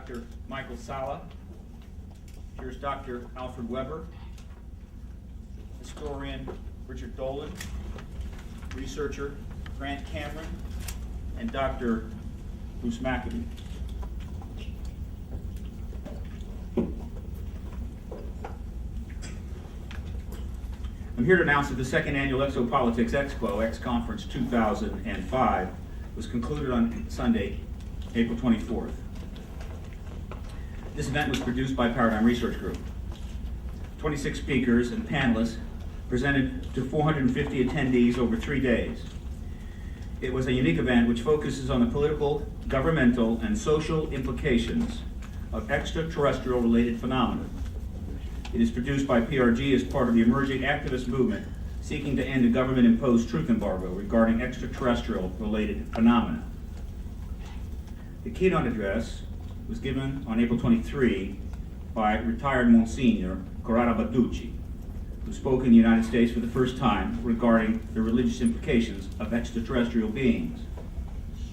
Dr. Michael Sala. Here's Dr. Alfred Weber, historian Richard Dolan, researcher Grant Cameron, and Dr. Bruce McAbee. I'm here to announce that the second annual Exopolitics Expo, XConference 2005, was concluded on Sunday, April 24th. This event was produced by Paradigm Research Group. 26 speakers and panelists presented to 450 attendees over 3 days. It was a unique event which focuses on the political, governmental, and social implications of extraterrestrial-related phenomena. It is produced by PRG as part of the emerging activist movement seeking to end a government-imposed truth embargo regarding extraterrestrial-related phenomena. The keynote address was given on April 23 by retired Monsignor Corrado Balducci, who spoke in the United States for the first time regarding the religious implications of extraterrestrial beings.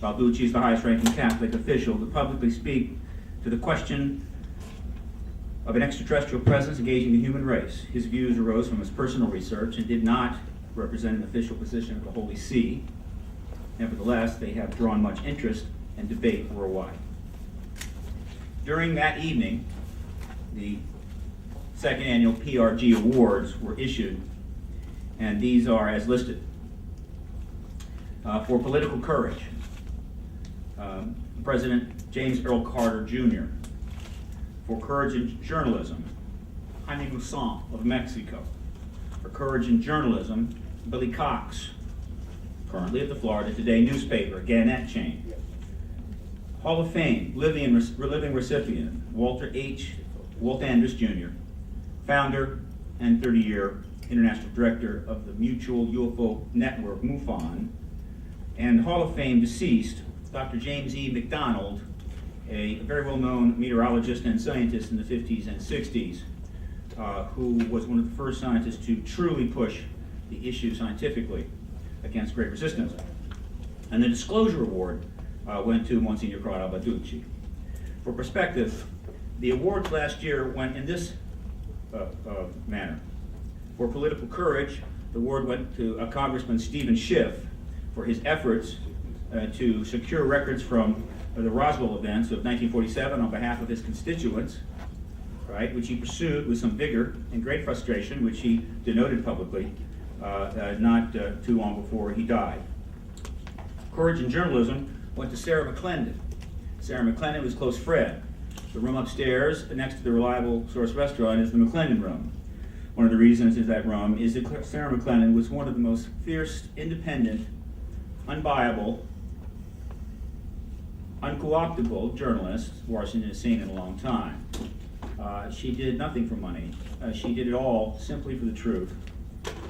Balducci is the highest-ranking Catholic official to publicly speak to the question of an extraterrestrial presence engaging the human race. His views arose from his personal research and did not represent an official position of the Holy See. Nevertheless, they have drawn much interest and debate worldwide. During that evening, the second annual PRG Awards were issued, and these are as listed. For political courage, President James Earl Carter Jr. For courage in journalism, Jaime Maussan of Mexico. For courage in journalism, Billy Cox, currently at the Florida Today newspaper, Gannett chain. Hall of Fame, living recipient, Walt Andrus Jr., founder and 30-year international director of the Mutual UFO Network, MUFON, and Hall of Fame deceased, Dr. James E. McDonald, a very well-known meteorologist and scientist in the 50s and 60s, who was one of the first scientists to truly push the issue scientifically against great resistance. And the Disclosure Award went to Monsignor Corrado Balducci. For perspective, the awards last year went in this manner. For political courage, the award went to Congressman Stephen Schiff for his efforts to secure records from the Roswell events of 1947 on behalf of his constituents, right, which he pursued with some vigor and great frustration, which he denoted publicly not too long before he died. Courage in journalism went to Sarah McClendon. Sarah McClendon was close friend. The room upstairs next to the Reliable Source restaurant is the McClendon room. One of the reasons is that room is that Sarah McClendon was one of the most fierce, independent, unbuyable, unco-optable journalists Washington has seen in a long time. She did nothing for money. She did it all simply for the truth.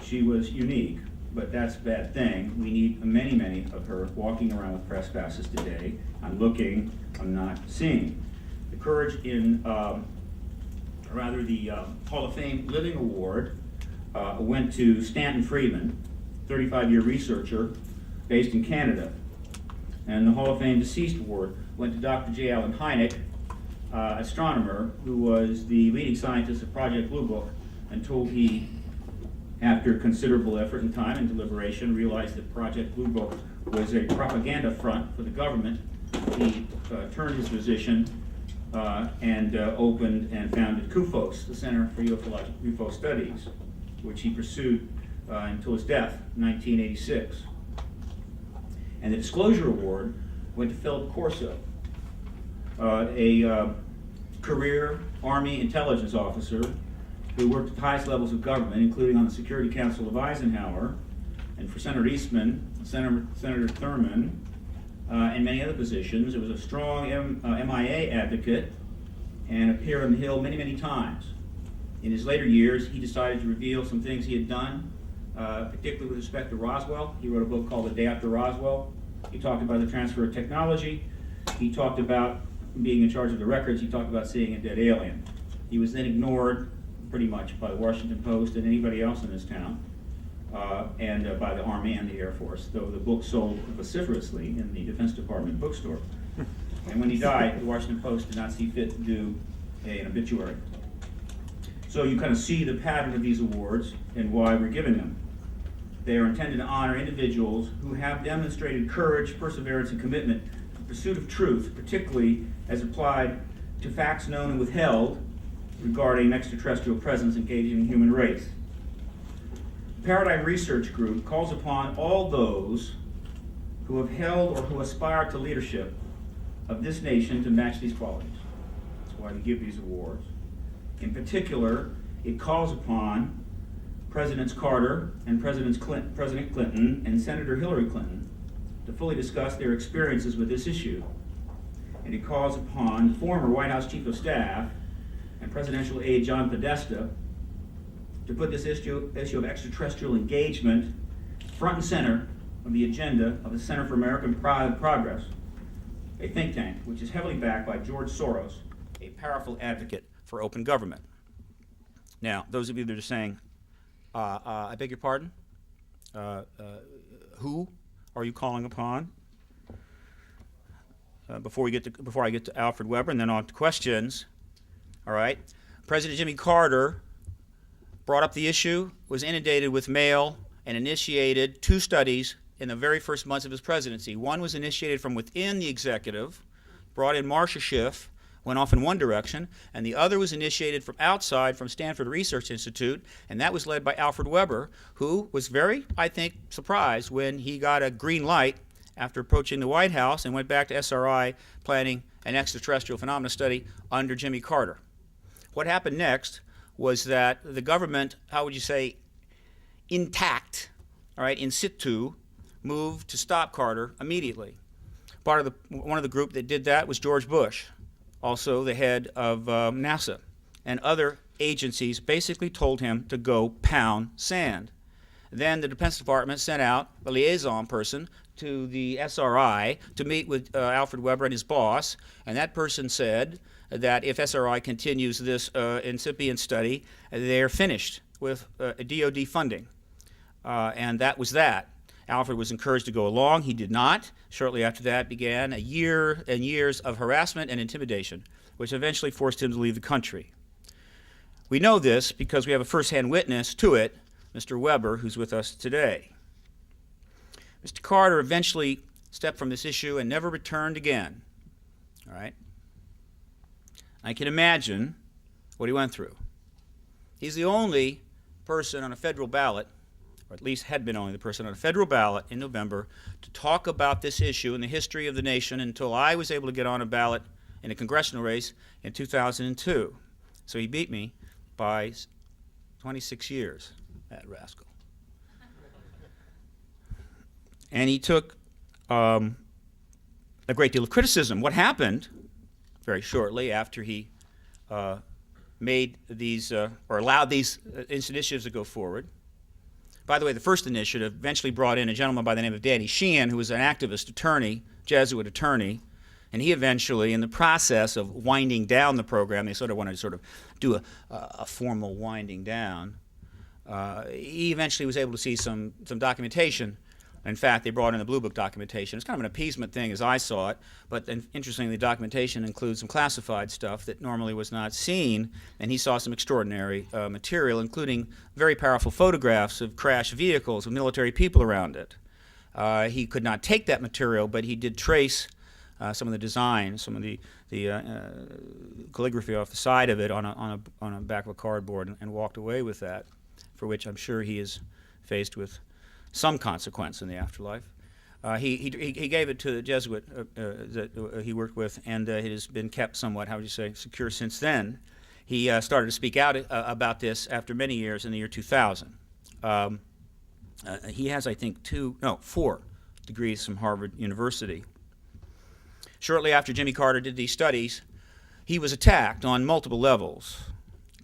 She was unique, but that's a bad thing. We need many, many of her walking around with press passes today. I'm looking, I'm not seeing. The courage in, the Hall of Fame Living Award went to Stanton Friedman, 35-year researcher based in Canada. And the Hall of Fame Deceased Award went to Dr. J. Allen Hynek, astronomer, who was the leading scientist of Project Blue Book until he, after considerable effort and time and deliberation, realized that Project Blue Book was a propaganda front for the government. He turned his position and opened and founded CUFOS, the Center for UFO Studies, which he pursued until his death in 1986. And the Disclosure Award went to Philip Corso, a career Army intelligence officer who worked at the highest levels of government, including on the Security Council of Eisenhower, and for Senator Eastman, Senator Thurman, and many other positions. It was a strong MIA advocate and appeared on the Hill many, many times. In his later years, he decided to reveal some things he had done, particularly with respect to Roswell. He wrote a book called The Day After Roswell. He talked about the transfer of technology. He talked about being in charge of the records. He talked about seeing a dead alien. He was then ignored pretty much by the Washington Post and anybody else in this town, and by the Army and the Air Force, though the book sold vociferously in the Defense Department bookstore. And when he died, the Washington Post did not see fit to do an obituary. So you kind of see the pattern of these awards and why we're giving them. They are intended to honor individuals who have demonstrated courage, perseverance, and commitment to the pursuit of truth, particularly as applied to facts known and withheld regarding extraterrestrial presence engaging the human race. The Paradigm Research Group calls upon all those who have held or who aspire to leadership of this nation to match these qualities. That's why we give these awards. In particular, it calls upon Presidents Carter and President Clinton and Senator Hillary Clinton to fully discuss their experiences with this issue. And it calls upon former White House Chief of Staff and presidential aide John Podesta to put this issue of extraterrestrial engagement front and center of the agenda of the Center for American Progress, a think tank which is heavily backed by George Soros, a powerful advocate for open government. Now, those of you that are saying, I beg your pardon? Who are you calling upon? Before I get to Alfred Weber and then on to questions, all right? President Jimmy Carter brought up the issue, was inundated with mail, and initiated 2 studies in the very first months of his presidency. One was initiated from within the executive, brought in Marcia Schiff, went off in one direction, and the other was initiated from outside from Stanford Research Institute, and that was led by Alfred Weber, who was very, I think, surprised when he got a green light after approaching the White House and went back to SRI planning an extraterrestrial phenomena study under Jimmy Carter. What happened next was that the government, how would you say, intact, all right, in situ, moved to stop Carter immediately. One of the group that did that was George Bush, also the head of NASA, and other agencies basically told him to go pound sand. Then the Defense Department sent out a liaison person to the SRI to meet with Alfred Weber and his boss, and that person said that if SRI continues this incipient study, they're finished with DoD funding. And that was that. Alfred was encouraged to go along. He did not. Shortly after that began a year and years of harassment and intimidation, which eventually forced him to leave the country. We know this because we have a first-hand witness to it, Mr. Weber, who's with us today. Mr. Carter eventually stepped from this issue and never returned again. All right? I can imagine what he went through. He's the only person on a federal ballot, or at least had been only the person on a federal ballot in November, to talk about this issue in the history of the nation until I was able to get on a ballot in a congressional race in 2002. So he beat me by 26 years, that rascal. And he took a great deal of criticism. What happened very shortly after he made these, or allowed these initiatives to go forward. By the way, the first initiative eventually brought in a gentleman by the name of Danny Sheehan, who was an activist attorney, Jesuit attorney, and he eventually, in the process of winding down the program, they sort of wanted to do a formal winding down, he eventually was able to see some documentation. In fact, they brought in the Blue Book documentation. It's kind of an appeasement thing as I saw it, but then, interestingly, the documentation includes some classified stuff that normally was not seen, and he saw some extraordinary material, including very powerful photographs of crashed vehicles with military people around it. He could not take that material, but he did trace some of the designs, some of the calligraphy off the side of it on a back of a cardboard, and walked away with that, for which I'm sure he is faced with some consequence in the afterlife. He gave it to the Jesuit that he worked with, and it has been kept somewhat, how would you say, secure since then. He started to speak out about this after many years in the year 2000. He has, I think, 4 degrees from Harvard University. Shortly after Jimmy Carter did these studies, he was attacked on multiple levels.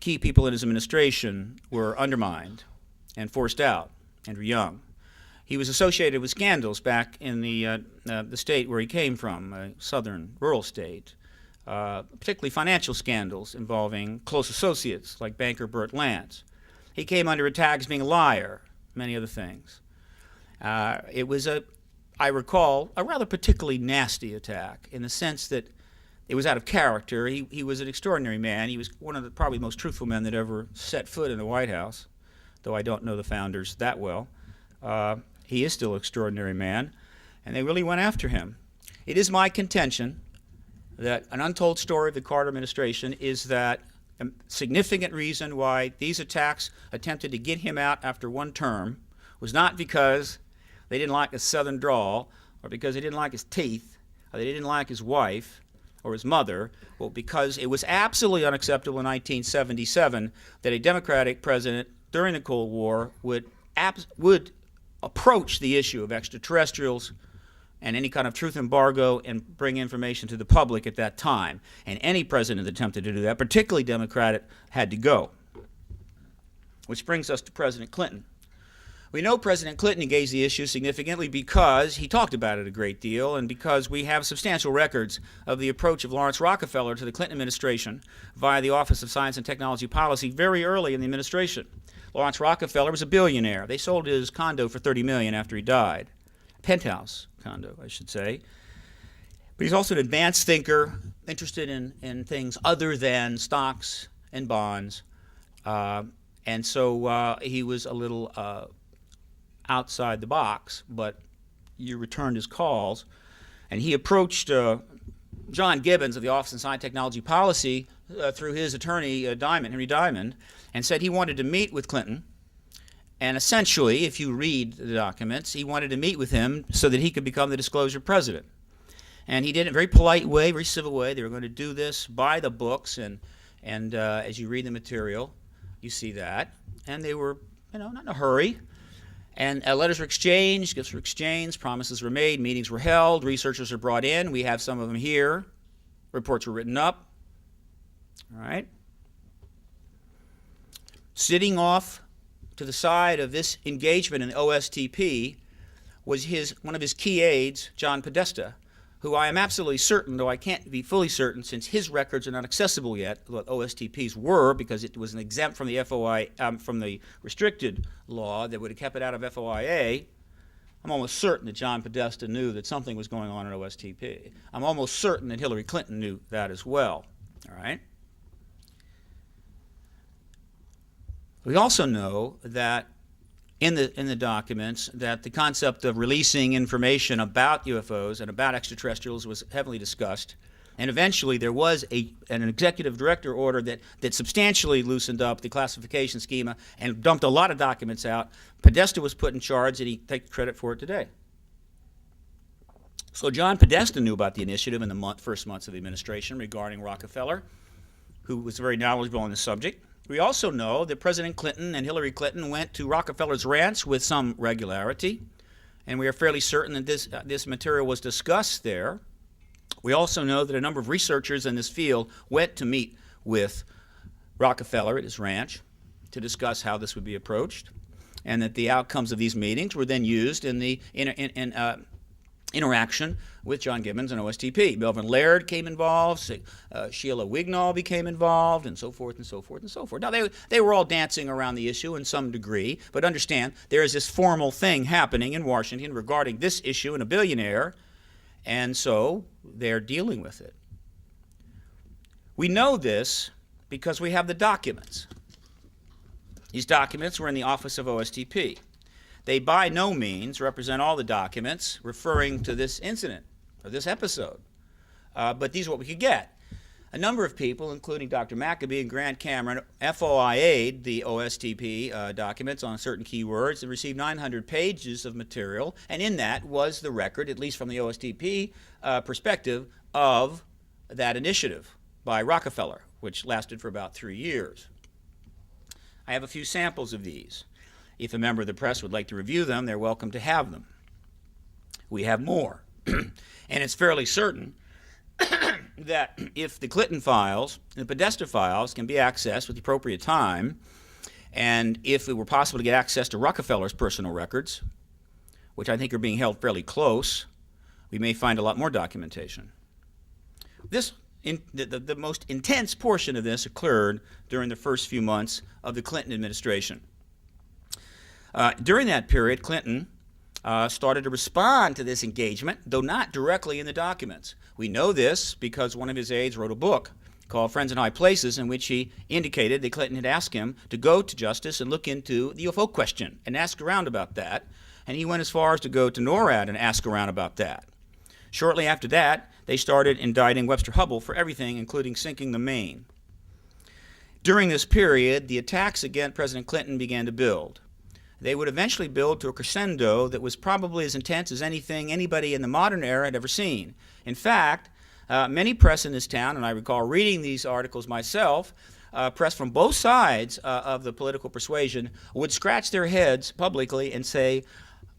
Key people in his administration were undermined and forced out. Andrew Young. He was associated with scandals back in the state where he came from, a southern rural state, particularly financial scandals involving close associates like banker Burt Lance. He came under attack as being a liar, many other things. It was a I recall, a rather particularly nasty attack in the sense that it was out of character. He was an extraordinary man. He was one of the probably most truthful men that ever set foot in the White House, though I don't know the founders that well. He is still an extraordinary man, and they really went after him. It is my contention that an untold story of the Carter administration is that a significant reason why these attacks attempted to get him out after one term was not because they didn't like his southern drawl, or because they didn't like his teeth, or they didn't like his wife or his mother, well, because it was absolutely unacceptable in 1977 that a Democratic president during the Cold War would approach the issue of extraterrestrials and any kind of truth embargo and bring information to the public at that time. And any president that attempted to do that, particularly Democratic, had to go. Which brings us to President Clinton. We know President Clinton engaged the issue significantly because he talked about it a great deal, and because we have substantial records of the approach of Lawrence Rockefeller to the Clinton administration via the Office of Science and Technology Policy very early in the administration. Lawrence Rockefeller was a billionaire. They sold his condo for $30 million after he died. Penthouse condo, I should say. But he's also an advanced thinker, interested in things other than stocks and bonds. And so he was a little outside the box, but you returned his calls. And he approached John Gibbons of the Office of Science and Technology Policy through his attorney, Henry Diamond, and said he wanted to meet with Clinton. And essentially, if you read the documents, he wanted to meet with him so that he could become the disclosure president. And he did it in a very polite way, very civil way. They were going to do this by the books, and as you read the material, you see that. And they were, not in a hurry. And letters were exchanged, gifts were exchanged, promises were made, meetings were held, researchers were brought in. We have some of them here. Reports were written up. All right. Sitting off to the side of this engagement in the OSTP was one of his key aides, John Podesta, who I am absolutely certain, though I can't be fully certain since his records are not accessible yet, what OSTPs were, because it was an exempt from the from the restricted law that would have kept it out of FOIA. I'm almost certain that John Podesta knew that something was going on in OSTP. I'm almost certain that Hillary Clinton knew that as well. All right. We also know that in the documents that the concept of releasing information about UFOs and about extraterrestrials was heavily discussed, and eventually there was an executive director order that substantially loosened up the classification schema and dumped a lot of documents out. Podesta was put in charge, and he takes credit for it today. So John Podesta knew about the initiative in the first months of the administration regarding Rockefeller, who was very knowledgeable on the subject. We also know that President Clinton and Hillary Clinton went to Rockefeller's ranch with some regularity, and we are fairly certain that this material was discussed there. We also know that a number of researchers in this field went to meet with Rockefeller at his ranch to discuss how this would be approached, and that the outcomes of these meetings were then used in the interaction with John Gibbons and OSTP. Melvin Laird came involved, Sheila Wignall became involved, and so forth and so forth and so forth. Now, they were all dancing around the issue in some degree, but understand there is this formal thing happening in Washington regarding this issue and a billionaire, and so they're dealing with it. We know this because we have the documents. These documents were in the office of OSTP. They by no means represent all the documents referring to this incident or this episode, but these are what we could get. A number of people, including Dr. Maccabee and Grant Cameron, FOIA'd the OSTP documents on certain keywords and received 900 pages of material, and in that was the record, at least from the OSTP perspective, of that initiative by Rockefeller, which lasted for about 3 years. I have a few samples of these. If a member of the press would like to review them, they're welcome to have them. We have more. And it's fairly certain that if the Clinton files and the Podesta files can be accessed with the appropriate time, and if it were possible to get access to Rockefeller's personal records, which I think are being held fairly close, we may find a lot more documentation. The most intense portion of this occurred during the first few months of the Clinton administration. During that period, Clinton started to respond to this engagement, though not directly in the documents. We know this because one of his aides wrote a book called Friends in High Places, in which he indicated that Clinton had asked him to go to Justice and look into the UFO question and ask around about that. And he went as far as to go to NORAD and ask around about that. Shortly after that, they started indicting Webster Hubbell for everything, including sinking the Maine. During this period, the attacks against President Clinton began to build. They would eventually build to a crescendo that was probably as intense as anything anybody in the modern era had ever seen. In fact, many press in this town, and I recall reading these articles myself, press from both sides of the political persuasion would scratch their heads publicly and say,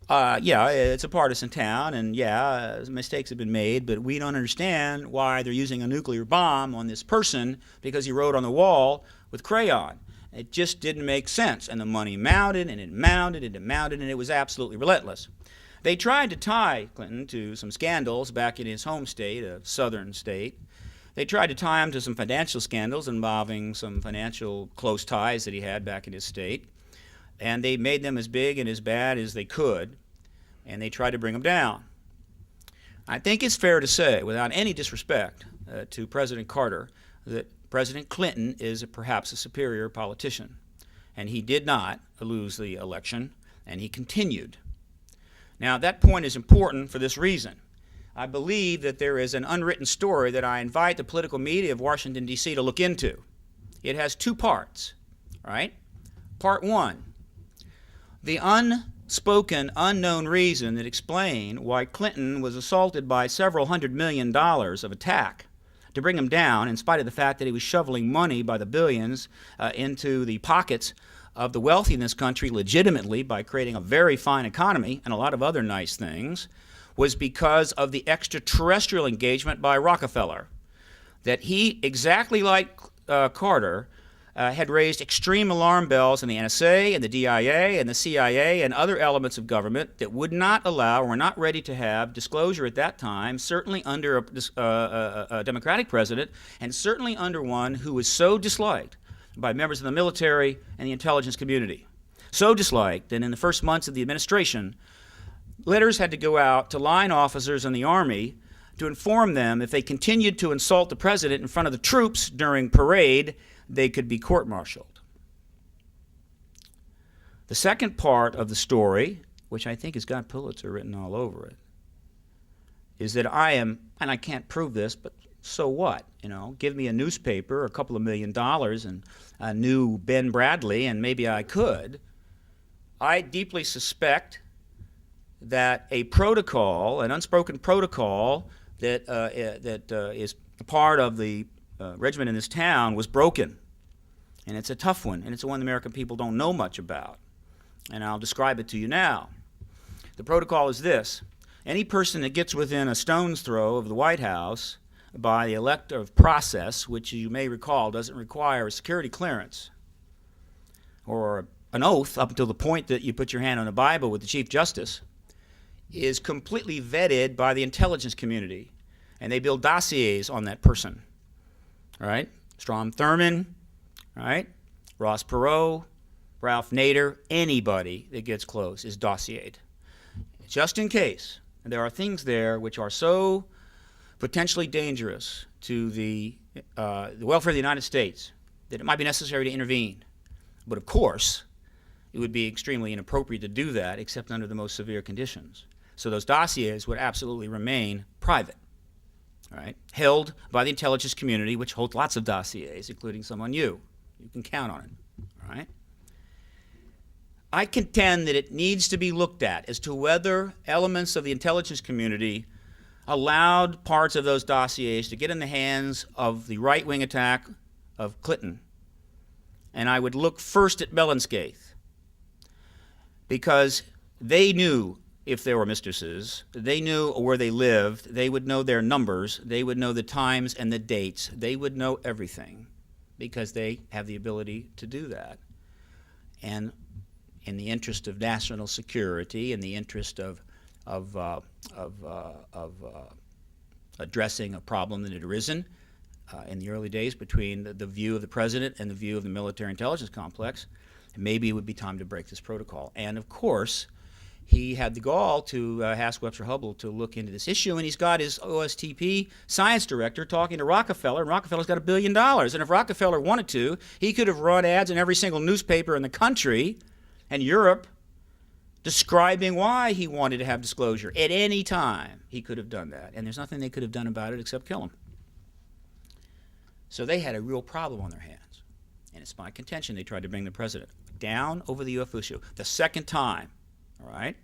yeah, it's a partisan town, and yeah, mistakes have been made, but we don't understand why they're using a nuclear bomb on this person because he wrote on the wall with crayon. It just didn't make sense, and the money mounted, and it mounted, and it mounted, and it was absolutely relentless. They tried to tie Clinton to some scandals back in his home state, a southern state. They tried to tie him to some financial scandals involving some financial close ties that he had back in his state. And they made them as big and as bad as they could, and they tried to bring him down. I think it's fair to say, without any disrespect to President Carter, that President Clinton is perhaps a superior politician. And he did not lose the election, and he continued. Now, that point is important for this reason. I believe that there is an unwritten story that I invite the political media of Washington, D.C. to look into. It has two parts, right? Part one, the unspoken, unknown reason that explained why Clinton was assaulted by several $100 million of attack to bring him down, in spite of the fact that he was shoveling money by the billions into the pockets of the wealthy in this country legitimately by creating a very fine economy and a lot of other nice things, was because of the extraterrestrial engagement by Rockefeller. That he, exactly like Carter, had raised extreme alarm bells in the NSA and the DIA and the CIA and other elements of government that would not allow, or were not ready to have, disclosure at that time, certainly under a Democratic president, and certainly under one who was so disliked by members of the military and the intelligence community. So disliked that in the first months of the administration, letters had to go out to line officers in the Army to inform them if they continued to insult the president in front of the troops during parade, they could be court-martialed. The second part of the story, which I think has got Pulitzer written all over it, is that I am, and I can't prove this, but so what? You know, give me a newspaper, a couple of $1 million, and a new Ben Bradley, and maybe I could. I deeply suspect that a protocol, an unspoken protocol that is a part of the regiment in this town was broken. And it's a tough one, and it's one the American people don't know much about. And I'll describe it to you now. The protocol is this. Any person that gets within a stone's throw of the White House by the elective process, which you may recall doesn't require a security clearance or an oath up until the point that you put your hand on the Bible with the Chief Justice, is completely vetted by the intelligence community. And they build dossiers on that person. All right? Strom Thurmond, all right? Ross Perot, Ralph Nader, anybody that gets close is dossiered. Just in case. And there are things there which are so potentially dangerous to the welfare of the United States that it might be necessary to intervene. But of course, it would be extremely inappropriate to do that except under the most severe conditions. So those dossiers would absolutely remain private, all right? Held by the intelligence community, which holds lots of dossiers, including some on you. You can count on it, all right? I contend that it needs to be looked at as to whether elements of the intelligence community allowed parts of those dossiers to get in the hands of the right-wing attack of Clinton. And I would look first at Mellenskaith, because they knew if there were mistresses, they knew where they lived, they would know their numbers, they would know the times and the dates, they would know everything, because they have the ability to do that. And in the interest of national security, in the interest of addressing a problem that had arisen in the early days between the view of the president and the view of the military intelligence complex, maybe it would be time to break this protocol. And of course, he had the gall to ask Webster Hubble to look into this issue, and he's got his OSTP science director talking to Rockefeller, and Rockefeller's got $1 billion. And if Rockefeller wanted to, he could have run ads in every single newspaper in the country and Europe describing why he wanted to have disclosure. At any time, he could have done that. And there's nothing they could have done about it except kill him. So they had a real problem on their hands. And it's my contention they tried to bring the president down over the UFO issue the second time. All right?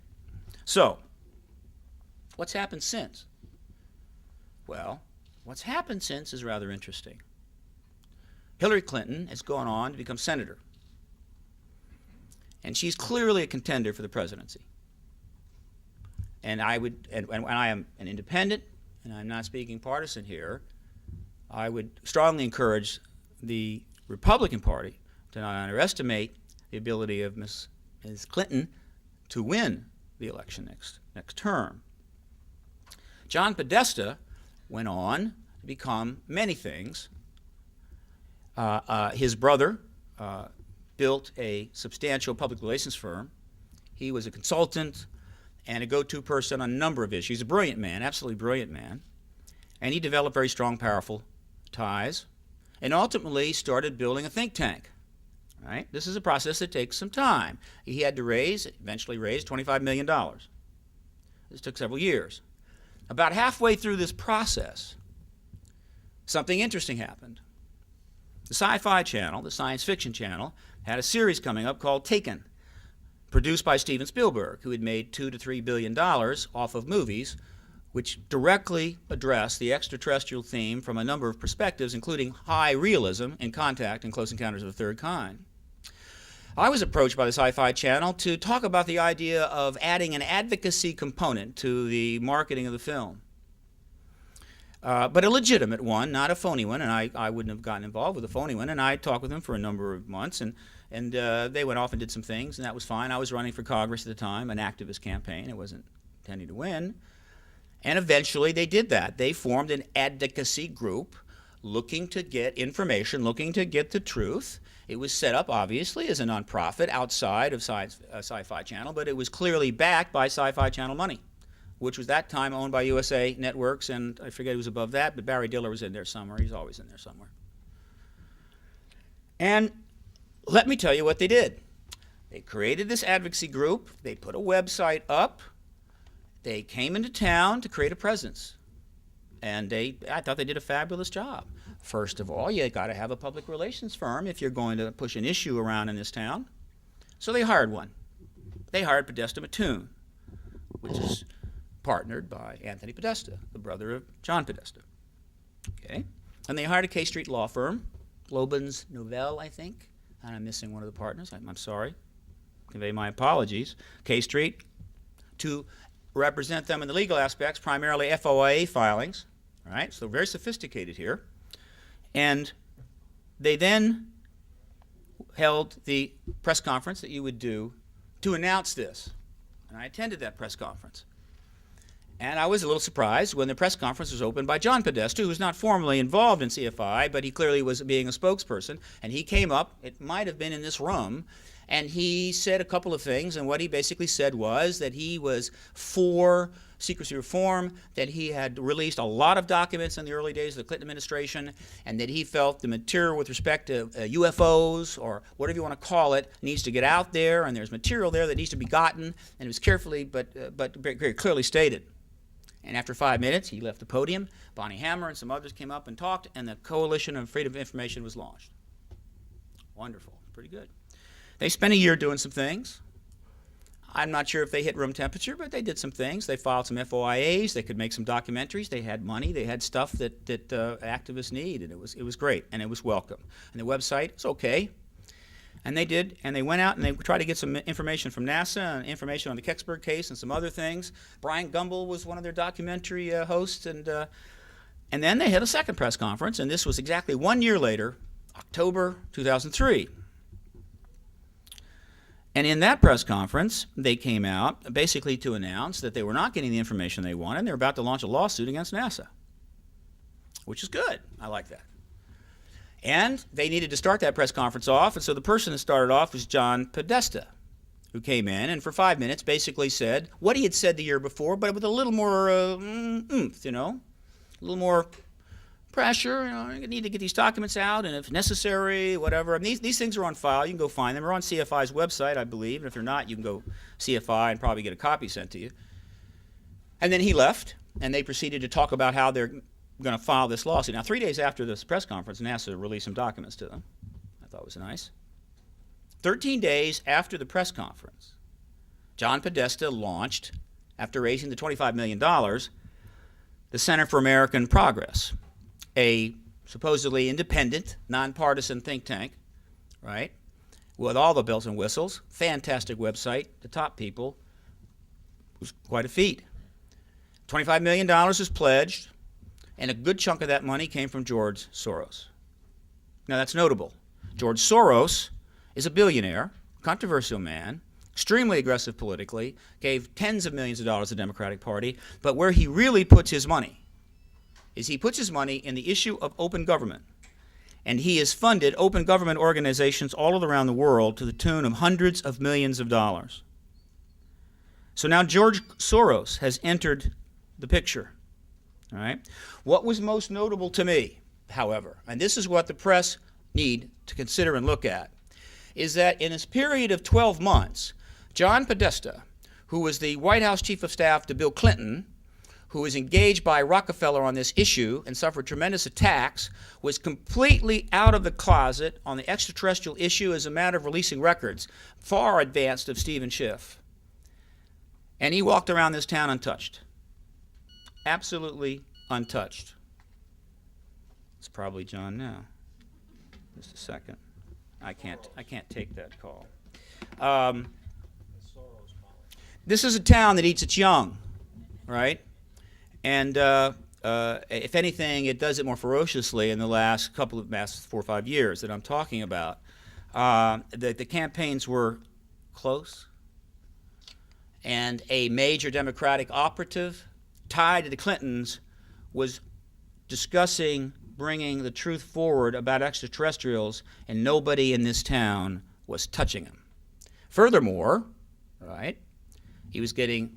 So, what's happened since? Well, what's happened since is rather interesting. Hillary Clinton has gone on to become senator. And she's clearly a contender for the presidency. And I am an independent, and I'm not speaking partisan here, I would strongly encourage the Republican Party to not underestimate the ability of Ms. Clinton to win the election next term. John Podesta went on to become many things. His brother built a substantial public relations firm. He was a consultant and a go-to person on a number of issues. He's a brilliant man, absolutely brilliant man. And he developed very strong, powerful ties and ultimately started building a think tank. Right? This is a process that takes some time. He had to eventually raise $25 million. This took several years. About halfway through this process, something interesting happened. The Sci-Fi Channel, the science fiction channel, had a series coming up called Taken, produced by Steven Spielberg, who had made $2 to $3 billion off of movies which directly address the extraterrestrial theme from a number of perspectives, including high realism in Contact and Close Encounters of the Third Kind. I was approached by the Sci-Fi Channel to talk about the idea of adding an advocacy component to the marketing of the film. But a legitimate one, not a phony one, and I wouldn't have gotten involved with a phony one, and I talked with them for a number of months, and they went off and did some things, and that was fine. I was running for Congress at the time, an activist campaign. It wasn't intending to win. And eventually they did that. They formed an advocacy group looking to get information, looking to get the truth. It was set up, obviously, as a nonprofit outside of Sci-Fi Channel, but it was clearly backed by Sci-Fi Channel money, which was that time owned by USA Networks, and I forget who was above that, but Barry Diller was in there somewhere. He's always in there somewhere. And let me tell you what they did. They created this advocacy group. They put a website up. They came into town to create a presence. And I thought they did a fabulous job. First of all, you got to have a public relations firm if you're going to push an issue around in this town. So they hired one. They hired Podesta Mattoon, which is partnered by Anthony Podesta, the brother of John Podesta. Okay? And they hired a K Street law firm, Lobens Novell, I think. And I'm missing one of the partners. I'm sorry. Convey my apologies. K Street, to represent them in the legal aspects, primarily FOIA filings. All right? So very sophisticated here. And they then held the press conference that you would do to announce this. And I attended that press conference. And I was a little surprised when the press conference was opened by John Podesta, who was not formally involved in CFI, but he clearly was being a spokesperson. And he came up, it might have been in this room, and he said a couple of things. And what he basically said was that he was for secrecy reform, that he had released a lot of documents in the early days of the Clinton administration, and that he felt the material with respect to UFOs, or whatever you want to call it, needs to get out there, and there's material there that needs to be gotten, and it was carefully but very clearly stated. And after 5 minutes, he left the podium. Bonnie Hammer and some others came up and talked, and the Coalition on Freedom of Information was launched. Wonderful, pretty good. They spent a year doing some things. I'm not sure if they hit room temperature, but they did some things. They filed some FOIAs. They could make some documentaries. They had money. They had stuff that activists need, and it was great, and it was welcome. And the website is okay. And they did, and they went out and they tried to get some information from NASA and information on the Kecksburg case and some other things. Brian Gumbel was one of their documentary hosts, and then they had a second press conference, and this was exactly 1 year later, October 2003. And in that press conference, they came out basically to announce that they were not getting the information they wanted, and they're about to launch a lawsuit against NASA, which is good. I like that. And they needed to start that press conference off, and so the person that started off was John Podesta, who came in and for 5 minutes basically said what he had said the year before, but with a little more oomph, a little more pressure. You need to get these documents out, and if necessary, whatever. And these things are on file. You can go find them. They're on CFI's website, I believe. And if they're not, you can go CFI and probably get a copy sent to you. And then he left, and they proceeded to talk about how they're going to file this lawsuit. Now, 3 days after this press conference, NASA released some documents to them. I thought it was nice. 13 days after the press conference, John Podesta launched, after raising the $25 million, the Center for American Progress, a supposedly independent, nonpartisan think tank, right, with all the bells and whistles, fantastic website, the top people. It was quite a feat. $25 million was pledged, and a good chunk of that money came from George Soros. Now, that's notable. George Soros is a billionaire, controversial man, extremely aggressive politically, gave tens of millions of dollars to the Democratic Party, but where he really puts his money is he puts his money in the issue of open government. And he has funded open government organizations all around the world to the tune of hundreds of millions of dollars. So now George Soros has entered the picture. All right? What was most notable to me, however, and this is what the press need to consider and look at, is that in this period of 12 months, John Podesta, who was the White House Chief of Staff to Bill Clinton, who was engaged by Rockefeller on this issue and suffered tremendous attacks, was completely out of the closet on the extraterrestrial issue as a matter of releasing records, far advanced of Stephen Schiff. And he walked around this town untouched. Absolutely untouched. It's probably John now. Just a second. I can't take that call. This is a town that eats its young, right? And if anything, it does it more ferociously in the last 4 or 5 years that I'm talking about. The campaigns were close, and a major Democratic operative tied to the Clintons was discussing bringing the truth forward about extraterrestrials, and nobody in this town was touching him. Furthermore, right, he was getting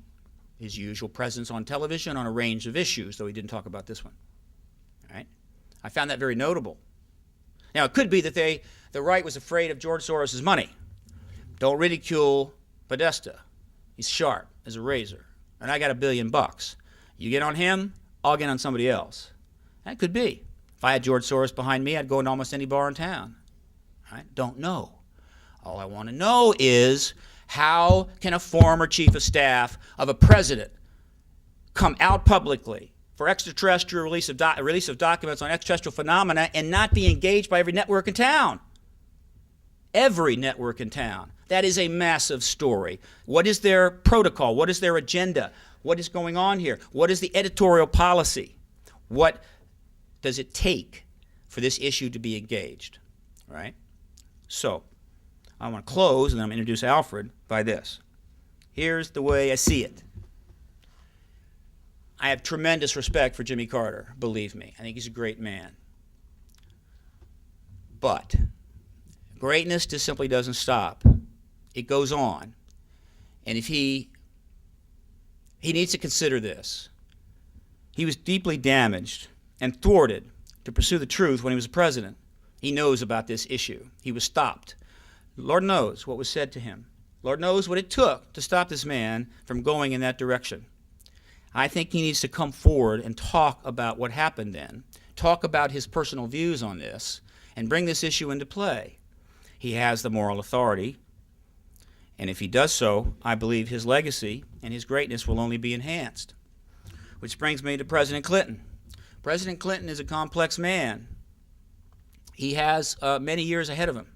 his usual presence on television on a range of issues, though he didn't talk about this one. Right? I found that very notable. Now, it could be that the right was afraid of George Soros' money. Don't ridicule Podesta. He's sharp as a razor. And I got $1 billion. You get on him, I'll get on somebody else. That could be. If I had George Soros behind me, I'd go into almost any bar in town. Right? Don't know. All I want to know is, how can a former chief of staff of a president come out publicly for extraterrestrial release of documents on extraterrestrial phenomena and not be engaged by every network in town? Every network in town. That is a massive story. What is their protocol? What is their agenda? What is going on here? What is the editorial policy? What does it take for this issue to be engaged? Right? So, I want to close, and then I'm going to introduce Alfred by this. Here's the way I see it. I have tremendous respect for Jimmy Carter, believe me. I think he's a great man. But greatness just simply doesn't stop. It goes on. And if he needs to consider this. He was deeply damaged and thwarted to pursue the truth when he was president. He knows about this issue. He was stopped. Lord knows what was said to him. Lord knows what it took to stop this man from going in that direction. I think he needs to come forward and talk about what happened then, talk about his personal views on this, and bring this issue into play. He has the moral authority, and if he does so, I believe his legacy and his greatness will only be enhanced. Which brings me to President Clinton. President Clinton is a complex man. He has many years ahead of him,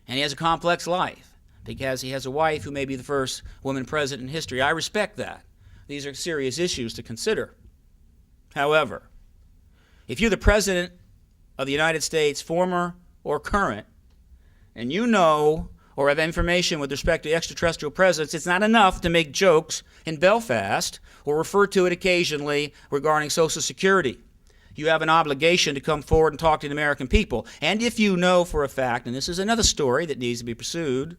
and he has a complex life because he has a wife who may be the first woman president in history. I respect that. These are serious issues to consider. However, if you're the president of the United States, former or current, and you know or have information with respect to extraterrestrial presence, it's not enough to make jokes in Belfast or refer to it occasionally regarding Social Security. You have an obligation to come forward and talk to the American people. And if you know for a fact, and this is another story that needs to be pursued,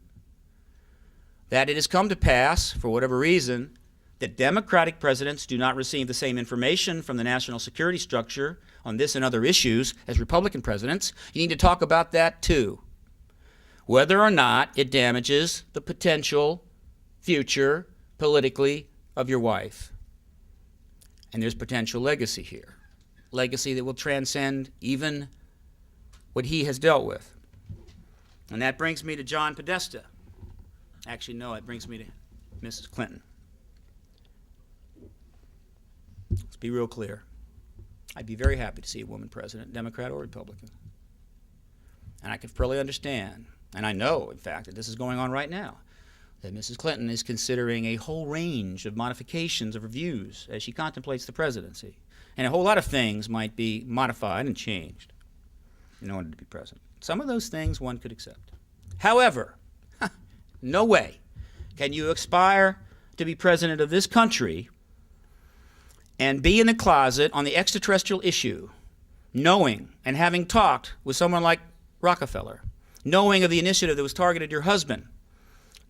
that it has come to pass, for whatever reason, that Democratic presidents do not receive the same information from the national security structure on this and other issues as Republican presidents, you need to talk about that too. Whether or not it damages the potential future politically of your wife. And there's potential legacy here. Legacy that will transcend even what he has dealt with. And that brings me to John Podesta. Actually, no, it brings me to Mrs. Clinton. Let's be real clear. I'd be very happy to see a woman president, Democrat or Republican. And I can fully understand, and I know, in fact, that this is going on right now, that Mrs. Clinton is considering a whole range of modifications of her views as she contemplates the presidency. And a whole lot of things might be modified and changed in order to be president. Some of those things one could accept. However, no way can you aspire to be president of this country and be in the closet on the extraterrestrial issue, knowing and having talked with someone like Rockefeller, knowing of the initiative that was targeted at your husband,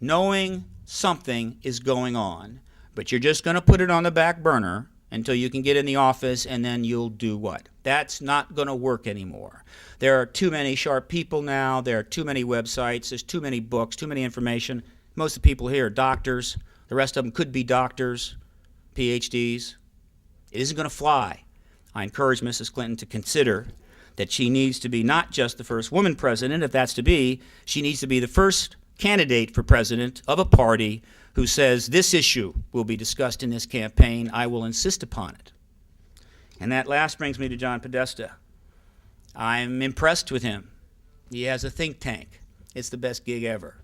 knowing something is going on, but you're just going to put it on the back burner until you can get in the office, and then you'll do what? That's not going to work anymore. There are too many sharp people now. There are too many websites. There's too many books, too many information. Most of the people here are doctors. The rest of them could be doctors, PhDs. It isn't going to fly. I encourage Mrs. Clinton to consider that she needs to be not just the first woman president, if that's to be, she needs to be the first candidate for president of a party who says this issue will be discussed in this campaign. I will insist upon it. And that last brings me to John Podesta. I'm impressed with him. He has a think tank. It's the best gig ever.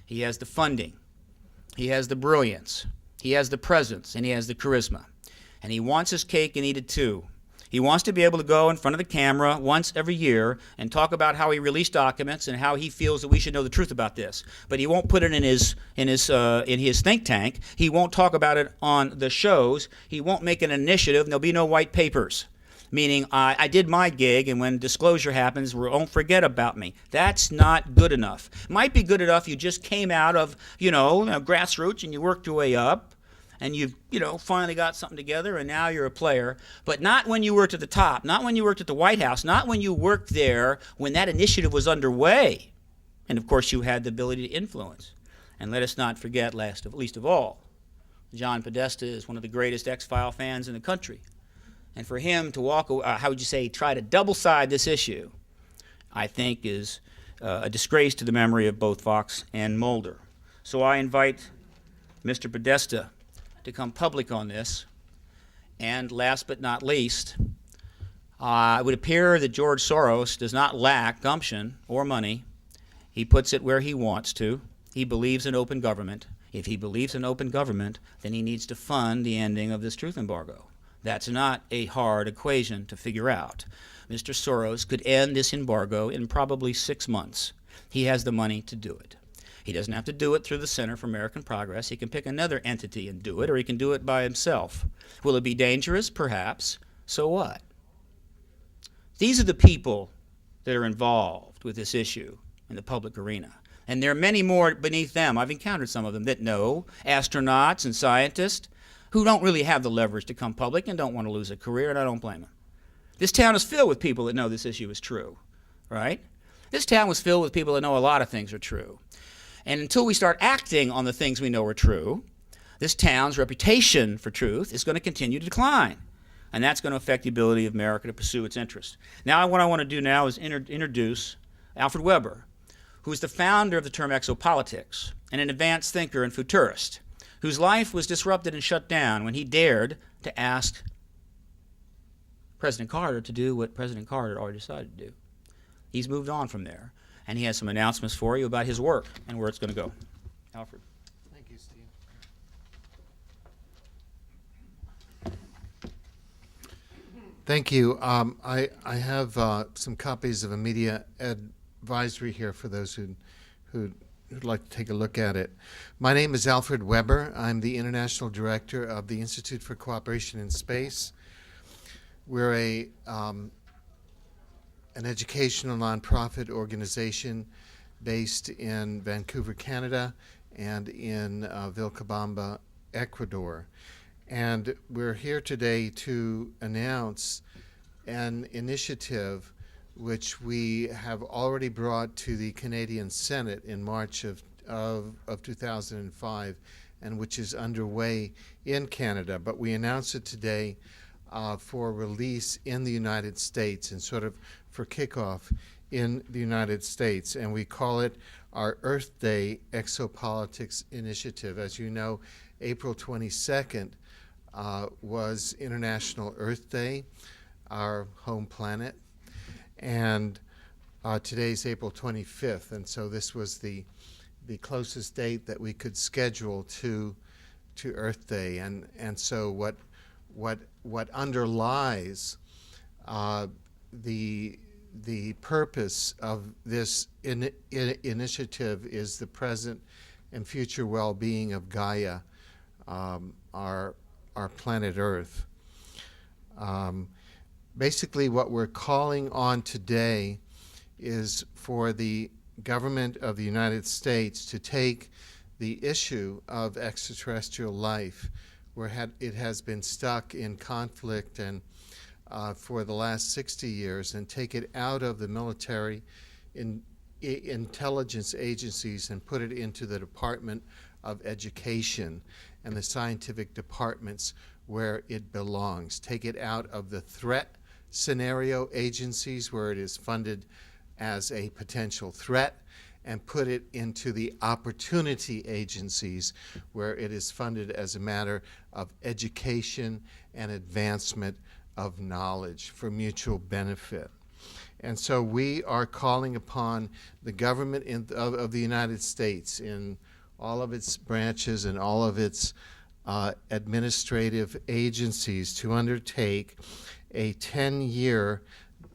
He has the funding. He has the brilliance. He has the presence, and he has the charisma. And he wants his cake and eat it too. He wants to be able to go in front of the camera once every year and talk about how he released documents and how he feels that we should know the truth about this. But he won't put it in his think tank. He won't talk about it on the shows. He won't make an initiative. And there'll be no white papers, meaning I did my gig, and when disclosure happens, don't forget about me. That's not good enough. It might be good enough you just came out of grassroots and you worked your way up. And you've, finally got something together, and now you're a player. But not when you worked at the top, not when you worked at the White House, not when you worked there when that initiative was underway. And, of course, you had the ability to influence. And let us not forget, least of all, John Podesta is one of the greatest X-File fans in the country. And for him to try to double-side this issue, I think is a disgrace to the memory of both Fox and Mulder. So I invite Mr. Podesta to come public on this. And last but not least, it would appear that George Soros does not lack gumption or money. He puts it where he wants to. He believes in open government. If he believes in open government, then he needs to fund the ending of this truth embargo. That's not a hard equation to figure out. Mr. Soros could end this embargo in probably 6 months. He has the money to do it. He doesn't have to do it through the Center for American Progress. He can pick another entity and do it, or he can do it by himself. Will it be dangerous? Perhaps. So what? These are the people that are involved with this issue in the public arena. And there are many more beneath them. I've encountered some of them that know, astronauts and scientists, who don't really have the leverage to come public and don't want to lose a career, and I don't blame them. This town is filled with people that know this issue is true, right? This town was filled with people that know a lot of things are true. And until we start acting on the things we know are true, this town's reputation for truth is going to continue to decline. And that's going to affect the ability of America to pursue its interests. Now, what I want to do now is introduce Alfred Weber, who is the founder of the term exopolitics and an advanced thinker and futurist, whose life was disrupted and shut down when he dared to ask President Carter to do what President Carter already decided to do. He's moved on from there. And he has some announcements for you about his work and where it's going to go. Alfred. Thank you, Steve. Thank you. I have some copies of a media advisory here for those who'd like to take a look at it. My name is Alfred Weber. I'm the International Director of the Institute for Cooperation in Space. We're an educational nonprofit organization based in Vancouver, Canada, and in Vilcabamba, Ecuador. And we're here today to announce an initiative which we have already brought to the Canadian Senate in March of 2005, and which is underway in Canada. But we announce it today for release in the United States and sort of for kickoff in the United States. And we call it our Earth Day Exopolitics Initiative. As you know, April 22nd was International Earth Day, our home planet. And today's April 25th. And so this was the closest date that we could schedule to Earth Day. And so what underlies the purpose of this initiative is the present and future well-being of Gaia, our planet Earth. Basically, what we're calling on today is for the government of the United States to take the issue of extraterrestrial life, where it has been stuck in conflict and for the last 60 years, and take it out of the military intelligence agencies and put it into the Department of Education and the scientific departments where it belongs. Take it out of the threat scenario agencies where it is funded as a potential threat, and put it into the opportunity agencies where it is funded as a matter of education and advancement of knowledge for mutual benefit. And so we are calling upon the government of the United States in all of its branches and all of its administrative agencies to undertake a 10-year,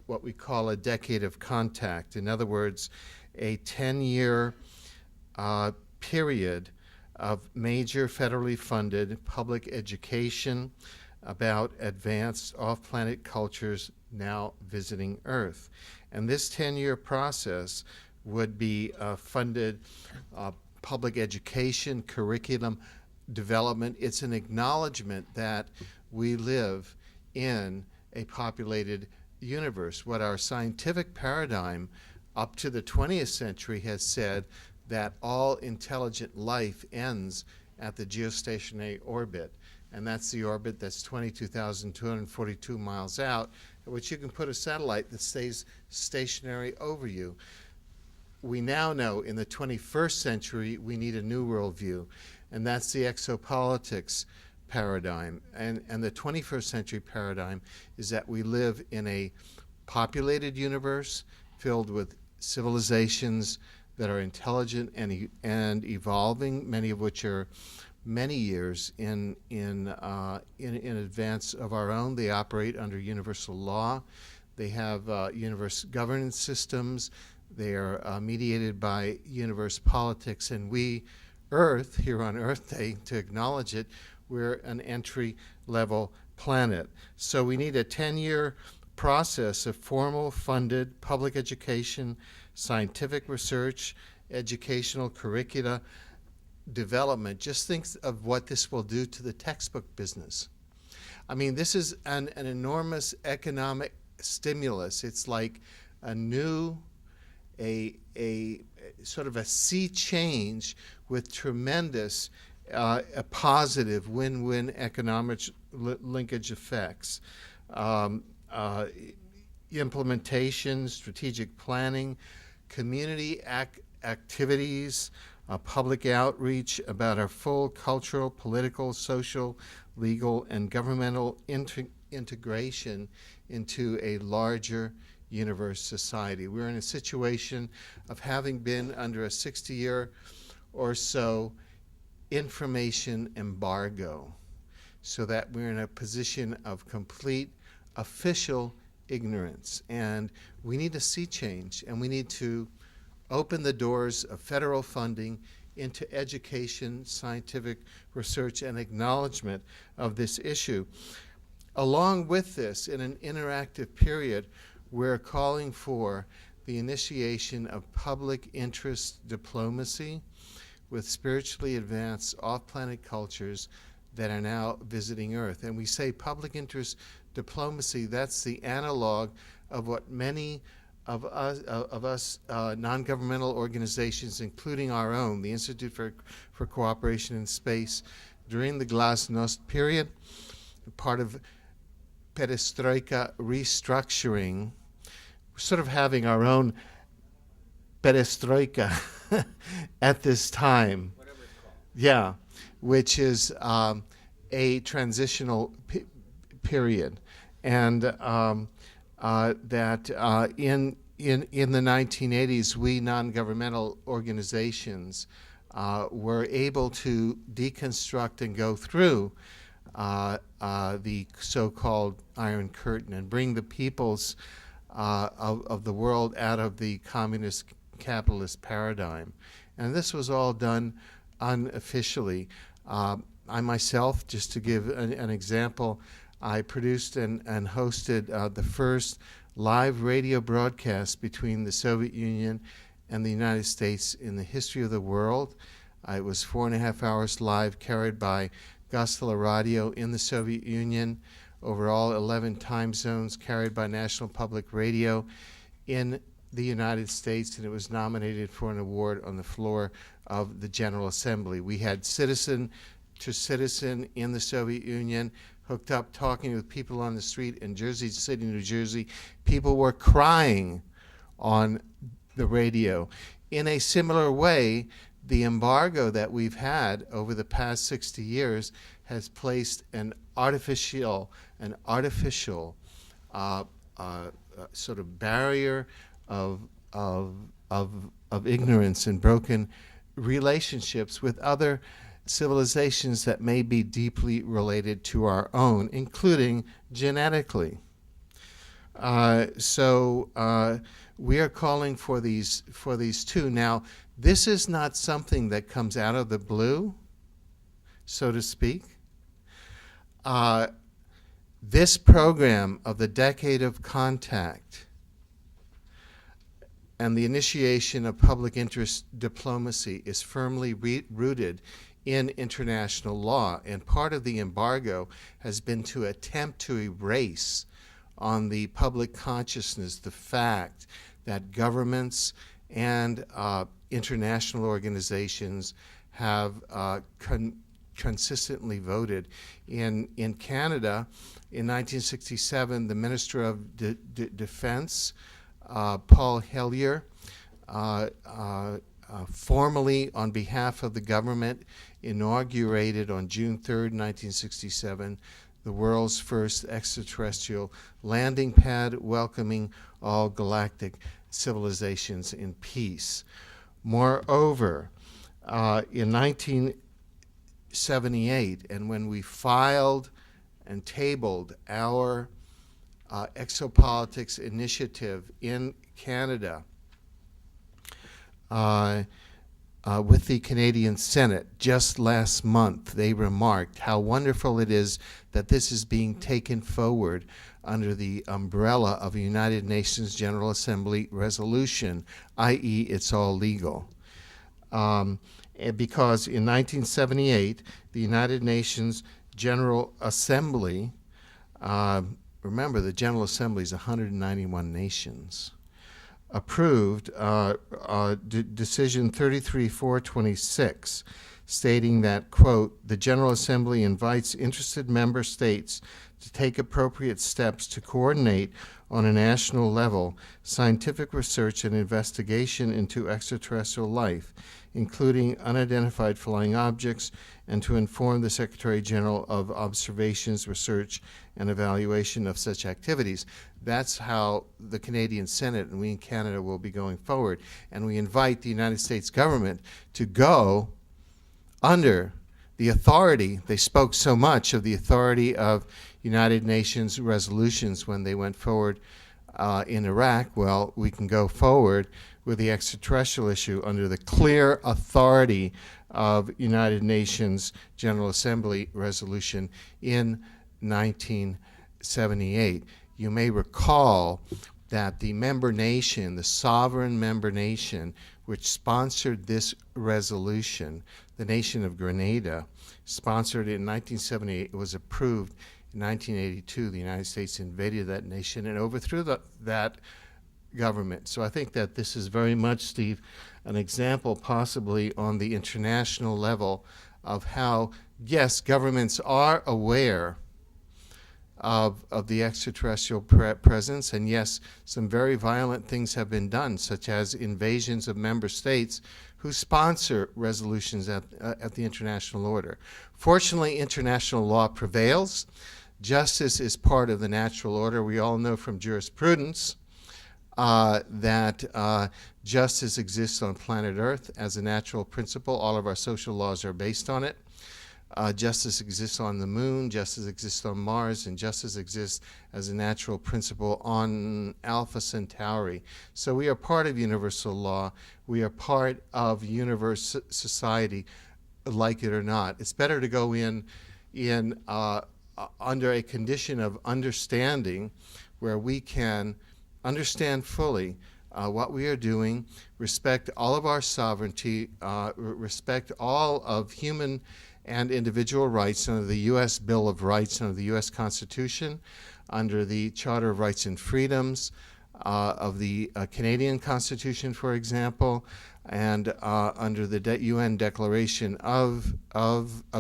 what we call a decade of contact. In other words, a 10-year period of major federally funded public education about advanced off-planet cultures now visiting Earth. And this 10-year process would be funded public education, curriculum development. It's an acknowledgement that we live in a populated universe. What our scientific paradigm up to the 20th century has said, that all intelligent life ends at the geostationary orbit. And that's the orbit that's 22,242 miles out, at which you can put a satellite that stays stationary over you. We now know in the 21st century we need a new worldview, and that's the exopolitics paradigm. And the 21st century paradigm is that we live in a populated universe filled with civilizations that are intelligent and evolving, many of which are many years in advance of our own. They operate under universal law. They have universal governance systems. They are mediated by universe politics. And we, Earth, here on Earth Day, to acknowledge it, we're an entry-level planet. So we need a 10-year process of formal funded public education, scientific research, educational curricula development. Just think of what this will do to the textbook business. I mean, this is an enormous economic stimulus. It's like a sort of a sea change with tremendous a positive win-win economic linkage effects. Implementation, strategic planning, community activities, public outreach about our full cultural, political, social, legal, and governmental integration into a larger universe society. We're in a situation of having been under a 60-year or so information embargo, so that we're in a position of complete official ignorance. And we need a sea change, and we need to open the doors of federal funding into education, scientific research, and acknowledgement of this issue. Along with this, in an interactive period, we're calling for the initiation of public interest diplomacy, with spiritually advanced off-planet cultures that are now visiting Earth. And we say public interest diplomacy, that's the analog of what many of us non-governmental organizations, including our own, the Institute for Cooperation in Space, during the Glasnost period, part of perestroika restructuring, sort of having our own perestroika at this time. Whatever it's called. Yeah, which is a transitional period, and that in the 1980s, we non-governmental organizations were able to deconstruct and go through the so-called Iron Curtain and bring the peoples of the world out of the communist capitalist paradigm. And this was all done unofficially. I myself, just to give an example, I produced and hosted the first live radio broadcast between the Soviet Union and the United States in the history of the world. It was 4.5 hours live, carried by Gostela Radio in the Soviet Union, over all 11 time zones, carried by National Public Radio in the United States, and it was nominated for an award on the floor of the General Assembly. We had citizen to citizen in the Soviet Union, hooked up talking with people on the street in Jersey City, New Jersey. People were crying on the radio. In a similar way, the embargo that we've had over the past 60 years has placed an artificial sort of barrier of ignorance and broken relationships with other civilizations that may be deeply related to our own, including genetically. So we are calling for these too. Now, this is not something that comes out of the blue, so to speak. This program of the Decade of Contact and the initiation of public interest diplomacy is firmly rooted in international law, and part of the embargo has been to attempt to erase on the public consciousness the fact that governments and international organizations have consistently voted. In Canada, in 1967, the Minister of Defense, Paul Hellyer, formally on behalf of the government inaugurated on June 3rd, 1967, the world's first extraterrestrial landing pad welcoming all galactic civilizations in peace. Moreover, in 1978, and when we filed and tabled our Exopolitics initiative in Canada with the Canadian Senate just last month, they remarked how wonderful it is that this is being taken forward under the umbrella of a United Nations General Assembly resolution, i.e. it's all legal. Because in 1978, the United Nations General Assembly, remember the General Assembly is 191 nations, approved Decision 33-426, stating that, quote, the General Assembly invites interested member states to take appropriate steps to coordinate on a national level scientific research and investigation into extraterrestrial life, including unidentified flying objects, and to inform the Secretary General of observations, research, and evaluation of such activities. That's how the Canadian Senate and we in Canada will be going forward. And we invite the United States government to go under the authority. They spoke so much of the authority of United Nations resolutions when they went forward in Iraq. Well, we can go forward with the extraterrestrial issue under the clear authority of United Nations General Assembly resolution in 1978. You may recall that the member nation, the sovereign member nation, which sponsored this resolution. The nation of Grenada sponsored it in 1978. It was approved in 1982. The United States invaded that nation and overthrew that government. So I think that this is very much, Steve, an example possibly on the international level of how, yes, governments are aware of the extraterrestrial presence, and yes, some very violent things have been done, such as invasions of member states who sponsor resolutions at the international order. Fortunately, international law prevails. Justice is part of the natural order. We all know from jurisprudence that justice exists on planet Earth as a natural principle. All of our social laws are based on it. Justice exists on the moon, justice exists on Mars, and justice exists as a natural principle on Alpha Centauri. So we are part of universal law. We are part of universe society, like it or not. It's better to go in under a condition of understanding where we can understand fully what we are doing, respect all of our sovereignty, respect all of human and individual rights under the U.S. Bill of Rights, under the U.S. Constitution, under the Charter of Rights and Freedoms, of the Canadian Constitution, for example, and under the UN Declaration of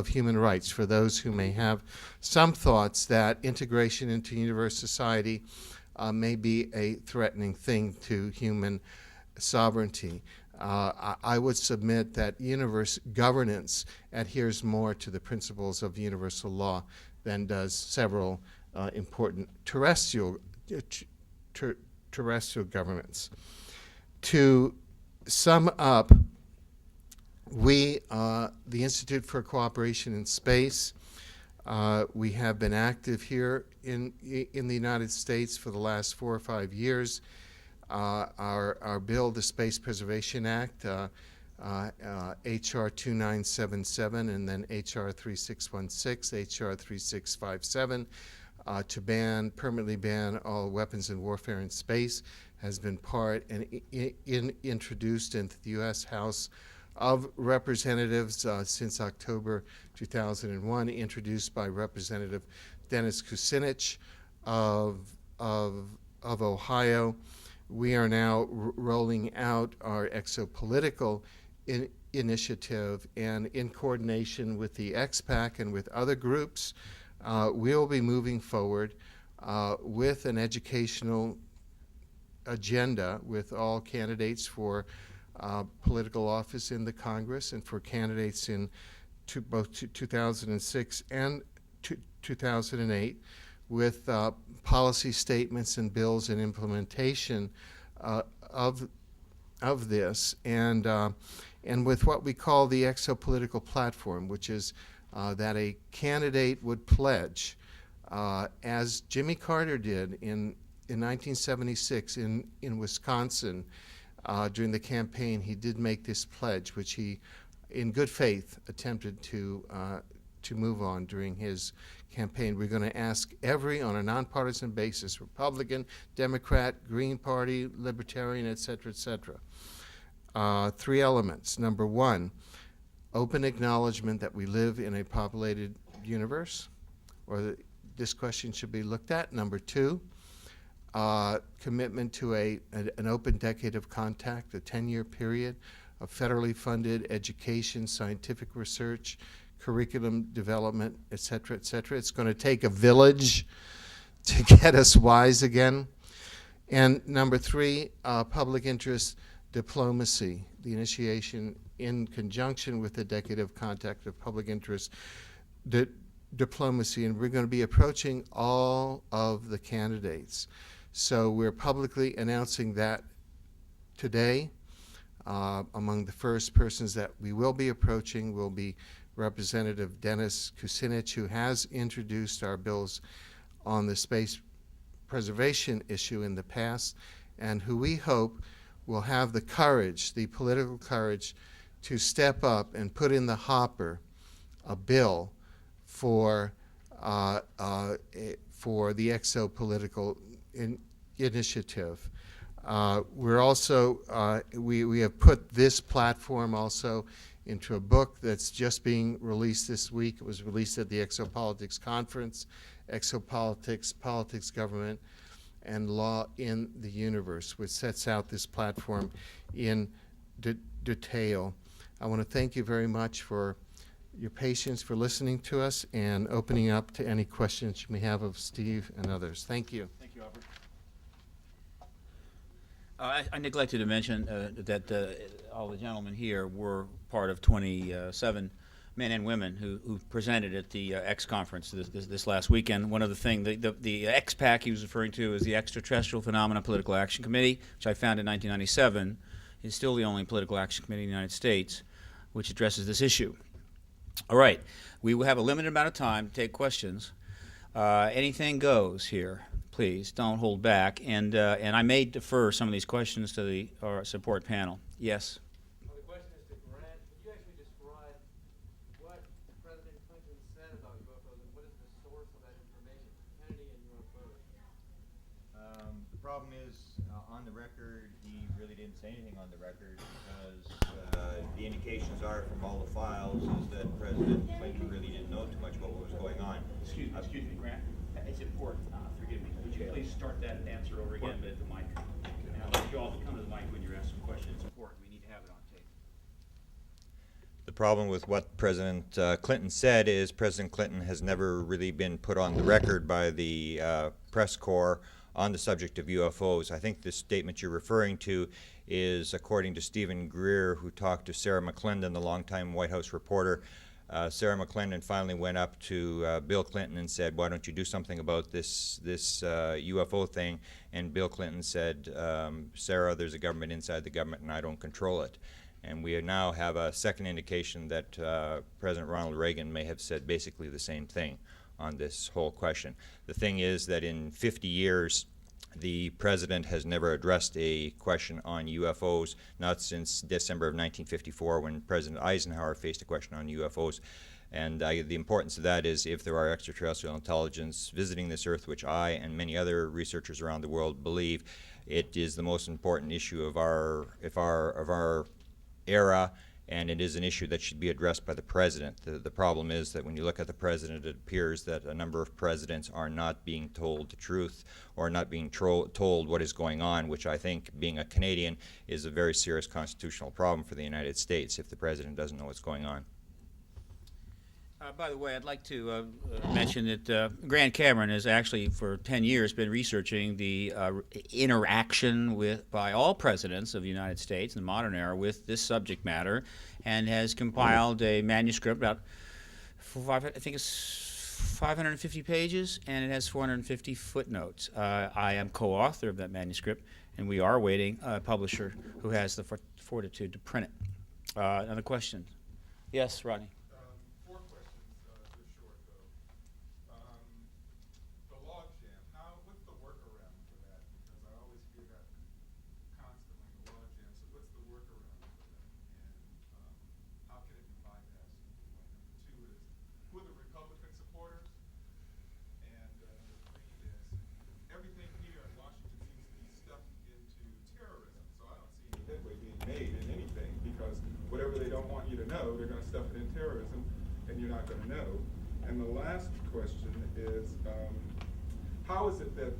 Human Rights, for those who may have some thoughts that integration into universe society may be a threatening thing to human sovereignty. I would submit that universe governance adheres more to the principles of universal law than does several important terrestrial governments. To sum up, we, the Institute for Cooperation in Space, we have been active here in the United States for the last 4 or 5 years. Our bill, the Space Preservation Act, H.R. 2977 and then H.R. 3616, H.R. 3657, to permanently ban all weapons and warfare in space, has been part and introduced into the U.S. House of Representatives since October 2001, introduced by Representative Dennis Kucinich of Ohio. We are now rolling out our exopolitical initiative, and in coordination with the XPAC and with other groups, we'll be moving forward with an educational agenda with all candidates for political office in the Congress and for candidates in both 2006 and 2008, with policy statements and bills and implementation of this, and with what we call the exopolitical platform, which is that a candidate would pledge, as Jimmy Carter did in 1976 in Wisconsin during the campaign. He did make this pledge, which he, in good faith, attempted to move on during his campaign. We're going to ask on a nonpartisan basis, Republican, Democrat, Green Party, Libertarian, et cetera, 3 elements. Number 1, open acknowledgement that we live in a populated universe, or that this question should be looked at. Number 2, commitment to an open decade of contact, a 10-year period of federally funded education, scientific research, curriculum development, et cetera, et cetera. It's going to take a village to get us wise again. And number 3, public interest diplomacy, the initiation in conjunction with the decade of contact of public interest diplomacy. And we're going to be approaching all of the candidates. So we're publicly announcing that today. Among the first persons that we will be approaching will be Representative Dennis Kucinich, who has introduced our bills on the space preservation issue in the past, and who we hope will have the courage, the political courage, to step up and put in the hopper a bill for the exopolitical initiative. We're also, we have put this platform also into a book that's just being released this week. It was released at the Exopolitics conference, Exopolitics, Politics, Government, and Law in the Universe, which sets out this platform in detail. I want to thank you very much for your patience, for listening to us, and opening up to any questions you may have of Steve and others. Thank you. Thank you, Albert. I neglected to mention that all the gentlemen here were part of 27 men and women who presented at the XConference this last weekend. One of the things, the XPAC he was referring to is the Extraterrestrial Phenomena Political Action Committee, which I founded in 1997, is still the only political action committee in the United States which addresses this issue. All right, we will have a limited amount of time to take questions. Anything goes here. Please don't hold back, and I may defer some of these questions to our support panel. Yes. Well, the question is to Grant. Can you actually describe what President Clinton said about UFOs and what is the source of that information? Kennedy and UFOs. The problem is, on the record, he really didn't say anything on the record because the indications are from all the files is that President Clinton really didn't know too much about what was going on. Excuse me, Grant. It's important. Forgive me. Would you please start that answer over again, but at the mic? And I'd like you all to come to the mic when you're asked some questions. It's important. We need to have it on tape. The problem with what President Clinton said is President Clinton has never really been put on the record by the press corps on the subject of UFOs. I think the statement you're referring to is according to Stephen Greer, who talked to Sarah McClendon, the longtime White House reporter. Sarah McClendon finally went up to Bill Clinton and said, why don't you do something about this UFO thing? And Bill Clinton said, Sarah, there's a government inside the government and I don't control it. And we now have a second indication that President Ronald Reagan may have said basically the same thing on this whole question. The thing is that in 50 years, the president has never addressed a question on UFOs, not since December of 1954 when President Eisenhower faced a question on UFOs. And the importance of that is if there are extraterrestrial intelligence visiting this Earth, which I and many other researchers around the world believe, it is the most important issue of our era, and it is an issue that should be addressed by the president. The problem is that when you look at the president, it appears that a number of presidents are not being told the truth or not being told what is going on, which I think, being a Canadian, is a very serious constitutional problem for the United States if the president doesn't know what's going on. By the way, I'd like to mention that Grant Cameron has actually, for 10 years, been researching the interaction by all presidents of the United States in the modern era with this subject matter, and has compiled a manuscript about, I think it's 550 pages, and it has 450 footnotes. I am co-author of that manuscript, and we are awaiting a publisher who has the fortitude to print it. Another question? Yes, Rodney. Whatever they don't want you to know, they're going to stuff it in terrorism, and you're not going to know. And the last question is, how is it that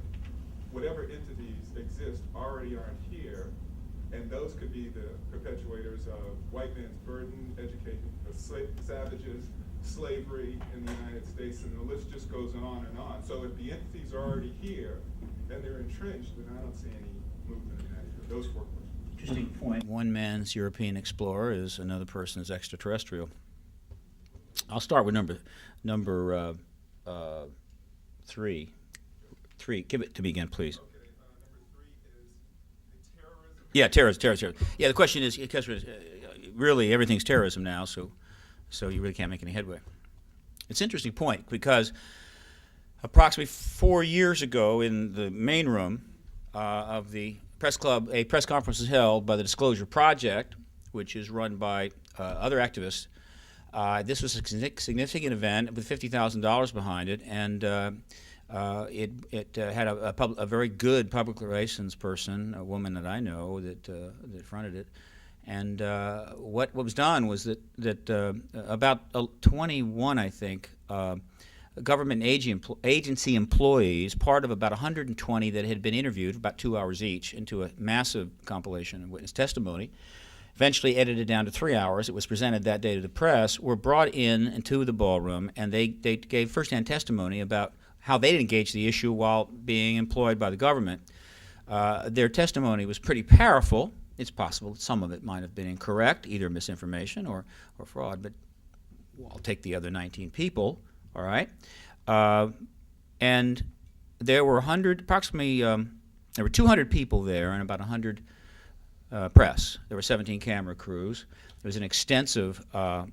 whatever entities exist already aren't here, and those could be the perpetuators of white man's burden, educating savages, slavery in the United States, and the list just goes on and on. So if the entities are already here, and they're entrenched, then I don't see any movement in that either. Those 4 questions. Interesting point. One man's European explorer is another person's extraterrestrial. I'll start with number 3. Give it to me again, please. Okay, number 3 is the terrorism. Yeah, terrorism. Yeah, the question is, because really everything's terrorism now, so you really can't make any headway. It's an interesting point because approximately 4 years ago in the main room of the press club, a press conference was held by the Disclosure Project, which is run by other activists. This was a significant event with $50,000 behind it, and It had a very good public relations person, a woman that I know that fronted it. And what was done was that about 21, I think, government agency employees, part of about 120 that had been interviewed, about 2 hours each, into a massive compilation of witness testimony, eventually edited down to 3 hours. It was presented that day to the press, were brought into the ballroom, and they gave first-hand testimony about how they'd engaged the issue while being employed by the government. Their testimony was pretty powerful. It's possible that some of it might have been incorrect, either misinformation or fraud, but I'll take the other 19 people, all right? And there were approximately, there were 200 people there and about 100 press. There were 17 camera crews. It was an extensive and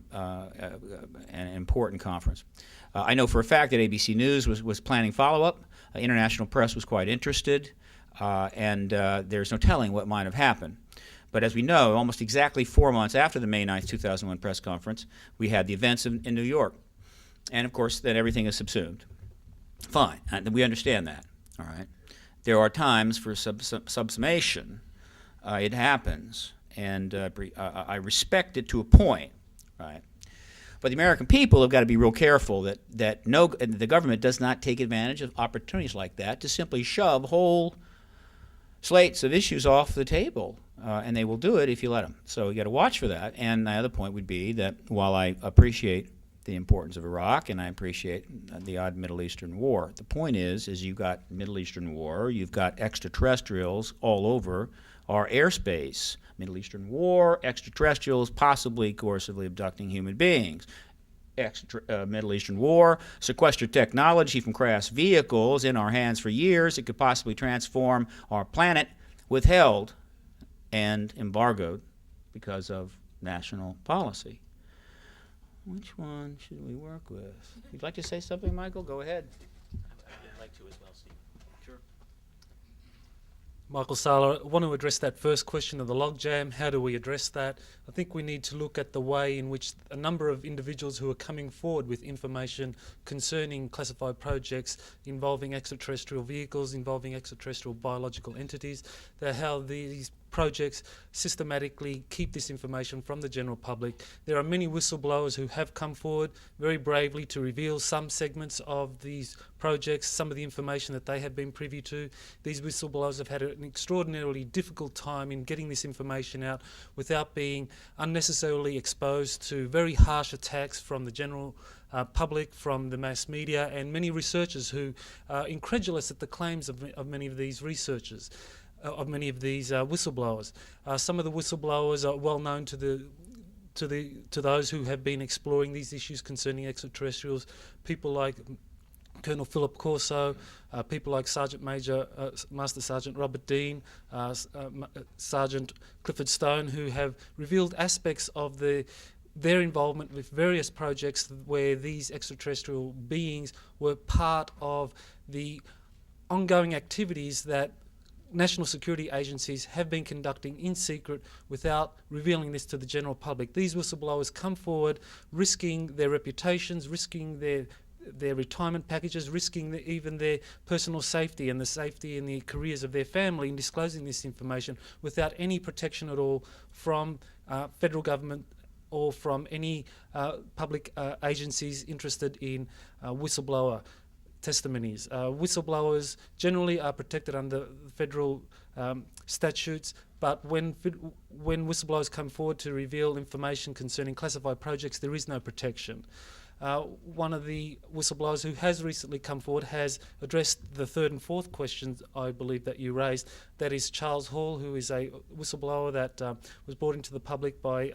important conference. I know for a fact that ABC News was planning follow-up. International press was quite interested, and there's no telling what might have happened. But as we know, almost exactly 4 months after the May 9th, 2001 press conference, we had the events in New York. And, of course, then everything is subsumed. Fine. We understand that. All right. There are times for subsummation. It happens. And I respect it to a point. Right. But the American people have got to be real careful that the government does not take advantage of opportunities like that to simply shove whole slates of issues off the table. And they will do it if you let them. So you got to watch for that. And the other point would be that while I appreciate the importance of Iraq and I appreciate the odd Middle Eastern war, the point is you've got Middle Eastern war, you've got extraterrestrials all over our airspace. Middle Eastern war, extraterrestrials possibly coercively abducting human beings. Middle Eastern war, sequestered technology from crash vehicles in our hands for years. It could possibly transform our planet, withheld and embargoed because of national policy. Which one should we work with? You'd like to say something, Michael? Go ahead. I'd like to as well, Steve. Sure. Michael Sala, I want to address that first question of the logjam. How do we address that? I think we need to look at the way in which a number of individuals who are coming forward with information concerning classified projects involving extraterrestrial vehicles, involving extraterrestrial biological entities, how these projects systematically keep this information from the general public. There are many whistleblowers who have come forward very bravely to reveal some segments of these projects, some of the information that they have been privy to. These whistleblowers have had an extraordinarily difficult time in getting this information out without being unnecessarily exposed to very harsh attacks from the general public, from the mass media, and many researchers who are incredulous at the claims of many of these researchers. Of many of these whistleblowers. Some of the whistleblowers are well known to those who have been exploring these issues concerning extraterrestrials. People like Colonel Philip Corso, people like Master Sergeant Robert Dean, Sergeant Clifford Stone, who have revealed aspects of their involvement with various projects where these extraterrestrial beings were part of the ongoing activities that national security agencies have been conducting in secret without revealing this to the general public. These whistleblowers come forward risking their reputations, risking their retirement packages, risking even their personal safety and the safety and the careers of their family in disclosing this information without any protection at all from federal government or from any public agencies interested in whistleblower testimonies. Whistleblowers generally are protected under federal statutes, but when whistleblowers come forward to reveal information concerning classified projects, there is no protection. One of the whistleblowers who has recently come forward has addressed the third and fourth questions I believe that you raised. That is Charles Hall, who is a whistleblower that was brought into the public by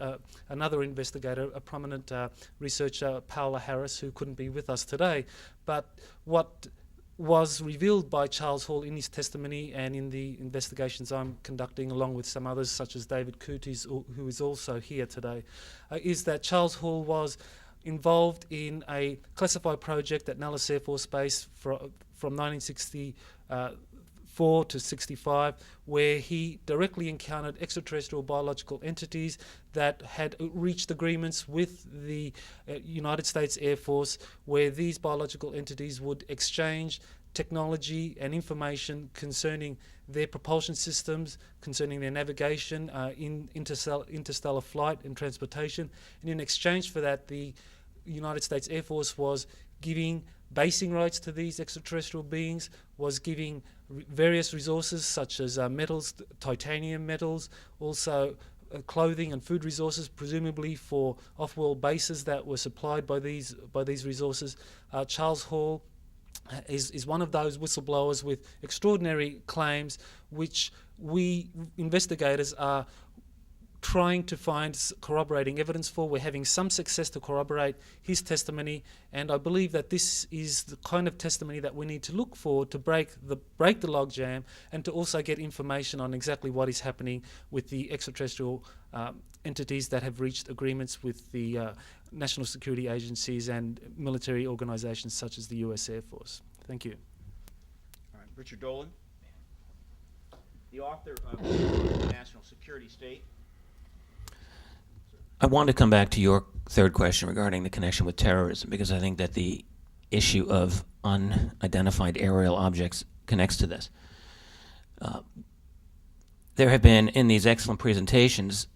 another investigator, a prominent researcher, Paola Harris, who couldn't be with us today. But what was revealed by Charles Hall in his testimony and in the investigations I'm conducting, along with some others such as David Coote, who is also here today, is that Charles Hall was involved in a classified project at Nellis Air Force Base from 1964 to 65, where he directly encountered extraterrestrial biological entities that had reached agreements with the United States Air Force, where these biological entities would exchange technology and information concerning their propulsion systems, concerning their navigation, in interstellar flight and transportation. And in exchange for that, the United States Air Force was giving basing rights to these extraterrestrial beings, was giving various resources such as metals, titanium metals, also clothing and food resources, presumably for off-world bases that were supplied by these resources. Charles Hall is one of those whistleblowers with extraordinary claims, which we investigators are trying to find corroborating evidence for. We're having some success to corroborate his testimony, and I believe that this is the kind of testimony that we need to look for to break the logjam, and to also get information on exactly what is happening with the extraterrestrial entities that have reached agreements with the national security agencies and military organizations such as the US Air Force. Thank you. All right, Richard Dolan, the author of the National Security State. I want to come back to your third question regarding the connection with terrorism, because I think that the issue of unidentified aerial objects connects to this. There have been, in these excellent presentations,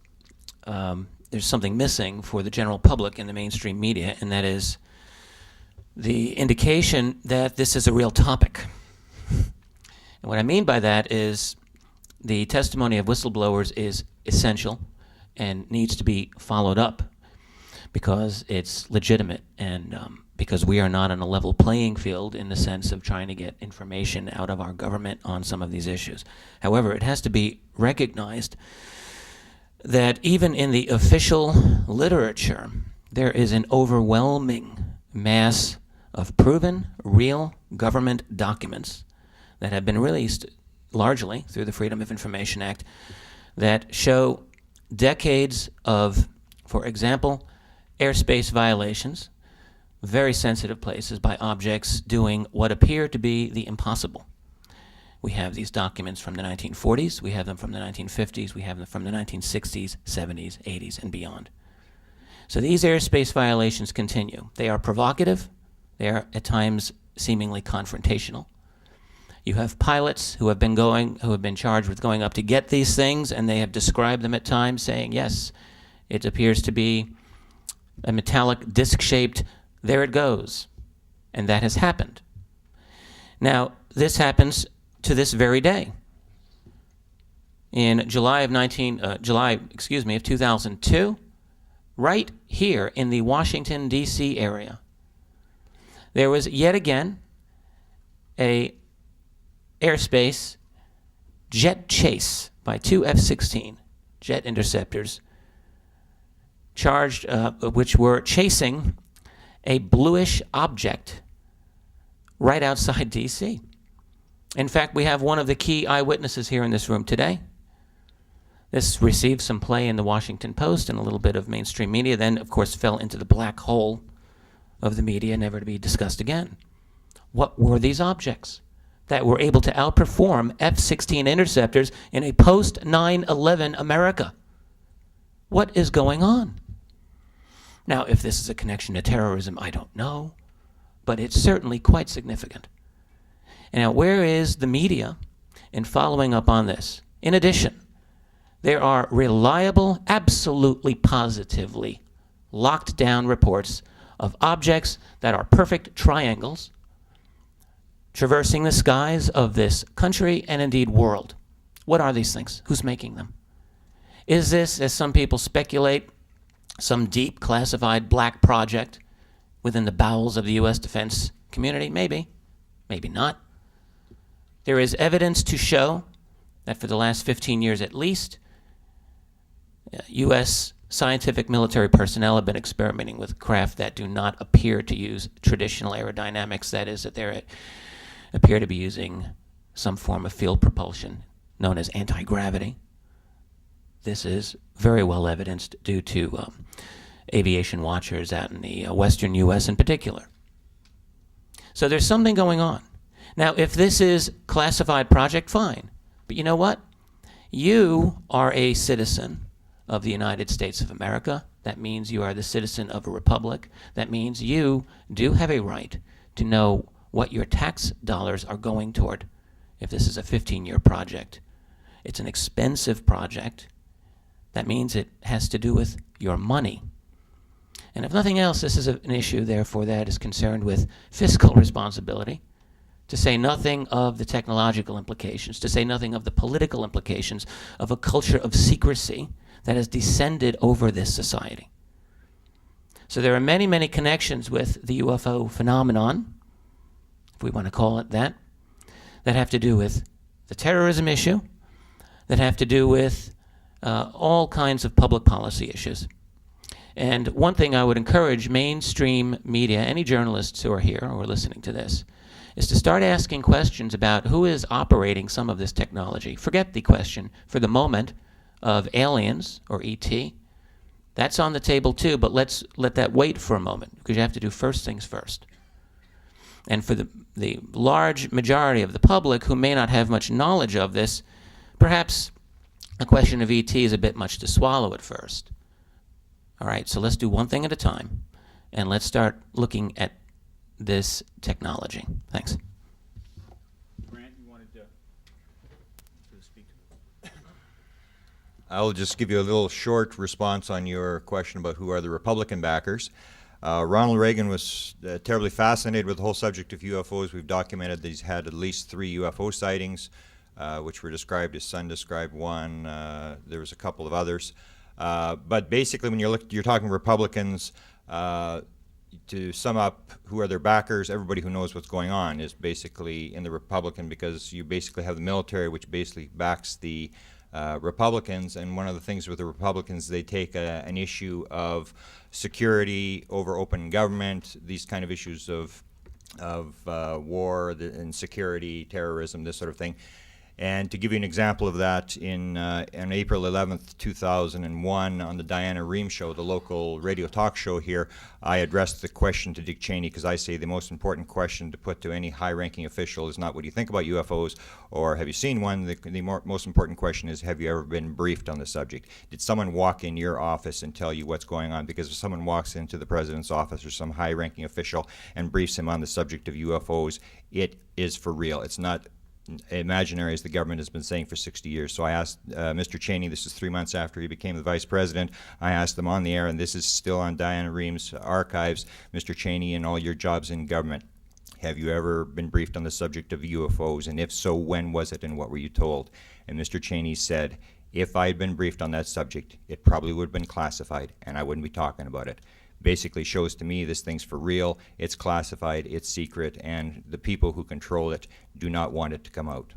there's something missing for the general public in the mainstream media, and that is the indication that this is a real topic. And what I mean by that is the testimony of whistleblowers is essential and needs to be followed up because it's legitimate, and because we are not on a level playing field in the sense of trying to get information out of our government on some of these issues. However, it has to be recognized that even in the official literature, there is an overwhelming mass of proven, real government documents that have been released largely through the Freedom of Information Act that show decades of, for example, airspace violations, very sensitive places by objects doing what appear to be the impossible. We have these documents from the 1940s, we have them from the 1950s, we have them from the 1960s, 70s, 80s, and beyond. So these airspace violations continue. They are provocative, they are at times seemingly confrontational. You have pilots who have been charged with going up to get these things, and they have described them at times saying, yes, it appears to be a metallic disc-shaped, there it goes. And that has happened. Now, this happens to this very day. In July of 2002, right here in the Washington, D.C. area, there was yet again a airspace jet chase by two F-16 jet interceptors charged, which were chasing a bluish object right outside D.C. In fact, we have one of the key eyewitnesses here in this room today. This received some play in the Washington Post and a little bit of mainstream media, then, of course, fell into the black hole of the media, never to be discussed again. What were these objects that were able to outperform F-16 interceptors in a post-9/11 America? What is going on? Now, if this is a connection to terrorism, I don't know, but it's certainly quite significant. And now, where is the media in following up on this? In addition, there are reliable, absolutely positively locked down reports of objects that are perfect triangles traversing the skies of this country and indeed world. What are these things? Who's making them? Is this, as some people speculate, some deep classified black project within the bowels of the U.S. defense community? Maybe, maybe not. There is evidence to show that for the last 15 years at least, U.S. scientific military personnel have been experimenting with craft that do not appear to use traditional aerodynamics. That is, that they appear to be using some form of field propulsion known as anti-gravity. This is very well evidenced due to aviation watchers out in the western U.S. in particular. So there's something going on. Now, if this is classified project, fine. But you know what? You are a citizen of the United States of America. That means you are the citizen of a republic. That means you do have a right to know what your tax dollars are going toward if this is a 15-year project. It's an expensive project. That means it has to do with your money. And if nothing else, this is an issue, therefore, that is concerned with fiscal responsibility, to say nothing of the technological implications, to say nothing of the political implications of a culture of secrecy that has descended over this society. So there are many, many connections with the UFO phenomenon, if we want to call it that have to do with the terrorism issue, that have to do with all kinds of public policy issues. And one thing I would encourage mainstream media, any journalists who are here or are listening to this, is to start asking questions about who is operating some of this technology. Forget the question, for the moment, of aliens or ET. That's on the table too, but let's let that wait for a moment, because you have to do first things first. And for the large majority of the public who may not have much knowledge of this, perhaps a question of ET is a bit much to swallow at first. All right, so let's do one thing at a time, and let's start looking at this technology. Thanks. Grant, you wanted to speak? I'll just give you a little short response on your question about who are the Republican backers. Ronald Reagan was terribly fascinated with the whole subject of UFOs. We've documented that he's had at least 3 UFO sightings, which were described. His son described one. There was a couple of others. But basically, when you're talking Republicans, to sum up who are their backers, everybody who knows what's going on is basically in the Republican, because you basically have the military, which basically backs the Republicans. And one of the things with the Republicans, they take an issue of security over open government, these kind of issues of war and security, terrorism, this sort of thing. And to give you an example of that, on April 11th, 2001, on the Diana Rehm show, the local radio talk show here, I addressed the question to Dick Cheney, because I say the most important question to put to any high-ranking official is not what do you think about UFOs or have you seen one. The most important question is, have you ever been briefed on the subject? Did someone walk in your office and tell you what's going on? Because if someone walks into the president's office or some high-ranking official and briefs him on the subject of UFOs, it is for real. It's not imaginary, as the government has been saying for 60 years. So I asked Mr. Cheney, this is 3 months after he became the vice president, I asked him on the air, and this is still on Diana Rehm's archives, Mr. Cheney, in all your jobs in government, have you ever been briefed on the subject of UFOs? And if so, when was it and what were you told? And Mr. Cheney said, if I had been briefed on that subject, it probably would have been classified and I wouldn't be talking about it. Basically shows to me this thing's for real, it's classified, it's secret, and the people who control it do not want it to come out.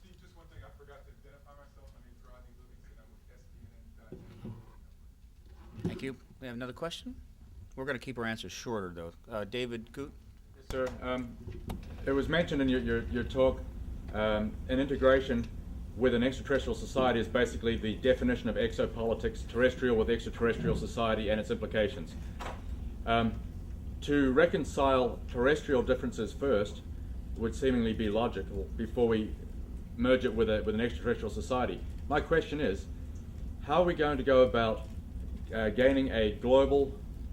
Steve, just one thing, I forgot to identify myself. My name's Rodney Livingston. I'm with SDN. Thank you. We have another question? We're going to keep our answers shorter, though. David Goot? Yes, sir. It was mentioned in your talk, an integration with an extraterrestrial society is basically the definition of exopolitics, terrestrial with extraterrestrial society and its implications. To reconcile terrestrial differences first would seemingly be logical before we merge it with an extraterrestrial society. My question is, how are we going to go about gaining a global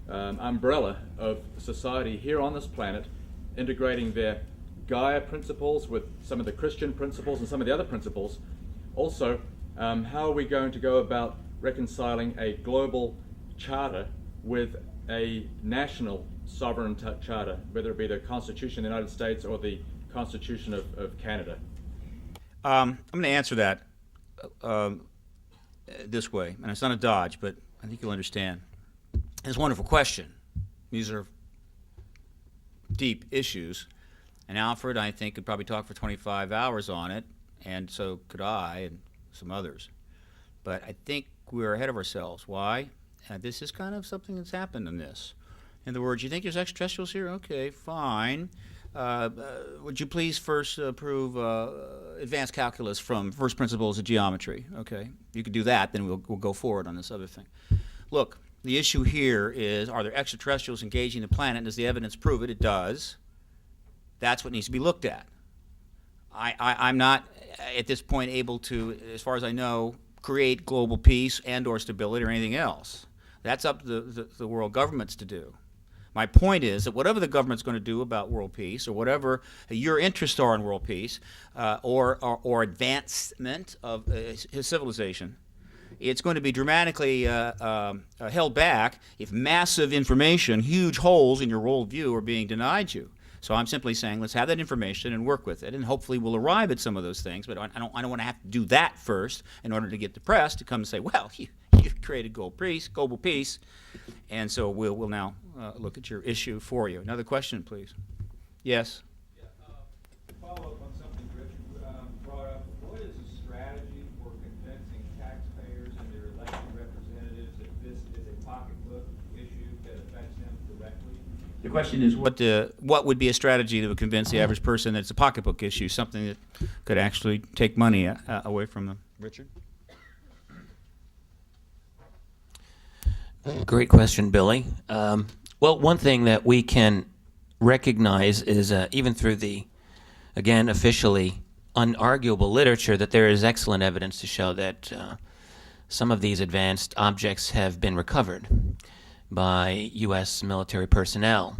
umbrella of society here on this planet, integrating their Gaia principles with some of the Christian principles and some of the other principles? Also, how are we going to go about reconciling a global charter with a national sovereign charter, whether it be the Constitution of the United States or the Constitution of Canada? I'm going to answer that this way, and it's not a dodge, but I think you'll understand. It's a wonderful question. These are deep issues. And Alfred, I think, could probably talk for 25 hours on it, and so could I and some others. But I think we're ahead of ourselves. Why? This is kind of something that's happened in this. In other words, you think there's extraterrestrials here? Okay, fine. Would you please first approve advanced calculus from first principles of geometry? Okay, you could do that, then we'll go forward on this other thing. Look, the issue here is, are there extraterrestrials engaging the planet, and does the evidence prove it? It does. That's what needs to be looked at. I'm not, at this point, able to, as far as I know, create global peace and or stability or anything else. That's up to the world governments to do. My point is that whatever the government's going to do about world peace, or whatever your interests are in world peace, or advancement of civilization, it's going to be dramatically held back if massive information, huge holes in your worldview are being denied you. So I'm simply saying, let's have that information and work with it, and hopefully we'll arrive at some of those things. But I don't want to have to do that first in order to get the press to come and say, well, you've created global peace, and so we'll now look at your issue for you. Another question, please. Yes. Yeah, follow up on something Richard brought up. What is a strategy for convincing taxpayers and their elected representatives that this is a pocketbook issue that affects them directly? The question is, What would be a strategy that would convince the average person that it's a pocketbook issue, something that could actually take money away from them? Richard? Great question, Billy. Well, one thing that we can recognize is, even through the, again, officially unarguable literature, that there is excellent evidence to show that some of these advanced objects have been recovered by U.S. military personnel.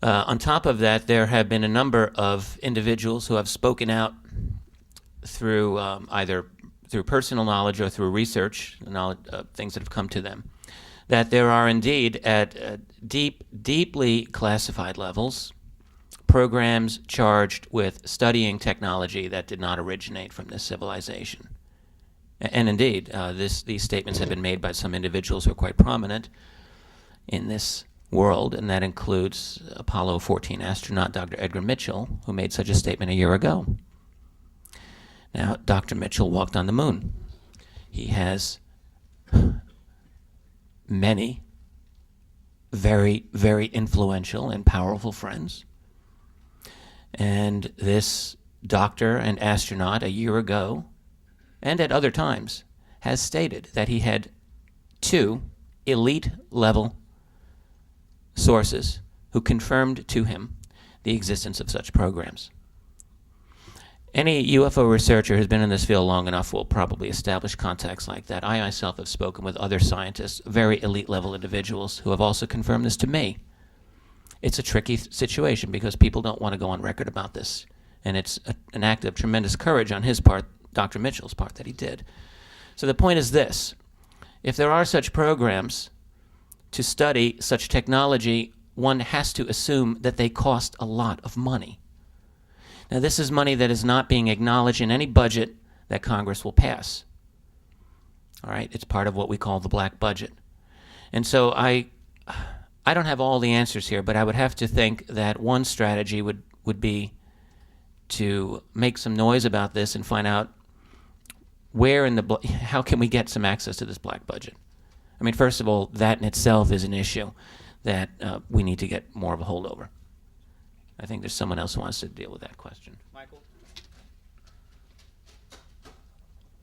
On top of that, there have been a number of individuals who have spoken out through either through personal knowledge or through research, things that have come to them, that there are indeed at deeply classified levels programs charged with studying technology that did not originate from this civilization. And indeed, these statements have been made by some individuals who are quite prominent in this world, and that includes Apollo 14 astronaut Dr. Edgar Mitchell, who made such a statement a year ago. Now, Dr. Mitchell walked on the moon. He has many very, very influential and powerful friends. And this doctor and astronaut a year ago, and at other times, has stated that he had 2 elite-level sources who confirmed to him the existence of such programs. Any UFO researcher who's been in this field long enough will probably establish contacts like that. I myself have spoken with other scientists, very elite-level individuals, who have also confirmed this to me. It's a tricky situation because people don't want to go on record about this, and it's an act of tremendous courage on his part, Dr. Mitchell's part, that he did. So the point is this: if there are such programs to study such technology, one has to assume that they cost a lot of money. Now, this is money that is not being acknowledged in any budget that Congress will pass. All right, it's part of what we call the black budget. And so I don't have all the answers here, but I would have to think that one strategy would be to make some noise about this and find out how can we get some access to this black budget. I mean, first of all, that in itself is an issue that we need to get more of a hold over. I think there's someone else who wants to deal with that question. Michael?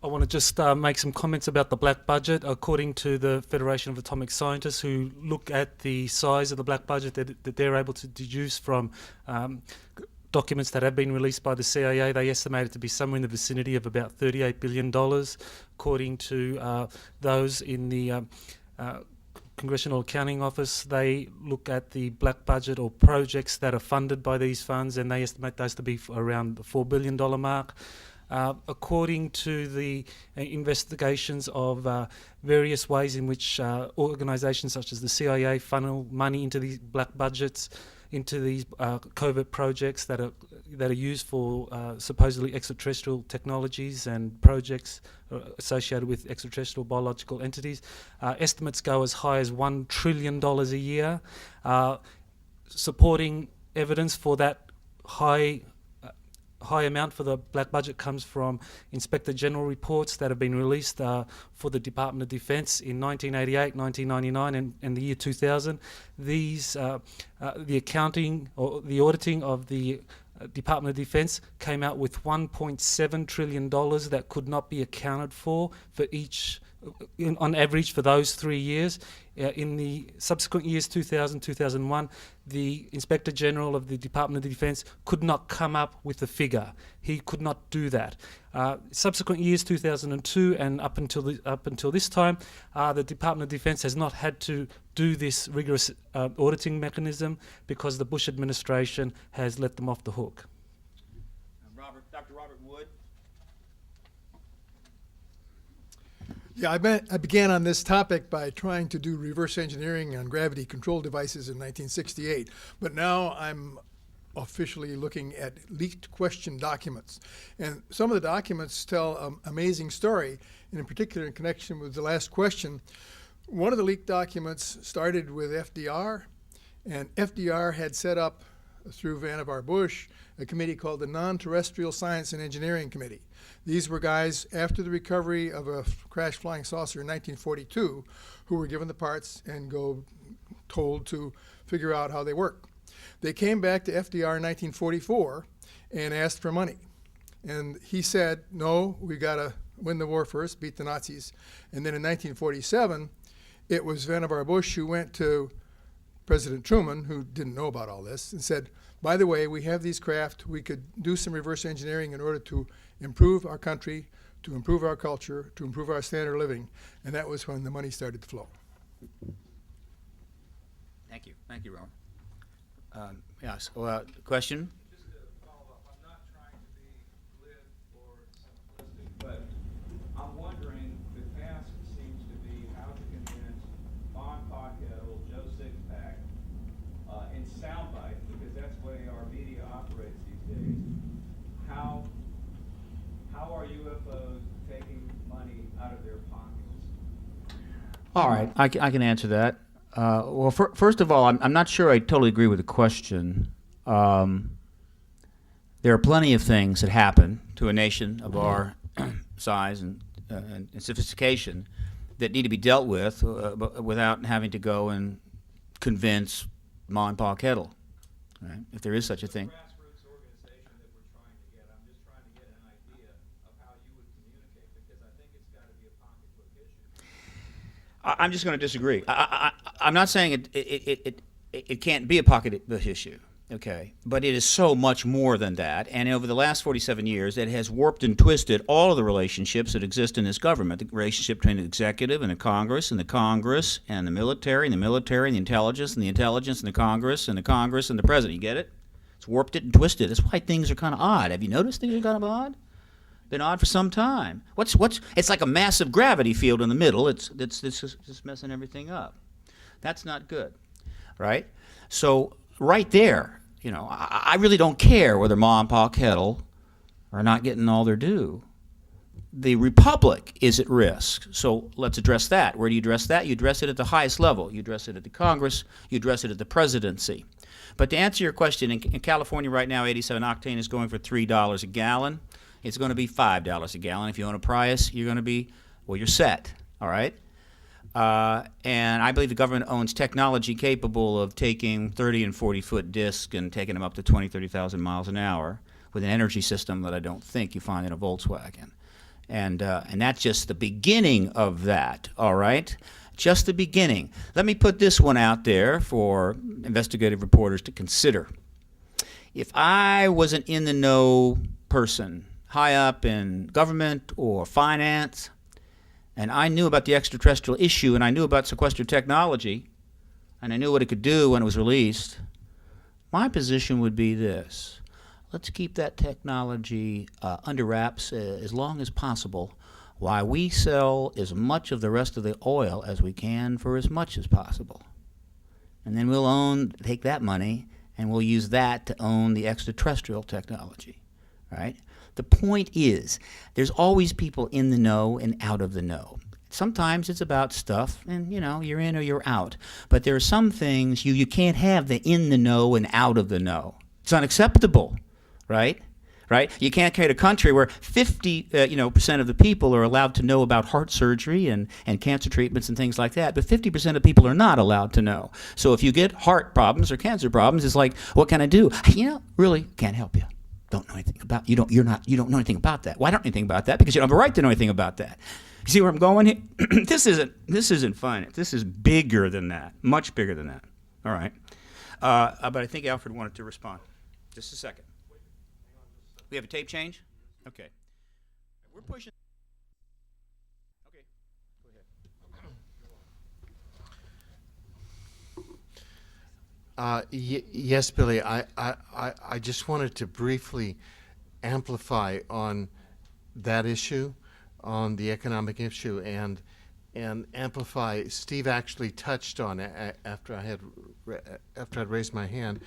I want to just make some comments about the black budget. According to the Federation of Atomic Scientists, who look at the size of the black budget that they're able to deduce from documents that have been released by the CIA, they estimate it to be somewhere in the vicinity of about $38 billion. According to those in the Congressional Accounting Office, they look at the black budget or projects that are funded by these funds, and they estimate those to be around the $4 billion mark. According to the investigations of various ways in which organizations such as the CIA funnel money into these black budgets, into these covert projects that are used for supposedly extraterrestrial technologies and projects associated with extraterrestrial biological entities. Estimates go as high as $1 trillion a year. Supporting evidence for that high amount for the black budget comes from Inspector General reports that have been released for the Department of Defense in 1988, 1999, and the year 2000. These, the accounting or the auditing of the Department of Defense came out with $1.7 trillion that could not be accounted for each on average for those 3 years. In the subsequent years, 2000, 2001, the Inspector General of the Department of Defence could not come up with a figure. He could not do that. Subsequent years, 2002 and up until this time, the Department of Defence has not had to do this rigorous auditing mechanism because the Bush administration has let them off the hook. Dr. Robert Wood. Yeah, I began on this topic by trying to do reverse engineering on gravity control devices in 1968, but now I'm officially looking at leaked question documents. And some of the documents tell an amazing story, and in particular in connection with the last question. One of the leaked documents started with FDR, and FDR had set up, through Vannevar Bush, a committee called the Non-Terrestrial Science and Engineering Committee. These were guys, after the recovery of a crashed flying saucer in 1942, who were given the parts and told to figure out how they work. They came back to FDR in 1944 and asked for money. And he said, no, we got to win the war first, beat the Nazis. And then in 1947, it was Vannevar Bush who went to President Truman, who didn't know about all this, and said, by the way, we have these craft. We could do some reverse engineering in order to improve our country, to improve our culture, to improve our standard of living. And that was when the money started to flow. Thank you. Thank you, Rowan. Yes. Question? Just to follow up, I'm not trying to be glib or simplistic, but I'm wondering, the task seems to be how to convince Von Pockettle, Joe Sixpack, in soundbite, because that's the way our media operates these days. How are UFOs taking money out of their pockets? All right, I can answer that. Well, first of all, I'm not sure I totally agree with the question. There are plenty of things that happen to a nation of our size and sophistication that need to be dealt with without having to go and convince Ma and Pa Kettle, right? If there is such a thing. Grassroots organization that we're trying to get. I'm just trying to get an idea of how you would communicate, because I think it's got to be a pocketbook issue. I'm just going to disagree. I'm not saying it can't be a pocketbook issue, okay? But it is so much more than that. And over the last 47 years, it has warped and twisted all of the relationships that exist in this government. The relationship between the executive and the Congress and the military and the military and the intelligence and the intelligence and the Congress and the president. You get it? It's warped it and twisted. That's why things are kind of odd. Have you noticed things are kind of odd? Been odd for some time. It's like a massive gravity field in the middle. It's just messing everything up. That's not good, right? So right there, you know, I really don't care whether Ma and Pa Kettle are not getting all their due. The Republic is at risk. So let's address that. Where do you address that? You address it at the highest level. You address it at the Congress. You address it at the presidency. But to answer your question, in California right now, 87 octane is going for $3 a gallon. It's going to be $5 a gallon. If you own a Prius, you're set, all right? And I believe the government owns technology capable of taking 30 and 40-foot discs and taking them up to 20, 30,000 miles an hour with an energy system that I don't think you find in a Volkswagen. And that's just the beginning of that, all right? Just the beginning. Let me put this one out there for investigative reporters to consider. If I was an in-the-know person, high up in government or finance, and I knew about the extraterrestrial issue, and I knew about sequestered technology, and I knew what it could do when it was released, my position would be this. Let's keep that technology under wraps as long as possible while we sell as much of the rest of the oil as we can for as much as possible. And then we'll take that money, and we'll use that to own the extraterrestrial technology, right? The point is, there's always people in the know and out of the know. Sometimes it's about stuff, and you're in or you're out. But there are some things you can't have the in the know and out of the know. It's unacceptable, right? Right? You can't create a country where 50% of the people are allowed to know about heart surgery and cancer treatments and things like that, but 50% of people are not allowed to know. So if you get heart problems or cancer problems, it's like, what can I do? Really can't help you. don't know anything about. You don't know anything about that. Why don't you know anything about that? Because you don't have a right to know anything about that. You see where I'm going here? This isn't finance. This is bigger than that, much bigger than that. All right. But I think Alfred wanted to respond. Just a second. We have a tape change? Okay. We're pushing. Okay. Go ahead. Yes, Billy. I just wanted to briefly amplify on that issue, on the economic issue, and amplify. Steve actually touched on it after I'd raised my hand.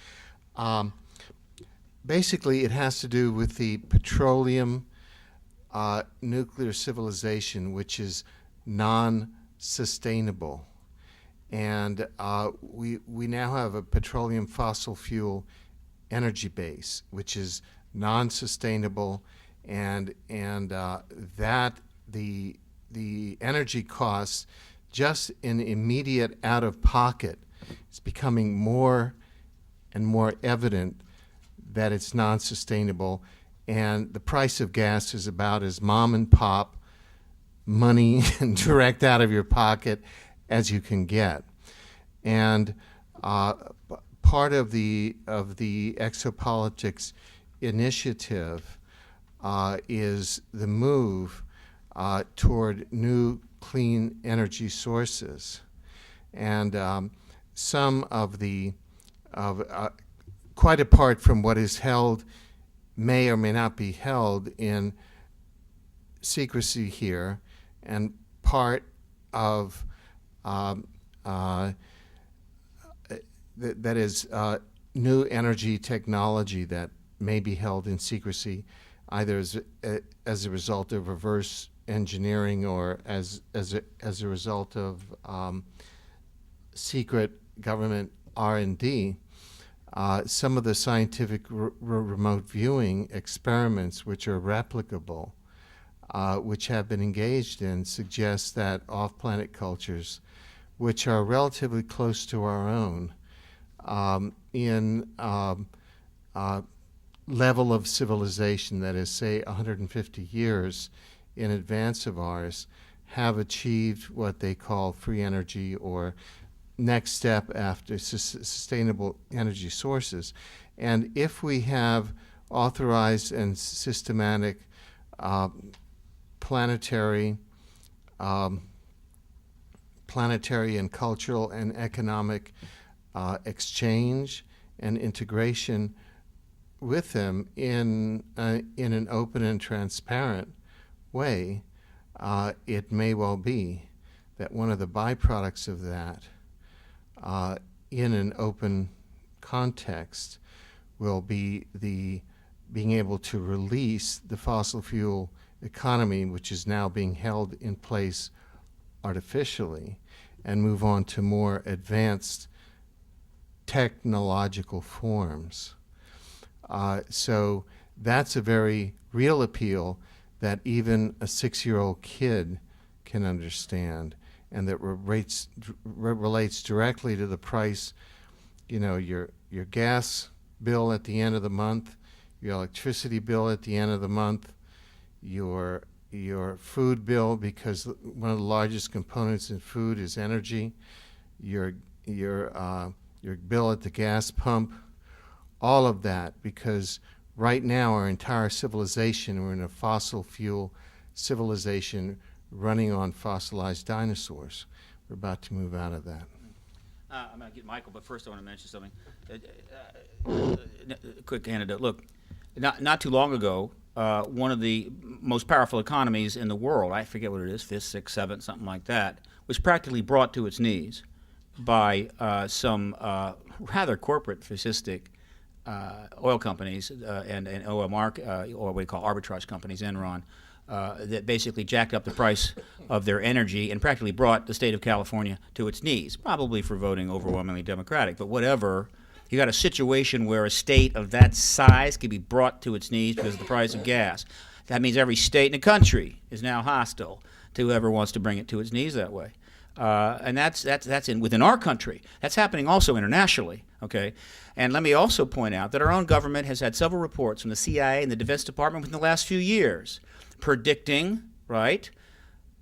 Basically, it has to do with the petroleum nuclear civilization, which is non-sustainable. And we now have a petroleum fossil fuel energy base, which is non-sustainable, and that the energy costs just in immediate out-of-pocket is becoming more and more evident that it's non-sustainable, and the price of gas is about as mom and pop money direct out of your pocket as you can get. And part of the Exopolitics initiative is the move toward new clean energy sources, and some of the quite apart from what is held, may or may not be held in secrecy here, and part of that is new energy technology that may be held in secrecy, either as a result of reverse engineering or as a result of secret government R&D. Some of the scientific remote viewing experiments, which are replicable, which have been engaged in, suggest that off-planet cultures, which are relatively close to our own, in level of civilization, that is, say, 150 years in advance of ours, have achieved what they call free energy, or next step after sustainable energy sources. And if we have authorized and systematic planetary and cultural and economic exchange and integration with them in an open and transparent way, it may well be that one of the byproducts of that in an open context will be the being able to release the fossil fuel economy, which is now being held in place artificially, and move on to more advanced technological forms. So that's a very real appeal that even a 6-year-old kid can understand, and that relates directly to the price, your gas bill at the end of the month, your electricity bill at the end of the month, your food bill, because one of the largest components in food is energy, your bill at the gas pump, all of that, because right now our entire civilization, we're in a fossil fuel civilization running on fossilized dinosaurs. We're about to move out of that. I'm going to get Michael, but first I want to mention something. Quick anecdote. Look, not too long ago, one of the most powerful economies in the world, I forget what it is, 5th, 6th, 7th, something like that, was practically brought to its knees by some rather corporate, fascistic oil companies and OMR, or what we call arbitrage companies, Enron, that basically jacked up the price of their energy and practically brought the state of California to its knees, probably for voting overwhelmingly Democratic, but whatever. You got a situation where a state of that size can be brought to its knees because of the price of gas. That means every state in the country is now hostile to whoever wants to bring it to its knees that way. And that's within our country. That's happening also internationally, okay? And let me also point out that our own government has had several reports from the CIA and the Defense Department within the last few years predicting, right,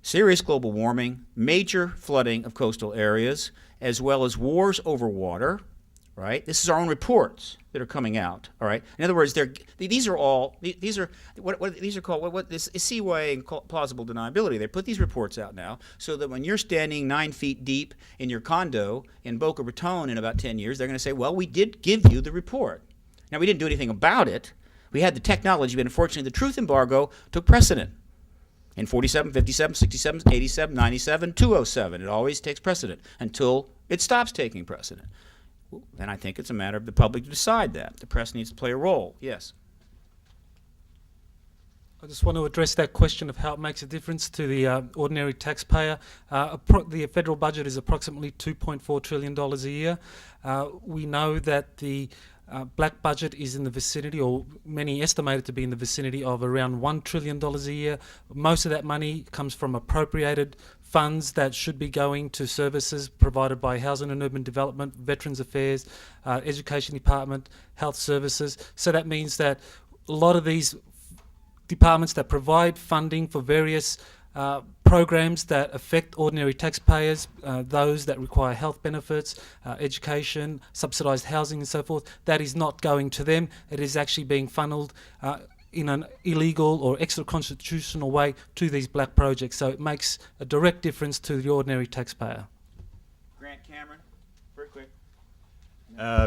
serious global warming, major flooding of coastal areas, as well as wars over water, right? This is our own reports that are coming out, all right? In other words, these are called this is seaway and plausible deniability. They put these reports out now so that when you're standing 9 feet deep in your condo in Boca Raton in about 10 years, they're going to say, well, we did give you the report. Now, we didn't do anything about it. We had the technology, but unfortunately the truth embargo took precedent. In 47, 57, 67, 87, 97, 207, it always takes precedent until it stops taking precedent. Then I think it's a matter of the public to decide that. The press needs to play a role. Yes. I just want to address that question of how it makes a difference to the ordinary taxpayer. The federal budget is approximately $2.4 trillion a year. We know that the black budget is in the vicinity, or many estimate it to be in the vicinity of around $1 trillion a year. Most of that money comes from appropriated funds that should be going to services provided by Housing and Urban Development, Veterans Affairs, Education Department, Health Services. So that means that a lot of these departments that provide funding for various programs that affect ordinary taxpayers, those that require health benefits, education, subsidised housing and so forth, that is not going to them. It is actually being funneled in an illegal or extra-constitutional way to these black projects. So it makes a direct difference to the ordinary taxpayer. Grant Cameron, very quick.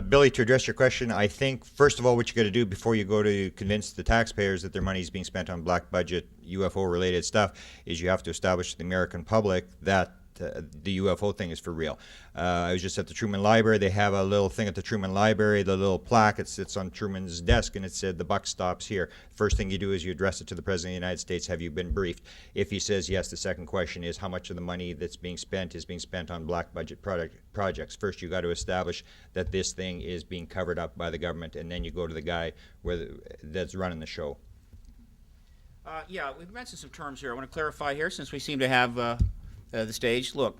Billy, to address your question, I think, first of all, what you got to do before you go to convince the taxpayers that their money is being spent on black budget UFO-related stuff is you have to establish to the American public that the UFO thing is for real. I was just at the Truman Library. They have a little thing at the Truman Library, the little plaque. It sits on Truman's desk, and it said, "The buck stops here." First thing you do is you address it to the President of the United States. Have you been briefed? If he says yes, the second question is how much of the money that's being spent is being spent on black budget projects. First, you got to establish that this thing is being covered up by the government, and then you go to the guy that's running the show. Yeah, we've mentioned some terms here. I want to clarify here since we seem to have the stage. Look,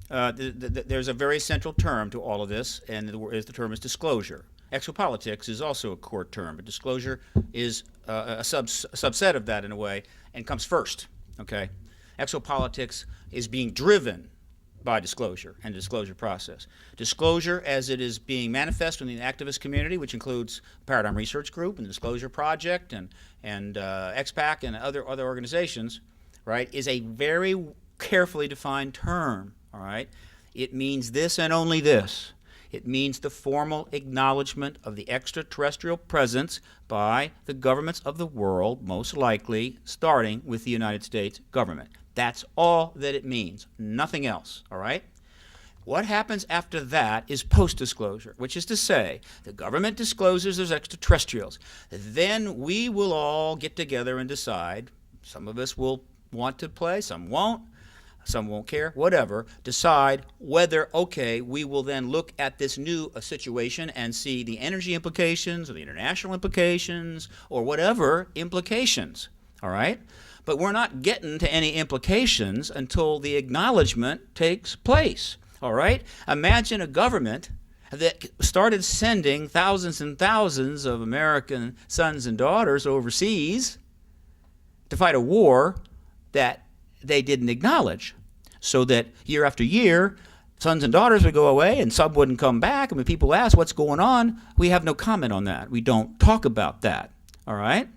there's a very central term to all of this, and the term is disclosure. Exopolitics is also a core term, but disclosure is a subset of that in a way and comes first, okay? Exopolitics is being driven by disclosure and the disclosure process. Disclosure as it is being manifest in the activist community, which includes Paradigm Research Group and the Disclosure Project and XPAC and other organizations, right, is a very carefully defined term, all right? It means this and only this. It means the formal acknowledgement of the extraterrestrial presence by the governments of the world, most likely starting with the United States government. That's all that it means, nothing else, all right? What happens after that is post-disclosure, which is to say the government discloses there's extraterrestrials. Then we will all get together and decide. Some of us will want to play, some won't care, whatever, decide whether, okay, we will then look at this new situation and see the energy implications or the international implications or whatever implications, all right? But we're not getting to any implications until the acknowledgement takes place, all right? Imagine a government that started sending thousands and thousands of American sons and daughters overseas to fight a war that they didn't acknowledge, so that year after year, sons and daughters would go away and some wouldn't come back. And when people ask what's going on, we have no comment on that. We don't talk about that, all right?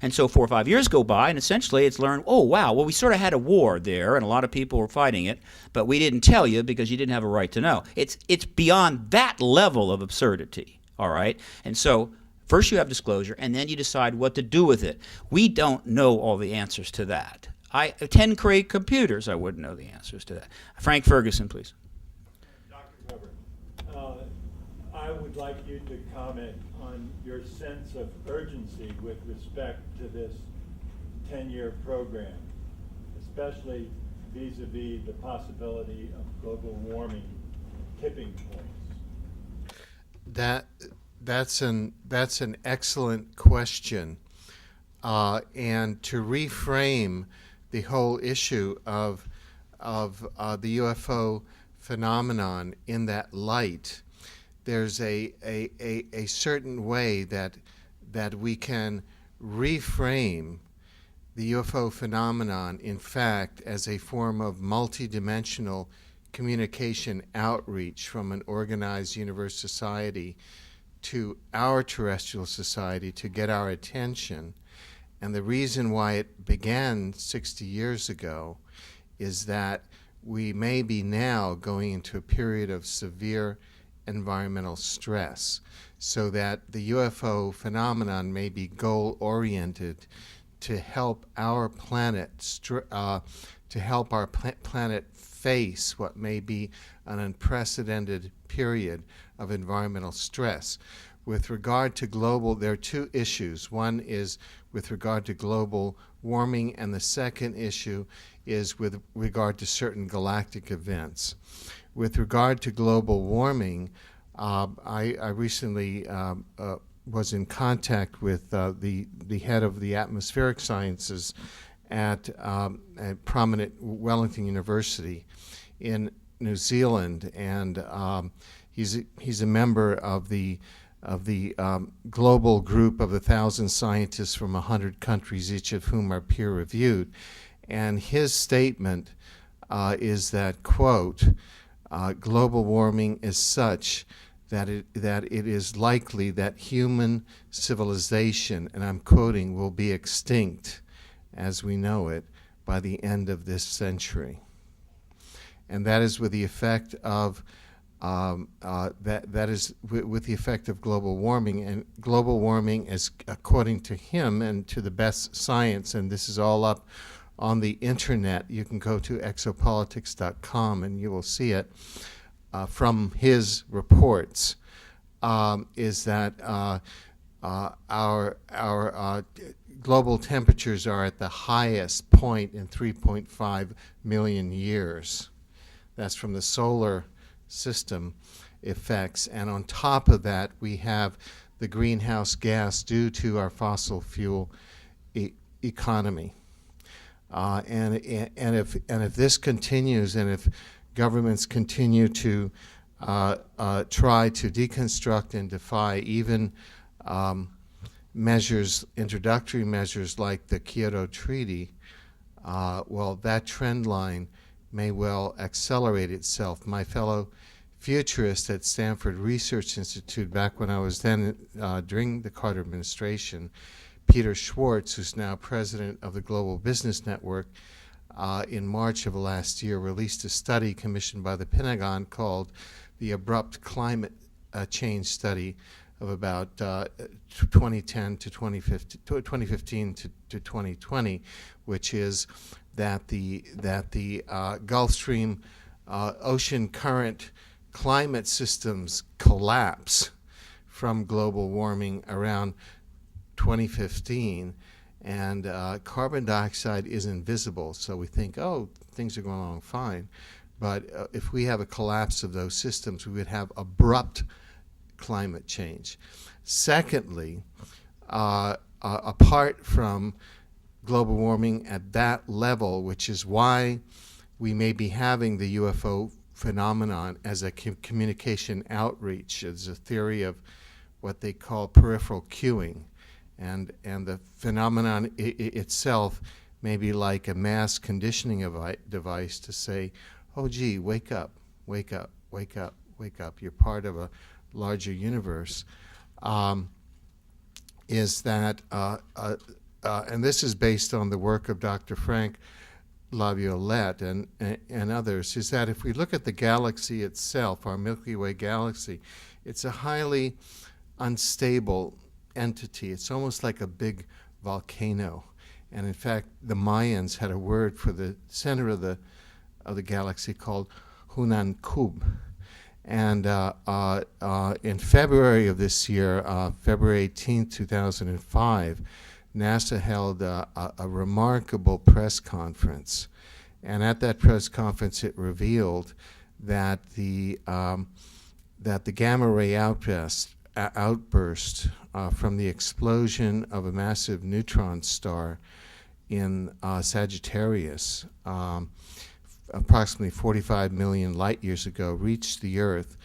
And so 4 or 5 years go by, and essentially it's learned, oh, wow, well, we sort of had a war there, and a lot of people were fighting it, but we didn't tell you because you didn't have a right to know. It's beyond that level of absurdity, all right? And so first you have disclosure, and then you decide what to do with it. We don't know all the answers to that. 10 Cray computers, I wouldn't know the answers to that. Frank Ferguson, please. Dr. Weber, I would like you to comment on your sense of urgency with respect to this 10-year program, especially vis-a-vis the possibility of global warming tipping points. That's an excellent question, and to reframe the whole issue of of the UFO phenomenon in that light, there's a certain way that we can reframe the UFO phenomenon, in fact, as a form of multidimensional communication outreach from an organized universe society to our terrestrial society to get our attention. And the reason why it began 60 years ago is that we may be now going into a period of severe environmental stress, so that the UFO phenomenon may be goal-oriented to help our planet planet face what may be an unprecedented period of environmental stress. With regard to global, there are two issues. One is with regard to global warming, and the second issue is with regard to certain galactic events. With regard to global warming, I recently was in contact with the head of the atmospheric sciences at a prominent Wellington University in New Zealand, and he's a member of the global group of 1,000 scientists from 100 countries, each of whom are peer-reviewed. And his statement is that, quote, global warming is such that it is likely that human civilization, and I'm quoting, will be extinct as we know it by the end of this century. And that is with the effect of with the effect of global warming. And global warming is, according to him and to the best science, and this is all up on the internet. You can go to exopolitics.com and you will see it from his reports, is that our global temperatures are at the highest point in 3.5 million years. That's from the solar system effects. And on top of that, we have the greenhouse gas due to our fossil fuel economy. And if this continues, and if governments continue to try to deconstruct and defy even introductory measures like the Kyoto Treaty, well, that trend line may well accelerate itself. My fellow futurist at Stanford Research Institute, back when I was then during the Carter administration, Peter Schwartz, who's now president of the Global Business Network, in March of last year released a study commissioned by the Pentagon called the Abrupt Climate Change Study of about 2010 to 2015 to 2020, which is that the Gulf Stream ocean current climate systems collapse from global warming around 2015, and carbon dioxide is invisible, so we think, oh, things are going along fine. But if we have a collapse of those systems, we would have abrupt climate change. Secondly, apart from global warming at that level, which is why we may be having the UFO phenomenon as a communication outreach, as a theory of what they call peripheral cueing. And the phenomenon itself may be like a mass conditioning device to say, oh, gee, wake up, wake up, wake up, wake up. You're part of a larger universe. Is that, and this is based on the work of Dr. Frank LaViolette and others, is that if we look at the galaxy itself, our Milky Way galaxy, it's a highly unstable entity. It's almost like a big volcano. And in fact, the Mayans had a word for the center of the galaxy called Hunan Kub. And in February of this year, February 18, 2005, NASA held a remarkable press conference. And at that press conference, it revealed that the gamma ray outburst from the explosion of a massive neutron star in Sagittarius approximately 45 million light years ago, reached the Earth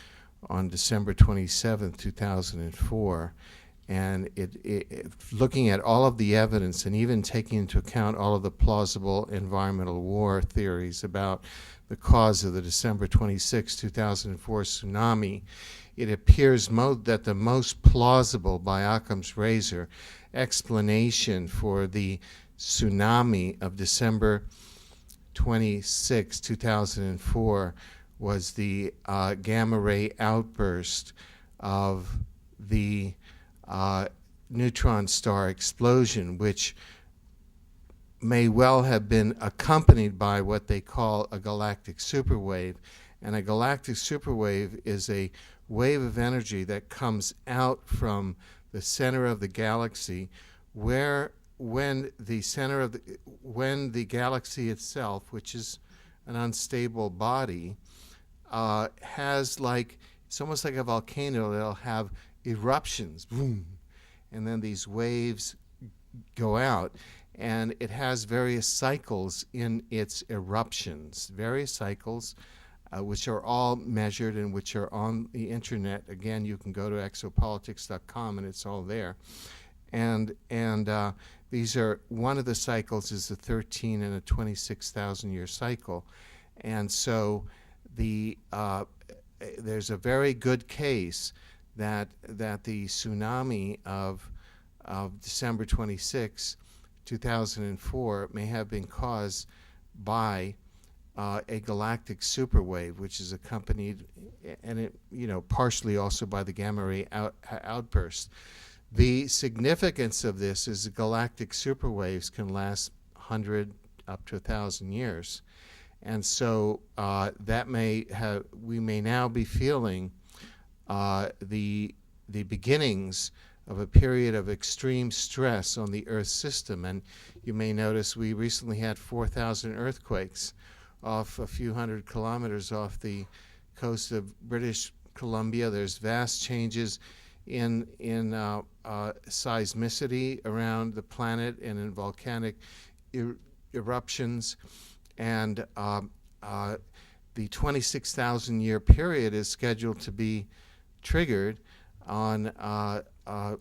on December 27, 2004. And looking at all of the evidence and even taking into account all of the plausible environmental war theories about the cause of the December 26, 2004 tsunami, it appears that the most plausible, by Occam's razor, explanation for the tsunami of December 26, 2004 was the gamma ray outburst of the neutron star explosion, which may well have been accompanied by what they call a galactic superwave. And a galactic superwave is a wave of energy that comes out from the center of the galaxy, where when the galaxy itself, which is an unstable body, has it's almost like a volcano. It'll have eruptions, boom, and then these waves go out, and it has various cycles in its eruptions, various cycles which are all measured and which are on the internet. Again, you can go to exopolitics.com and it's all there. And these are, one of the cycles is the 13 and a 26,000 year cycle. And so there's a very good case that the tsunami of December 26, 2004 may have been caused by a galactic superwave, which is accompanied, and it, partially also by the gamma ray outburst. The significance of this is that galactic superwaves can last 100 up to 1,000 years, and so we may now be feeling the beginnings of a period of extreme stress on the Earth system. And you may notice we recently had 4,000 earthquakes off a few hundred kilometers off the coast of British Columbia. There's vast changes in seismicity around the planet and in volcanic eruptions. And the 26,000 year period is scheduled to be triggered on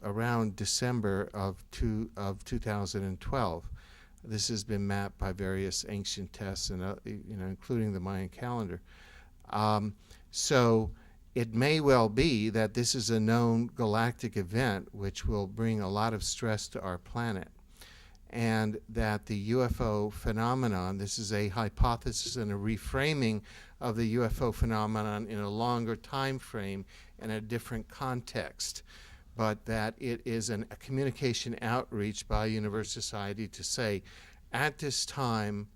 around December of 2012. This has been mapped by various ancient tests, and including the Mayan calendar. So it may well be that this is a known galactic event which will bring a lot of stress to our planet, and that the UFO phenomenon, this is a hypothesis and a reframing of the UFO phenomenon in a longer time frame and a different context, but that it is a communication outreach by Universe Society to say, at this time,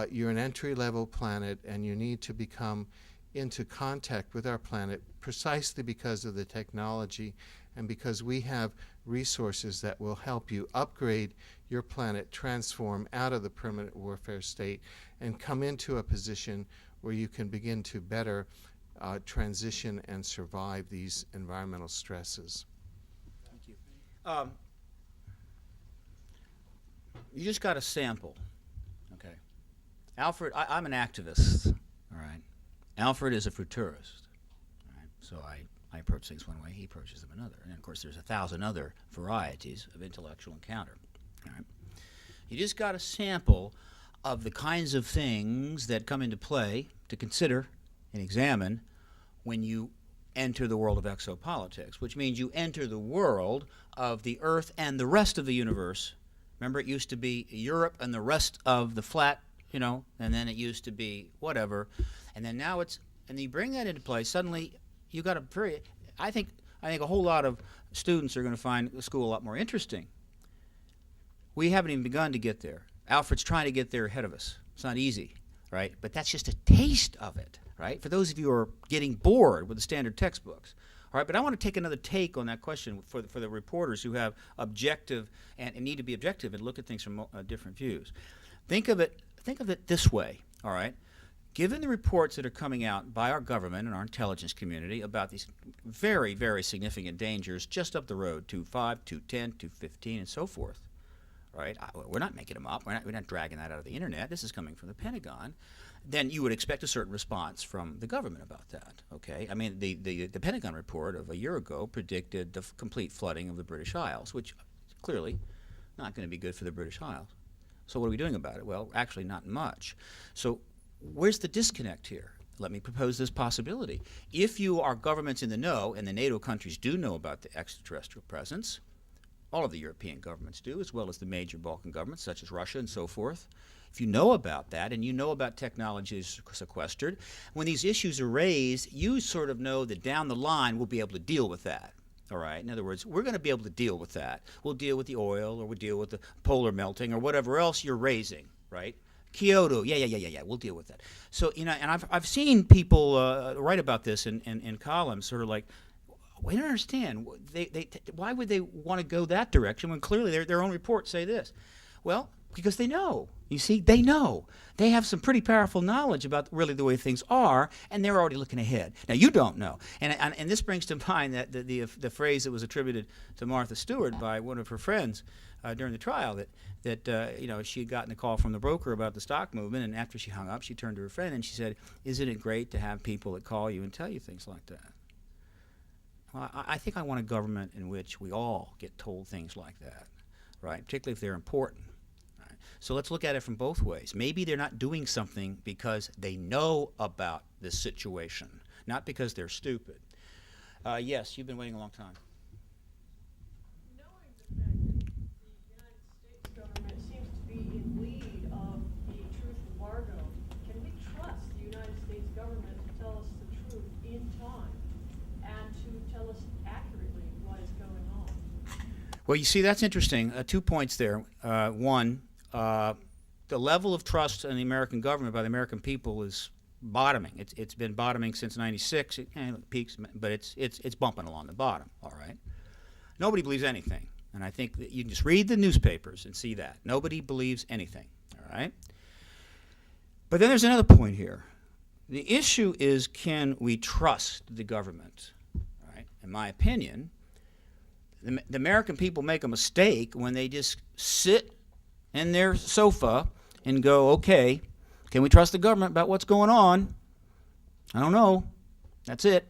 you're an entry-level planet and you need to become into contact with our planet precisely because of the technology and because we have resources that will help you upgrade your planet, transform out of the permanent warfare state, and come into a position where you can begin to better transition and survive these environmental stresses. Thank you. You just got a sample, okay? Alfred, I'm an activist, all right? Alfred is a futurist, all right? So I approach things one way, he approaches them another. And of course, there's 1,000 other varieties of intellectual encounter, all right? You just got a sample of the kinds of things that come into play to consider and examine when you enter the world of exopolitics, which means you enter the world of the Earth and the rest of the universe. Remember, it used to be Europe and the rest of the flat, and then it used to be whatever, and then now and you bring that into play. Suddenly, you got I think a whole lot of students are going to find the school a lot more interesting. We haven't even begun to get there. Alfred's trying to get there ahead of us. It's not easy, right? But that's just a taste of it, right? For those of you who are getting bored with the standard textbooks. All right, but I want to take another take on that question for the reporters who have objective and need to be objective and look at things from different views. Think of it this way, all right? Given the reports that are coming out by our government and our intelligence community about these very, very significant dangers just up the road, 2.5, 2.10, 2.15, and so forth, right? We're not making them up. We're not dragging that out of the internet. This is coming from the Pentagon. Then you would expect a certain response from the government about that, okay? I mean, the Pentagon report of a year ago predicted the complete flooding of the British Isles, which clearly not going to be good for the British Isles. So what are we doing about it? Well, actually not much. So where's the disconnect here? Let me propose this possibility. If you are governments in the know, and the NATO countries do know about the extraterrestrial presence, all of the European governments do, as well as the major Balkan governments, such as Russia and so forth. If you know about that, and you know about technologies sequestered, when these issues are raised, you sort of know that down the line we'll be able to deal with that. All right? In other words, we're going to be able to deal with that. We'll deal with the oil, or we'll deal with the polar melting, or whatever else you're raising, right? Kyoto, yeah, we'll deal with that. So, you know, and I've seen people write about this in columns, sort of like, we don't understand. Why would they want to go that direction when clearly their own reports say this? Well, because they know. You see, they know. They have some pretty powerful knowledge about really the way things are, and they're already looking ahead. Now, you don't know. And this brings to mind that the phrase that was attributed to Martha Stewart by one of her friends during the trial, that you know, she had gotten a call from the broker about the stock movement, and after she hung up, she turned to her friend and she said, "Isn't it great to have people that call you and tell you things like that?" Well, I think I want a government in which we all get told things like that, right? Particularly if they're important. Right? So let's look at it from both ways. Maybe they're not doing something because they know about this situation, not because they're stupid. Yes, you've been waiting a long time. Knowing the fact that the United States government seems to be in lead of the truth embargo, can we trust the United States government to tell us the truth in time and to tell us accurately what is going on? Well, you see, that's interesting. 2 points there. One, the level of trust in the American government by the American people is bottoming. It's been bottoming since '96. It peaks, but it's bumping along the bottom. All right. Nobody believes anything, and I think that you can just read the newspapers and see that nobody believes anything. All right. But then there's another point here. The issue is, can we trust the government? All right. In my opinion, the American people make a mistake when they just sit in their sofa and go, okay, can we trust the government about what's going on? I don't know. That's it.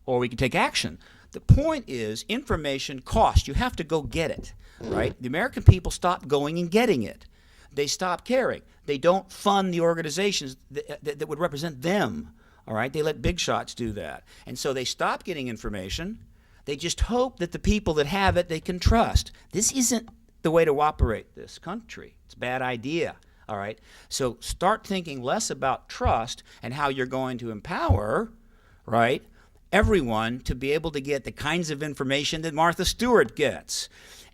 Or we can take action. The point is, information costs. You have to go get it, right? The American people stop going and getting it. They stop caring. They don't fund the organizations that would represent them, all right? They let big shots do that. And so they stop getting information. They just hope that the people that have it, they can trust. This isn't the way to operate this country. It's a bad idea. All right, so start thinking less about trust and how you're going to empower, right, everyone to be able to get the kinds of information that Martha Stewart gets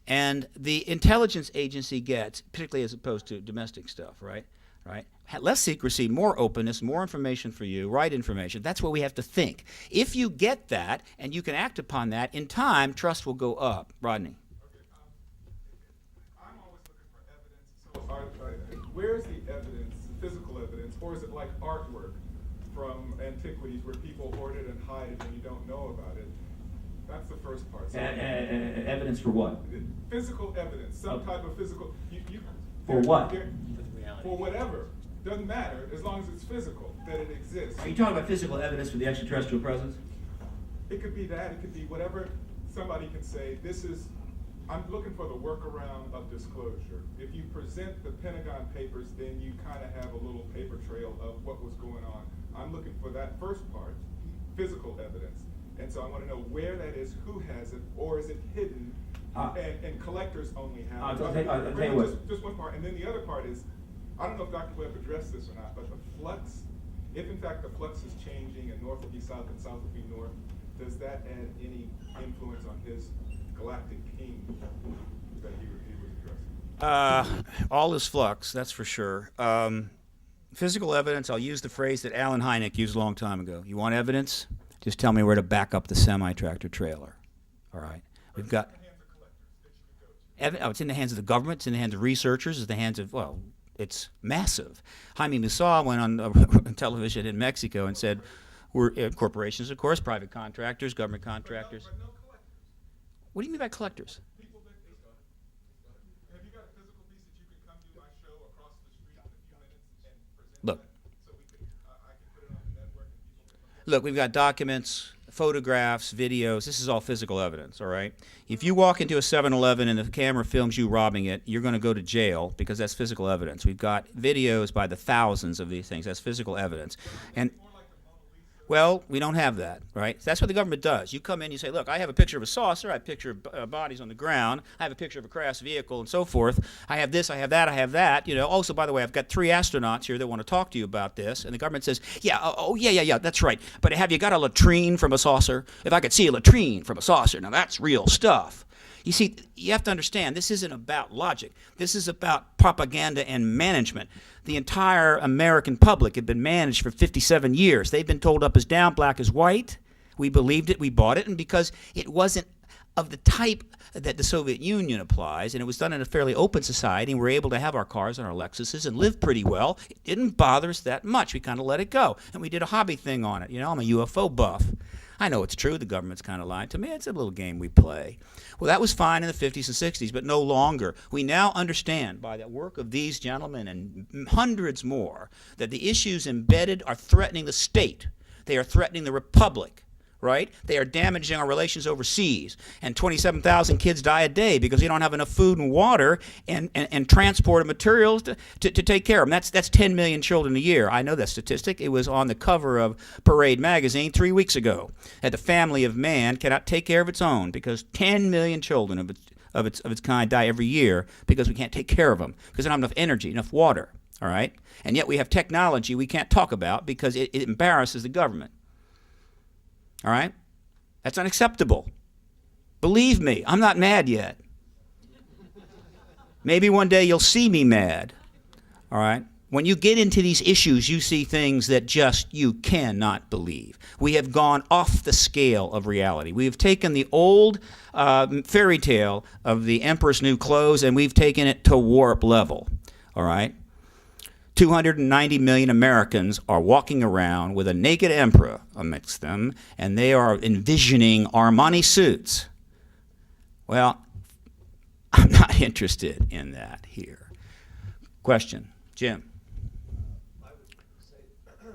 and the intelligence agency gets, particularly as opposed to domestic stuff, right? Less secrecy, more openness, more information for you, right information. That's what we have to think. If you get that and you can act upon that, in time, trust will go up. Rodney. Where is the evidence, physical evidence, or is it like artwork from antiquities where people hoard it and hide it and you don't know about it? That's the first part. So Evidence for what? Physical evidence, some type of physical. For what? For whatever. Doesn't matter, as long as it's physical, that it exists. Are you talking about physical evidence for the extraterrestrial presence? It could be that, it could be whatever somebody can say, this is, I'm looking for the workaround of disclosure. If you present the Pentagon papers, then you kind of have a little paper trail of what was going on. I'm looking for that first part, physical evidence. And so I want to know where that is, who has it, or is it hidden, and collectors only have it. I'll tell you what. Just one part. And then the other part is, I don't know if Dr. Webb addressed this or not, but the flux, if in fact the flux is changing and north will be south and south will be north, does that add any influence on his galactic king that he was addressing? All is flux, that's for sure. Physical evidence, I'll use the phrase that Alan Hynek used a long time ago. You want evidence? Just tell me where to back up the semi-tractor trailer. All right. We've got... it's in the hands of the government, it's in the hands of researchers, it's in the hands of, well, it's massive. Jaime Maussan went on television in Mexico and said, we're corporations, of course, private contractors, government contractors. But no collectors. What do you mean by collectors? Look, we've got documents, photographs, videos. This is all physical evidence, all right? If you walk into a 7-Eleven and the camera films you robbing it, you're going to go to jail because that's physical evidence. We've got videos by the thousands of these things. That's physical evidence. And well, we don't have that, right? That's what the government does. You come in, you say, look, I have a picture of a saucer, I have a picture of bodies on the ground, I have a picture of a crash vehicle, and so forth. I have this, I have that, I have that. You know, also, by the way, I've got 3 astronauts here that want to talk to you about this. And the government says, yeah, that's right. But have you got a latrine from a saucer? If I could see a latrine from a saucer, now that's real stuff. You see, you have to understand, this isn't about logic. This is about propaganda and management. The entire American public had been managed for 57 years. They've been told up is down, black is white. We believed it, we bought it, and because it wasn't of the type that the Soviet Union applies, and it was done in a fairly open society, and we're able to have our cars and our Lexuses and live pretty well, it didn't bother us that much. We kind of let it go, and we did a hobby thing on it. You know, I'm a UFO buff. I know it's true. The government's kind of lied to me. It's a little game we play. Well, that was fine in the 50s and 60s, but no longer. We now understand by the work of these gentlemen and hundreds more that the issues embedded are threatening the state. They are threatening the republic. Right? They are damaging our relations overseas. And 27,000 kids die a day because we don't have enough food and water and transport of materials to take care of them. That's 10 million children a year. I know that statistic. It was on the cover of Parade magazine 3 weeks ago. That the family of man cannot take care of its own because 10 million children of its kind die every year because we can't take care of them because they don't have enough energy, enough water. All right? And yet we have technology we can't talk about because it embarrasses the government. All right? That's unacceptable. Believe me, I'm not mad yet. Maybe one day you'll see me mad. All right? When you get into these issues, you see things that just you cannot believe. We have gone off the scale of reality. We have taken the old fairy tale of the Emperor's New Clothes and we've taken it to warp level. All right? 290 million Americans are walking around with a naked emperor amidst them, and they are envisioning Armani suits. Well, I'm not interested in that here. Question, Jim. I would say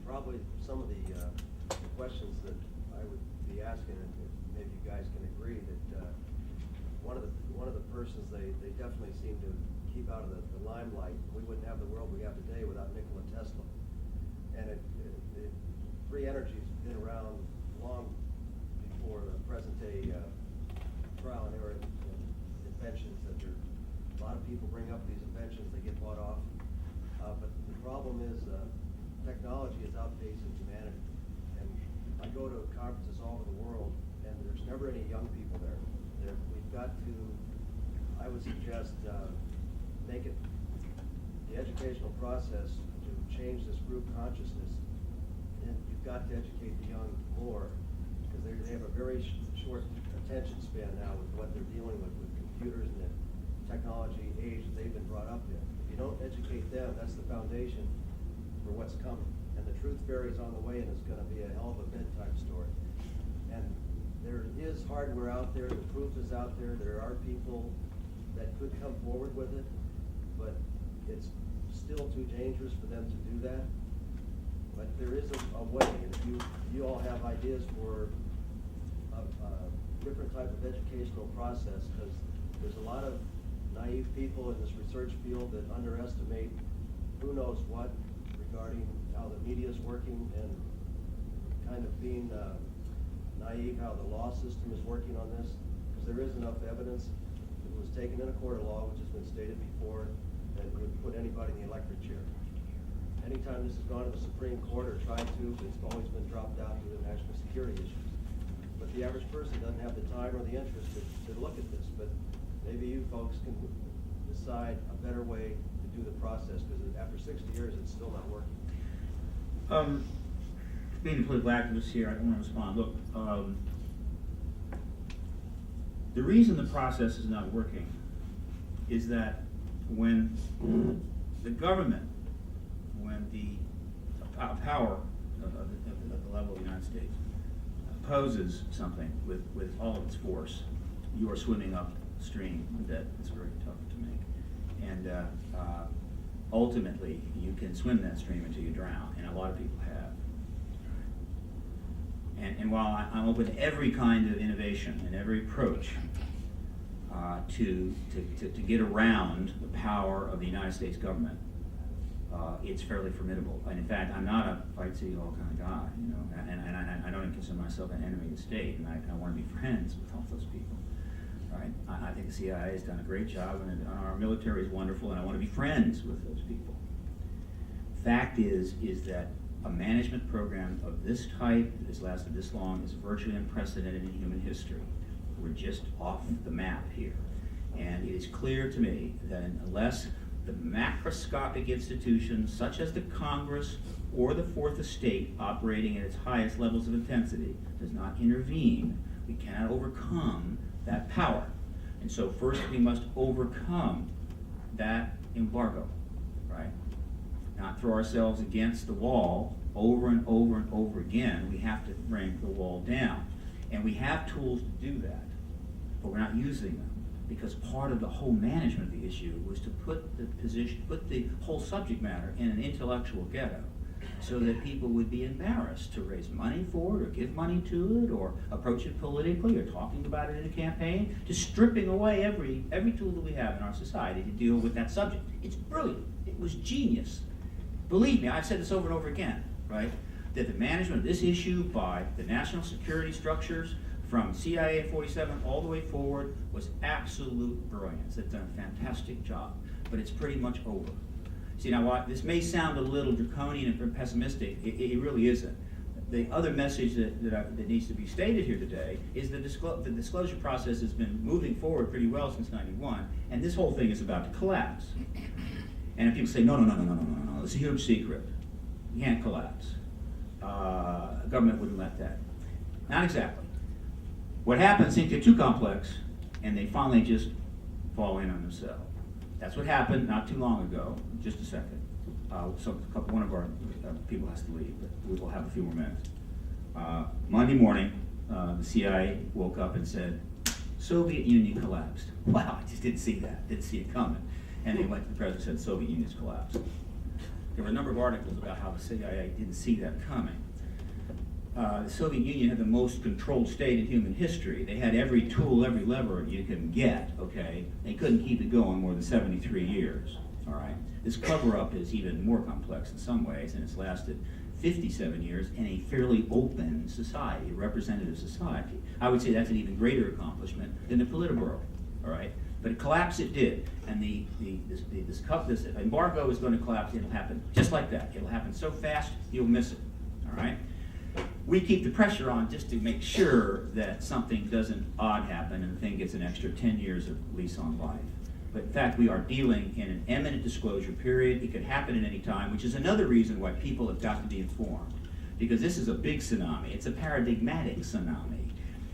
probably some of the questions that I would be asking, and maybe you guys can agree that one of the persons they definitely seem to keep out of the limelight. We wouldn't have the world we have today without Nikola Tesla. And free energy's been around long before the present day trial and error inventions. That a lot of people bring up these inventions, they get bought off. But the problem is technology is outpacing humanity. And I go to conferences all over the world, and there's never any young people there. We've got to, I would suggest, make it the educational process to change this group consciousness. And you've got to educate the young more because they have a very short attention span now with what they're dealing with computers and the technology age that they've been brought up in. If you don't educate them, that's the foundation for what's coming. And the truth fairy is on the way, and it's going to be a hell of a bedtime story. And there is hardware out there, the proof is out there, there are people that could come forward with it, but it's still too dangerous for them to do that. But there is a way, and if you all have ideas for a different type of educational process, because there's a lot of naive people in this research field that underestimate who knows what regarding how the media is working and kind of being naive how the law system is working on this, because there is enough evidence. If it was taken in a court of law, which has been stated before, that would put anybody in the electric chair. Anytime this has gone to the Supreme Court or tried to, it's always been dropped out due to national security issues. But the average person doesn't have the time or the interest to look at this. But maybe you folks can decide a better way to do the process, because after 60 years, it's still not working. Being a political activist here, I don't want to respond. Look, the reason the process is not working is that when the government, when the power of the level of the United States opposes something with all of its force, you are swimming upstream that it's very tough to make. And ultimately, you can swim that stream until you drown, and a lot of people have. And while I'm open to every kind of innovation and every approach to get around the power of the United States government, it's fairly formidable. And in fact, I'm not a fight city hall kind of guy, you know, and I don't consider myself an enemy of the state, and I want to be friends with all those people, right? I think the CIA has done a great job, and our military is wonderful, and I want to be friends with those people. Fact is that a management program of this type that has lasted this long is virtually unprecedented in human history. We're just off the map here. And it is clear to me that unless the macroscopic institutions such as the Congress or the Fourth Estate operating at its highest levels of intensity does not intervene, we cannot overcome that power. And so first we must overcome that embargo, right? Not throw ourselves against the wall over and over and over again. We have to bring the wall down. And we have tools to do that, but we're not using them, because part of the whole management of the issue was to put the whole subject matter in an intellectual ghetto, so that people would be embarrassed to raise money for it, or give money to it, or approach it politically, or talking about it in a campaign, just stripping away every tool that we have in our society to deal with that subject. It's brilliant. It was genius. Believe me, I've said this over and over again, right? That the management of this issue by the national security structures, from CIA in 47 all the way forward, was absolute brilliance. They've done a fantastic job, but it's pretty much over. See, now what, this may sound a little draconian and pessimistic, it really isn't. The other message that needs to be stated here today is the disclosure process has been moving forward pretty well since '91, and this whole thing is about to collapse. And if people say, no, it's a huge secret, you can't collapse. Government wouldn't let that. Not exactly. What happens, things get too complex, and they finally just fall in on themselves. That's what happened not too long ago. Just a second. One of our people has to leave, but we will have a few more minutes. Monday morning, the CIA woke up and said, Soviet Union collapsed. Wow, I just didn't see that. Didn't see it coming. And they went to the president and said, Soviet Union's collapsed. There were a number of articles about how the CIA didn't see that coming. The Soviet Union had the most controlled state in human history. They had every tool, every lever you can get, okay? They couldn't keep it going more than 73 years, all right? This cover-up is even more complex in some ways, and it's lasted 57 years in a fairly open society, a representative society. I would say that's an even greater accomplishment than the Politburo, all right? But it collapsed, it did. And this embargo is going to collapse. It'll happen just like that. It'll happen so fast, you'll miss it, all right? We keep the pressure on just to make sure that something doesn't odd happen and the thing gets an extra 10 years of lease on life. But in fact, we are dealing in an imminent disclosure period. It could happen at any time, which is another reason why people have got to be informed. Because this is a big tsunami. It's a paradigmatic tsunami.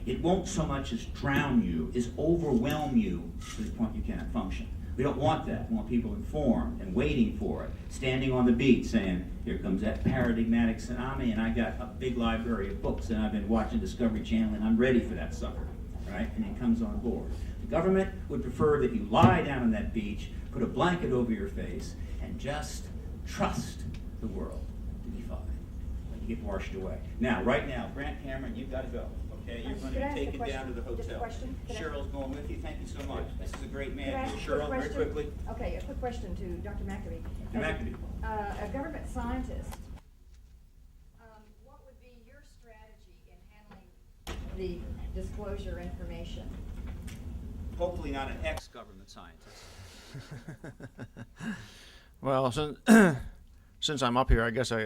It won't so much as drown you, as overwhelm you to the point you cannot function. We don't want that. We want people informed and waiting for it, standing on the beach saying, here comes that paradigmatic tsunami, and I got a big library of books, and I've been watching Discovery Channel, and I'm ready for that sucker, right? And it comes on board. The government would prefer that you lie down on that beach, put a blanket over your face, and just trust the world to be fine. When you get washed away. Now, right now, Grant Cameron, you've got to go. Okay, you're going to be taken down to the hotel. Cheryl's going with you. Thank you so much. This is a great man. Cheryl, very quickly. Okay, a quick question to Dr. McAfee. A government scientist, what would be your strategy in handling the disclosure information? Hopefully not an ex-government scientist. Well, since I'm up here, I guess I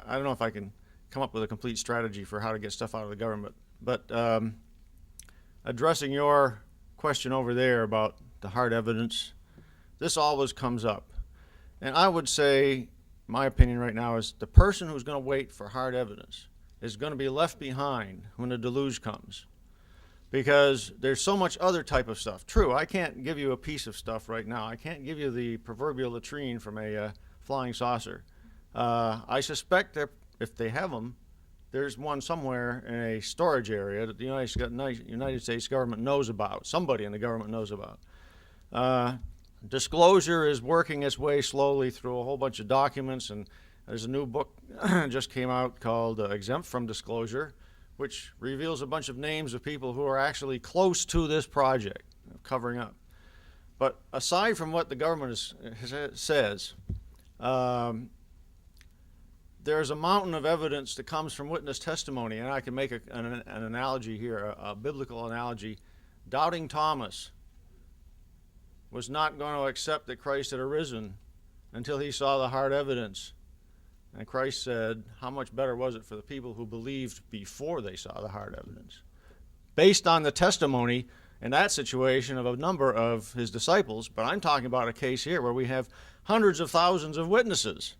don't know if I can come up with a complete strategy for how to get stuff out of the government. But addressing your question over there about the hard evidence, this always comes up. And I would say, my opinion right now is the person who's going to wait for hard evidence is going to be left behind when the deluge comes. Because there's so much other type of stuff. True, I can't give you a piece of stuff right now. I can't give you the proverbial latrine from a flying saucer. I suspect that if they have them, there's one somewhere in a storage area that the United States government knows about. Somebody in the government knows about. Disclosure is working its way slowly through a whole bunch of documents, and there's a new book just came out called Exempt from Disclosure, which reveals a bunch of names of people who are actually close to this project, covering up. But aside from what the government says, there's a mountain of evidence that comes from witness testimony, and I can make an analogy here, a biblical analogy. Doubting Thomas was not going to accept that Christ had arisen until he saw the hard evidence. And Christ said, how much better was it for the people who believed before they saw the hard evidence? Based on the testimony in that situation of a number of his disciples, but I'm talking about a case here where we have hundreds of thousands of witnesses.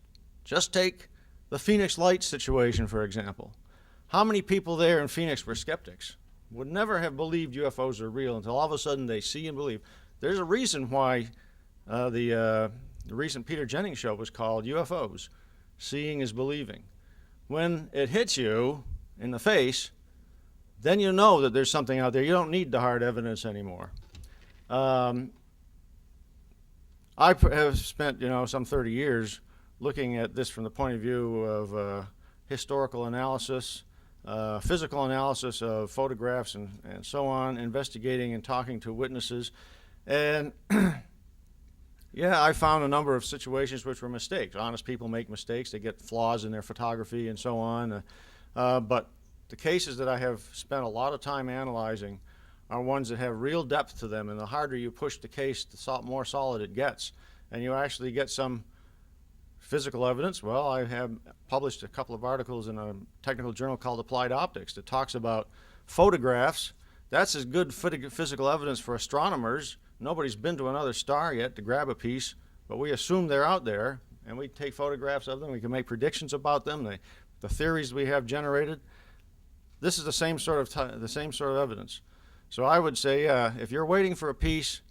Just take the Phoenix Lights situation, for example. How many people there in Phoenix were skeptics? Would never have believed UFOs are real until all of a sudden they see and believe. There's a reason why the recent Peter Jennings show was called UFOs. Seeing is believing. When it hits you in the face, then you know that there's something out there. You don't need the hard evidence anymore. I have spent, some 30 years looking at this from the point of view of historical analysis, physical analysis of photographs and so on, investigating and talking to witnesses. And yeah, I found a number of situations which were mistakes. Honest people make mistakes. They get flaws in their photography and so on. But the cases that I have spent a lot of time analyzing are ones that have real depth to them, and the harder you push the case, the more solid it gets. And you actually get some physical evidence. Well, I have published a couple of articles in a technical journal called Applied Optics that talks about photographs. That's as good physical evidence for astronomers. Nobody's been to another star yet to grab a piece, but we assume they're out there, and we take photographs of them. We can make predictions about them, the theories we have generated. This is the same sort of evidence. So I would say, if you're waiting for a piece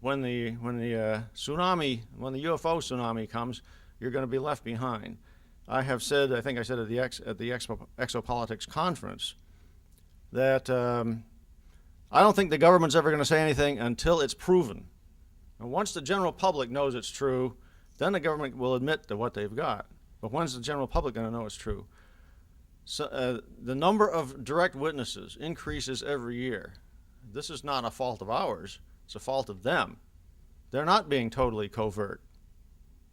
when the UFO tsunami comes, you're going to be left behind. I have said, I think I said at the Exopolitics conference, that I don't think the government's ever going to say anything until it's proven. And once the general public knows it's true, then the government will admit to what they've got. But when's the general public going to know it's true? So, the number of direct witnesses increases every year. This is not a fault of ours. It's a fault of them. They're not being totally covert.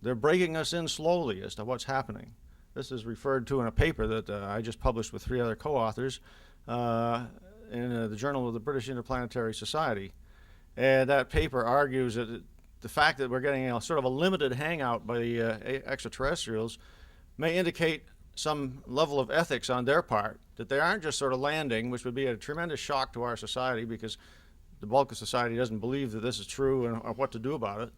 They're breaking us in slowly as to what's happening. This is referred to in a paper that I just published with 3 other co-authors in the Journal of the British Interplanetary Society. And that paper argues that the fact that we're getting sort of a limited hangout by the extraterrestrials may indicate some level of ethics on their part, that they aren't just sort of landing, which would be a tremendous shock to our society because the bulk of society doesn't believe that this is true and what to do about it.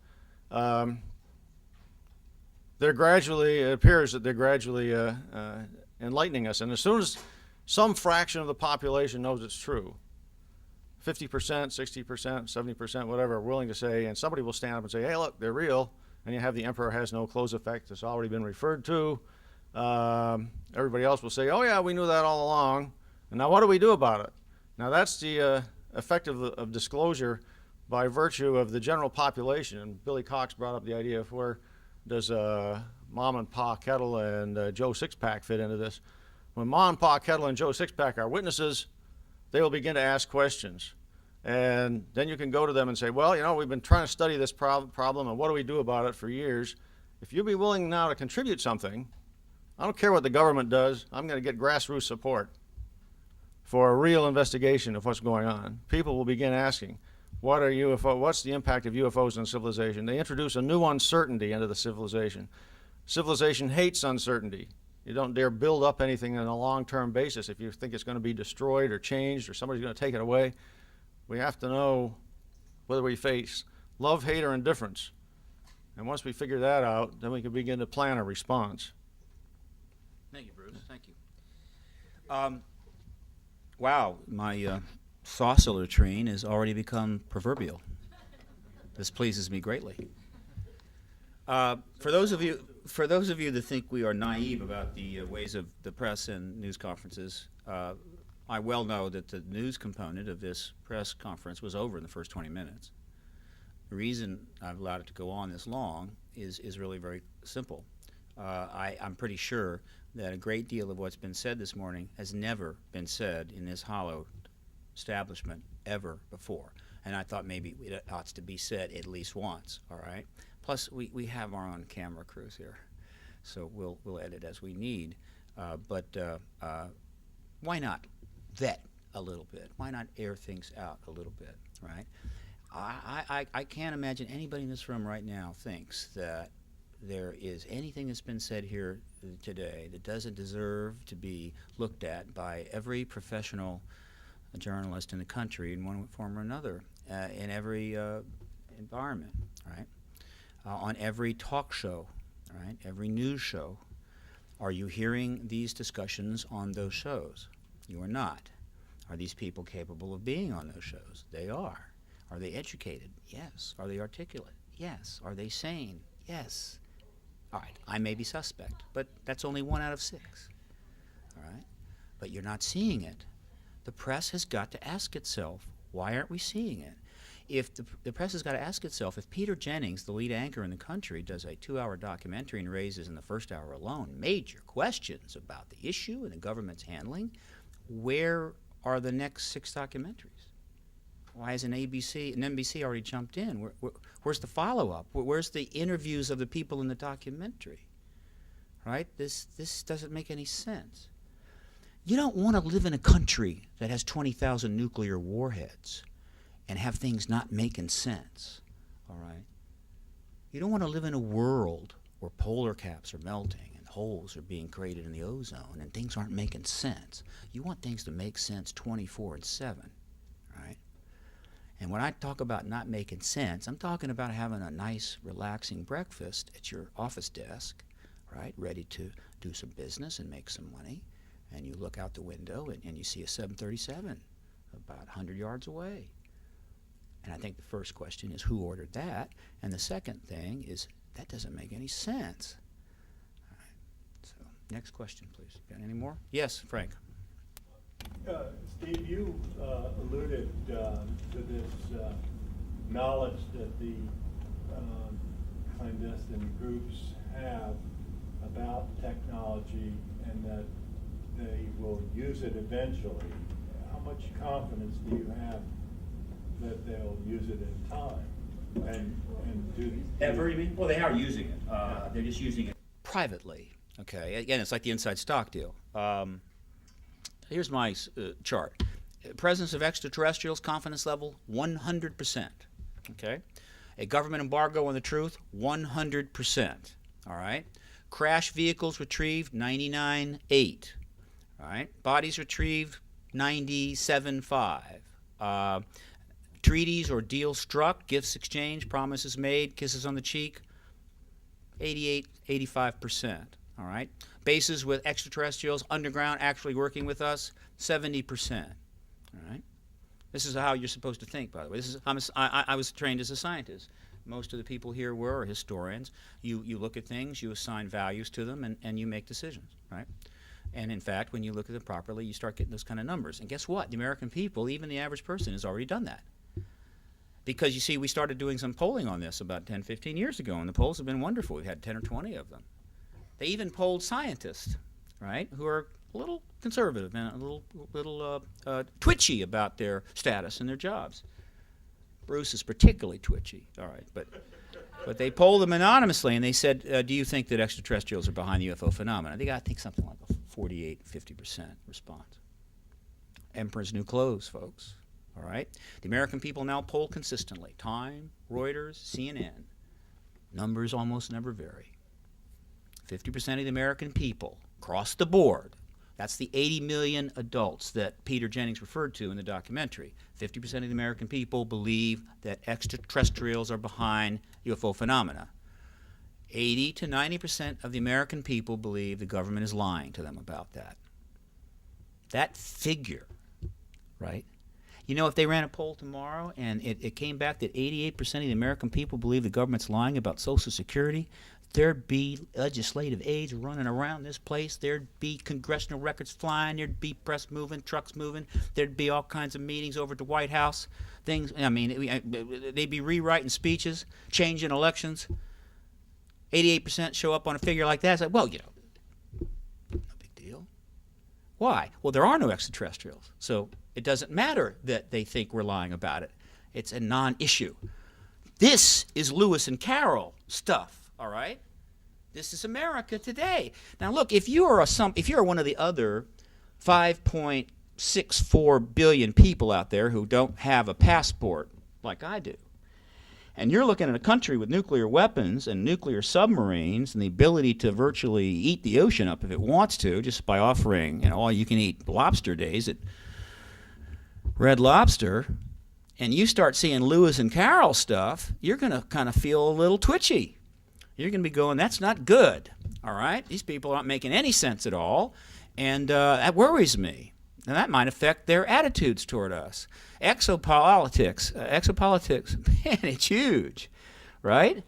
It appears that they're gradually enlightening us. And as soon as some fraction of the population knows it's true, 50%, 60%, 70%, whatever, are willing to say, and somebody will stand up and say, hey, look, they're real, and you have the emperor has no clothes effect that's already been referred to. Everybody else will say, oh yeah, we knew that all along, and now what do we do about it? Now that's the effect of disclosure by virtue of the general population. And Billy Cox brought up the idea of where does Mom and Pa Kettle and Joe Sixpack fit into this. When Mom and Pa Kettle and Joe Sixpack are witnesses, they will begin to ask questions. And then you can go to them and say, well, we've been trying to study this problem, and what do we do about it for years? If you'd be willing now to contribute something, I don't care what the government does, I'm going to get grassroots support for a real investigation of what's going on. People will begin asking, what's the impact of UFOs on civilization? They introduce a new uncertainty into the civilization. Civilization hates uncertainty. You don't dare build up anything on a long-term basis if you think it's going to be destroyed or changed or somebody's going to take it away. We have to know whether we face love, hate, or indifference. And once we figure that out, then we can begin to plan a response. Thank you, Bruce. Thank you. Wow, my saucer latrine has already become proverbial. This pleases me greatly. For those of you that think we are naive about the ways of the press and news conferences, I well know that the news component of this press conference was over in the first 20 minutes. The reason I've allowed it to go on this long is really very simple. I'm pretty sure that a great deal of what's been said this morning has never been said in this hallowed establishment ever before. And I thought maybe it ought to be said at least once, all right? Plus, we have our own camera crews here, so we'll edit as we need. But why not vet a little bit? Why not air things out a little bit, right? I can't imagine anybody in this room right now thinks that there is anything that's been said here today that doesn't deserve to be looked at by every professional journalist in the country in one form or another, in every environment, right? On every talk show, right? Every news show. Are you hearing these discussions on those shows? You are not. Are these people capable of being on those shows? They are. Are they educated? Yes. Are they articulate? Yes. Are they sane? Yes. All right, I may be suspect, but that's only 1 out of 6. All right? But you're not seeing it. The press has got to ask itself, why aren't we seeing it? If the press has got to ask itself, if Peter Jennings, the lead anchor in the country, does a 2-hour documentary and raises in the first hour alone major questions about the issue and the government's handling, where are the next 6 documentaries? Why hasn't ABC and NBC already jumped in? Where's the follow-up? Where's the interviews of the people in the documentary? Right? This doesn't make any sense. You don't want to live in a country that has 20,000 nuclear warheads and have things not making sense. All right? You don't want to live in a world where polar caps are melting and holes are being created in the ozone and things aren't making sense. You want things to make sense 24/7. Right? And when I talk about not making sense, I'm talking about having a nice, relaxing breakfast at your office desk, right, ready to do some business and make some money, and you look out the window and you see a 737 about 100 yards away. And I think the first question is, who ordered that? And the second thing is, that doesn't make any sense. All right. So, next question, please. Got any more? Yes, Frank. Steve, you alluded to this knowledge that the clandestine groups have about technology and that they will use it eventually. How much confidence do you have that they'll use it in time? And do Ever, you mean? Well, they are using it. They're just using it Privately. Okay. Again, it's like the inside stock deal. Here's my chart. Presence of extraterrestrials, confidence level, 100%. Okay? A government embargo on the truth, 100%. All right? Crash vehicles retrieved, 99.8. All right? Bodies retrieved, 97.5. Treaties or deals struck, gifts exchanged, promises made, kisses on the cheek, 85%. All right? Bases with extraterrestrials underground actually working with us, 70%. All right? This is how you're supposed to think, by the way. This is, I was trained as a scientist. Most of the people here were historians. You look at things, you assign values to them, and you make decisions, right? And in fact, when you look at them properly, you start getting those kind of numbers. And guess what? The American people, even the average person, has already done that. Because, you see, we started doing some polling on this about 10, 15 years ago, and the polls have been wonderful. We've had 10 or 20 of them. They even polled scientists, right, who are a little conservative and a little twitchy about their status and their jobs. Bruce is particularly twitchy, all right, but they polled them anonymously, and they said, do you think that extraterrestrials are behind the UFO phenomenon? I think something like a 48, 50% response. Emperor's new clothes, folks, all right? The American people now poll consistently. Time, Reuters, CNN. Numbers almost never vary. 50% of the American people, across the board, that's the 80 million adults that Peter Jennings referred to in the documentary. 50% of the American people believe that extraterrestrials are behind UFO phenomena. 80 to 90% of the American people believe the government is lying to them about that. That figure, right? You know, if they ran a poll tomorrow and it came back that 88% of the American people believe the government's lying about Social Security, there'd be legislative aides running around this place. There'd be congressional records flying. There'd be press moving, trucks moving. There'd be all kinds of meetings over at the White House. Things, I mean, they'd be rewriting speeches, changing elections. 88% show up on a figure like that. It's like, well, you know, no big deal. Why? Well, there are no extraterrestrials. So it doesn't matter that they think we're lying about it. It's a non-issue. This is Lewis and Carroll stuff, all right? This is America today. Now, look, if you are one of the other 5.64 billion people out there who don't have a passport like I do, and you're looking at a country with nuclear weapons and nuclear submarines and the ability to virtually eat the ocean up if it wants to, just by offering, you know, all-you-can-eat lobster days at Red Lobster, and you start seeing Lewis and Carroll stuff, you're going to kind of feel a little twitchy. You're going to be going, that's not good, all right? These people aren't making any sense at all, and that worries me. And that might affect their attitudes toward us. Exopolitics, man, it's huge, right?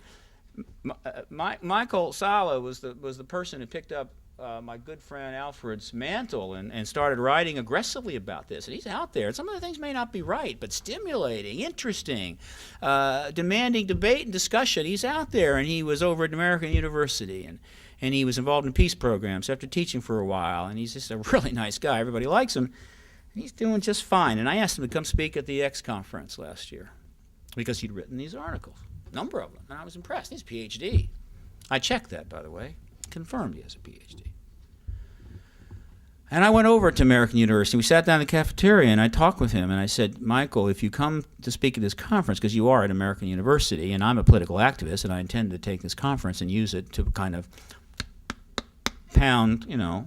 Michael Sala was the person who picked up my good friend Alfred's mantle and started writing aggressively about this. And he's out there. Some of the things may not be right, but stimulating, interesting, demanding debate and discussion. He's out there, and he was over at American University, and he was involved in peace programs after teaching for a while, and he's just a really nice guy. Everybody likes him. And he's doing just fine. And I asked him to come speak at the XConference last year because he'd written these articles, a number of them, and I was impressed. He's a PhD. I checked that, by the way. Confirmed he has a PhD. And I went over to American University. We sat down in the cafeteria, and I talked with him, and I said, Michael, if you come to speak at this conference, because you are at American University, and I'm a political activist, and I intend to take this conference and use it to kind of pound, you know,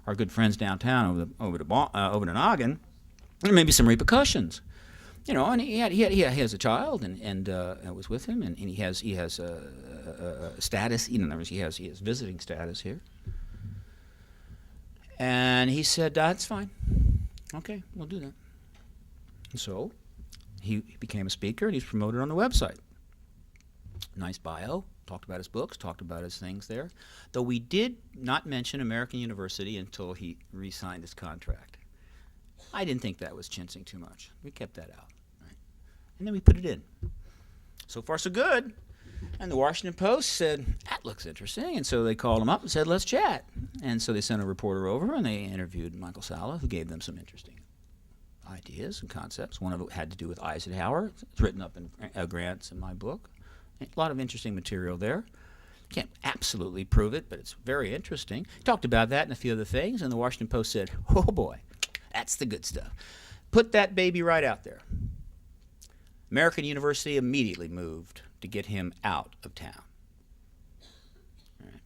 our good friends downtown over the noggin, there may be some repercussions. You know, and he has a child, and I was with him, and he has a status. You know, in other words, he has visiting status here. And he said, that's fine. Okay, we'll do that. And so he became a speaker, and he's promoted on the website. Nice bio. Talked about his books, talked about his things there. Though we did not mention American University until he re-signed his contract. I didn't think that was chincing too much. We kept that out. Right? And then we put it in. So far, so good. And the Washington Post said, that looks interesting. And so they called him up and said, let's chat. And so they sent a reporter over, and they interviewed Michael Sala, who gave them some interesting ideas and concepts. One of it had to do with Eisenhower. It's written up in Grant's in my book. A lot of interesting material there. Can't absolutely prove it, but it's very interesting. Talked about that and a few other things, and the Washington Post said, oh boy, that's the good stuff. Put that baby right out there. American University immediately moved to get him out of town. All right.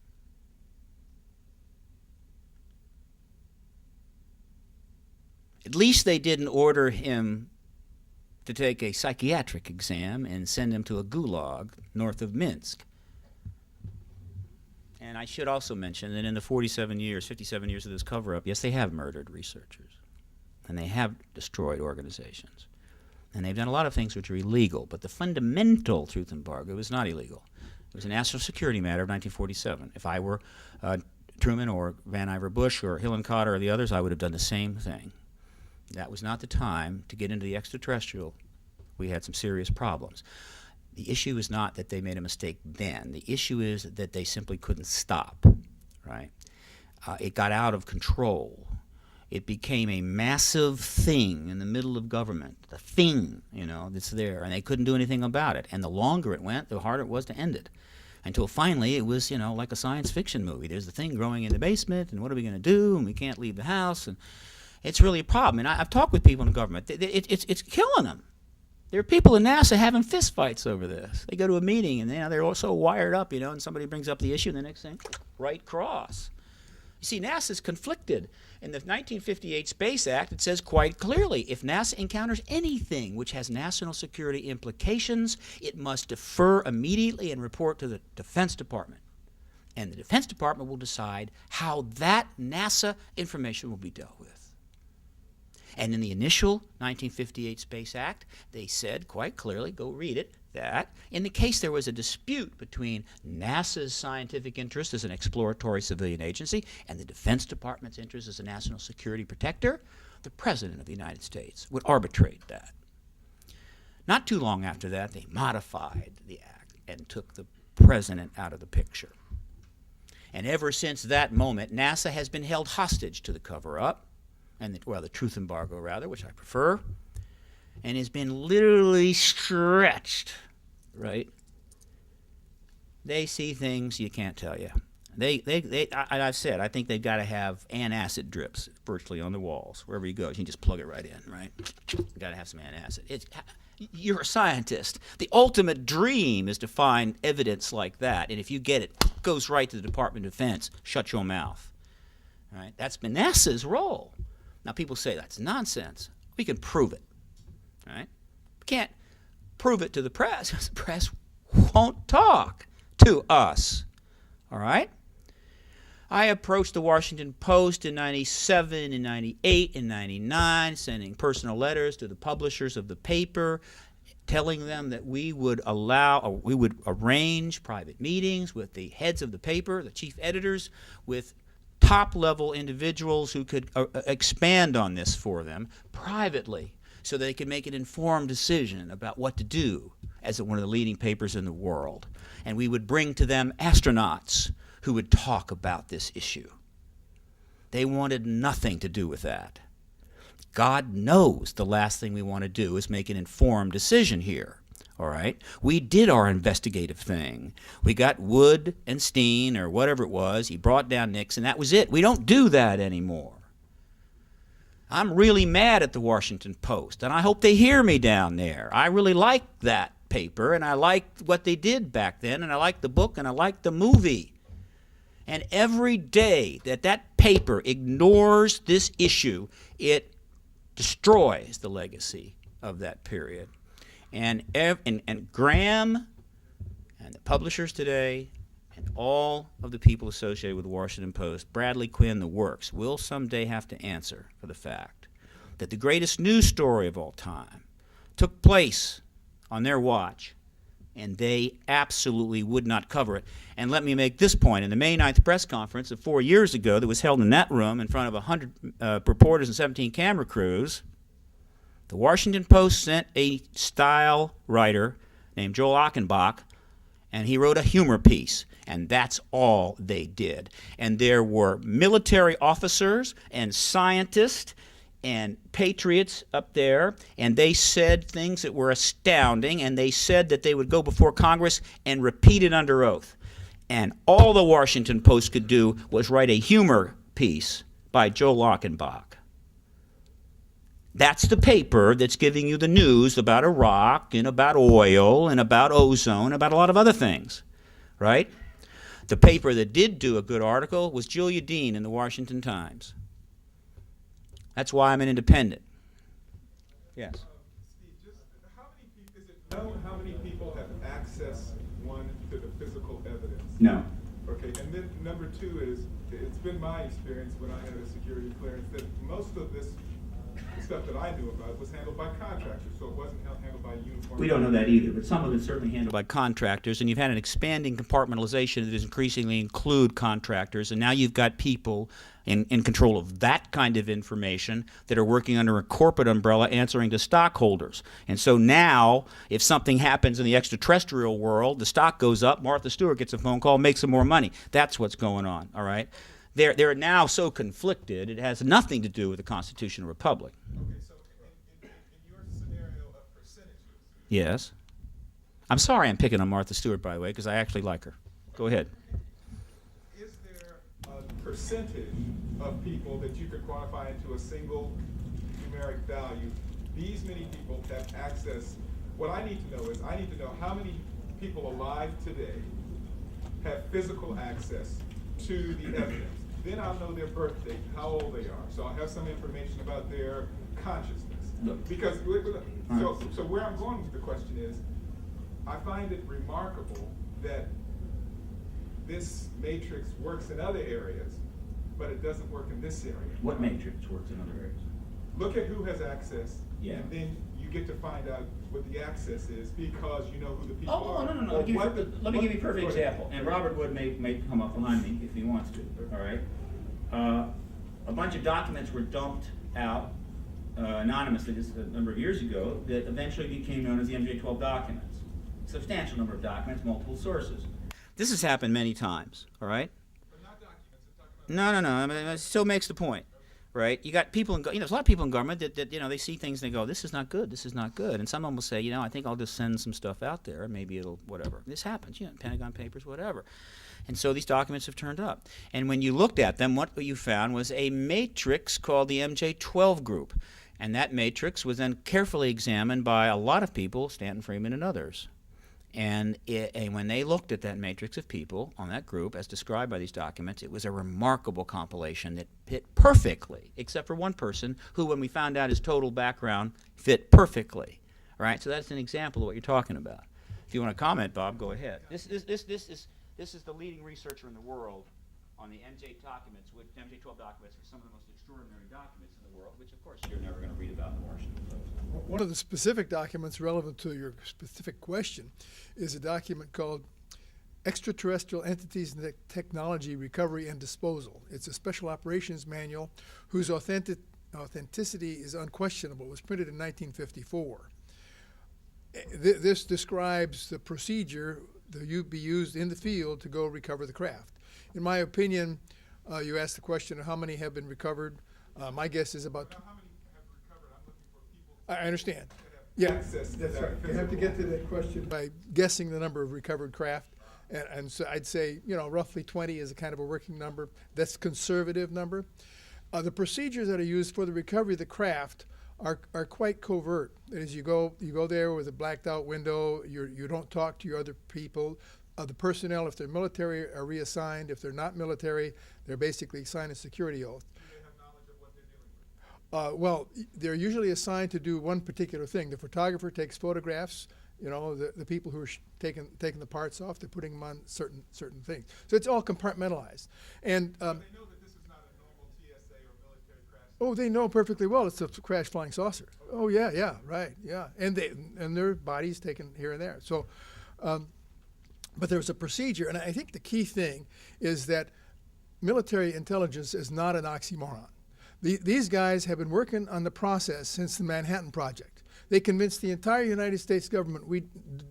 At least they didn't order him to take a psychiatric exam and send him to a gulag north of Minsk. And I should also mention that in the 57 years of this cover-up, yes, they have murdered researchers, and they have destroyed organizations. And they've done a lot of things which are illegal, but the fundamental truth embargo is not illegal. It was a national security matter of 1947. If I were Truman or Van Ivor Bush or Hillenkotter or the others, I would have done the same thing. That was not the time to get into the extraterrestrial. We had some serious problems. The issue is not that they made a mistake then. The issue is that they simply couldn't stop, right? It got out of control. It became a massive thing in the middle of government, the thing, you know, that's there, and they couldn't do anything about it. And the longer it went, the harder it was to end it. Until finally it was, you know, like a science fiction movie. There's the thing growing in the basement, and what are we going to do? And we can't leave the house. And it's really a problem. And I've talked with people in government. It's killing them. There are people in NASA having fistfights over this. They go to a meeting, and they're all so wired up, you know, and somebody brings up the issue, and the next thing, right cross. You see, NASA's conflicted. In the 1958 Space Act, it says quite clearly, if NASA encounters anything which has national security implications, it must defer immediately and report to the Defense Department. And the Defense Department will decide how that NASA information will be dealt with. And in the initial 1958 Space Act, they said quite clearly, go read it, that in the case there was a dispute between NASA's scientific interest as an exploratory civilian agency and the Defense Department's interest as a national security protector, the President of the United States would arbitrate that. Not too long after that, they modified the act and took the president out of the picture. And ever since that moment, NASA has been held hostage to the cover-up, and the truth embargo, rather, which I prefer, and has been literally stretched, right? They see things you can't tell you. I've said, I think they've got to have antacid drips virtually on the walls. Wherever you go, you can just plug it right in, right? You got to have some antacid. You're a scientist. The ultimate dream is to find evidence like that, and if you get it, it goes right to the Department of Defense. Shut your mouth. All right? That's been NASA's role. Now, people say that's nonsense. We can prove it. All right? We can't prove it to the press because the press won't talk to us. All right? I approached the Washington Post in 97, in 98, in 99, sending personal letters to the publishers of the paper, telling them that we would arrange private meetings with the heads of the paper, the chief editors, with top-level individuals who could expand on this for them privately so they could make an informed decision about what to do as one of the leading papers in the world. And we would bring to them astronauts who would talk about this issue. They wanted nothing to do with that. God knows the last thing we want to do is make an informed decision here. All right? We did our investigative thing. We got Wood and Steen, or whatever it was. He brought down Nixon. That was it. We don't do that anymore. I'm really mad at the Washington Post, and I hope they hear me down there. I really liked that paper, and I liked what they did back then, and I liked the book, and I liked the movie. And every day that paper ignores this issue, it destroys the legacy of that period. And Graham and the publishers today and all of the people associated with the Washington Post, Bradley Quinn, the works, will someday have to answer for the fact that the greatest news story of all time took place on their watch, and they absolutely would not cover it. And let me make this point. In the May 9th press conference of 4 years ago that was held in that room in front of 100 reporters and 17 camera crews, the Washington Post sent a style writer named Joel Achenbach, and he wrote a humor piece. And that's all they did. And there were military officers and scientists and patriots up there, and they said things that were astounding, and they said that they would go before Congress and repeat it under oath. And all the Washington Post could do was write a humor piece by Joel Achenbach. That's the paper that's giving you the news about Iraq and about oil and about ozone, about a lot of other things, right? The paper that did do a good article was Julia Dean in the Washington Times. That's why I'm an independent. Yes. Steve, just is it known how many people have access, one, to the physical evidence? No. Okay, and then number two is, it's been my experience when I had a security clearance that most of this stuff that I knew about was handled by contractors, so it wasn't handled by uniform. We don't know that either, but some of it's certainly handled by contractors, and you've had an expanding compartmentalization that is increasingly include contractors, and now you've got people in control of that kind of information that are working under a corporate umbrella answering to stockholders. And so now, if something happens in the extraterrestrial world, the stock goes up, Martha Stewart gets a phone call, makes some more money. That's what's going on, all right? They're now so conflicted, it has nothing to do with the constitutional republic. Okay, so in your scenario of percentages. Yes. I'm sorry I'm picking on Martha Stewart, by the way, because I actually like her. Go ahead. Is there a percentage of people that you could quantify into a single numeric value? These many people have access. What I need to know is I need to know how many people alive today have physical access to the evidence. Then I'll know their birth date, how old they are. So I'll have some information about their consciousness. Because, so where I'm going with the question is, I find it remarkable that this matrix works in other areas, but it doesn't work in this area. What matrix works in other areas? Look at who has access, Yeah. and then you get to find out what the access is because you know who the people Oh, are. no. Let me give you a perfect example. And Robert Wood may come up behind me if he wants to, all right? A bunch of documents were dumped out anonymously just a number of years ago that eventually became known as the MJ-12 documents. Substantial number of documents, multiple sources. This has happened many times, all right? But not documents, I'm talking about. No. I mean, it still makes the point, right? You got people there's a lot of people in government that they see things and they go, this is not good, this is not good. And some of them will say, I think I'll just send some stuff out there, maybe it'll, whatever. This happens, Pentagon Papers, whatever. And so these documents have turned up. And when you looked at them, what you found was a matrix called the MJ-12 group. And that matrix was then carefully examined by a lot of people, Stanton Friedman and others. And when they looked at that matrix of people on that group, as described by these documents, it was a remarkable compilation that fit perfectly, except for one person who, when we found out his total background, fit perfectly. All right, so that's an example of what you're talking about. If you want to comment, Bob, go ahead. This is the leading researcher in the world on the MJ documents, MJ-12 documents, for some of the most extraordinary documents in the world, which of course you're never going to read about in the Washington Post. One of the specific documents relevant to your specific question is a document called Extraterrestrial Entities and Technology Recovery and Disposal. It's a special operations manual whose authenticity is unquestionable. It was printed in 1954. This describes the procedure that you'd be used in the field to go recover the craft. In my opinion, you asked the question of how many have been recovered. My guess is about. How many have recovered? I'm looking for people. I understand. that have Yeah, access to that's that right. You have to physical- get to that question by guessing the number of recovered craft. And so I'd say, roughly 20 is a kind of a working number. That's conservative number. The procedures that are used for the recovery of the craft are quite covert. That is, you go there with a blacked out window. You don't talk to your other people. The personnel, if they're military, are reassigned. If they're not military, they're basically assigned a security oath. Do they have knowledge of what they're dealing with? Well, they're usually assigned to do one particular thing. The photographer takes photographs. The people who are taking the parts off, they're putting them on certain things. So it's all compartmentalized. And They know that this is not a normal TSA or military crash. oh, they know perfectly well it's a crash flying saucer. Oh yeah, right, yeah. And their bodies taken here and there. So, but there's a procedure, and I think the key thing is that military intelligence is not an oxymoron. These guys have been working on the process since the Manhattan Project. They convinced the entire United States government we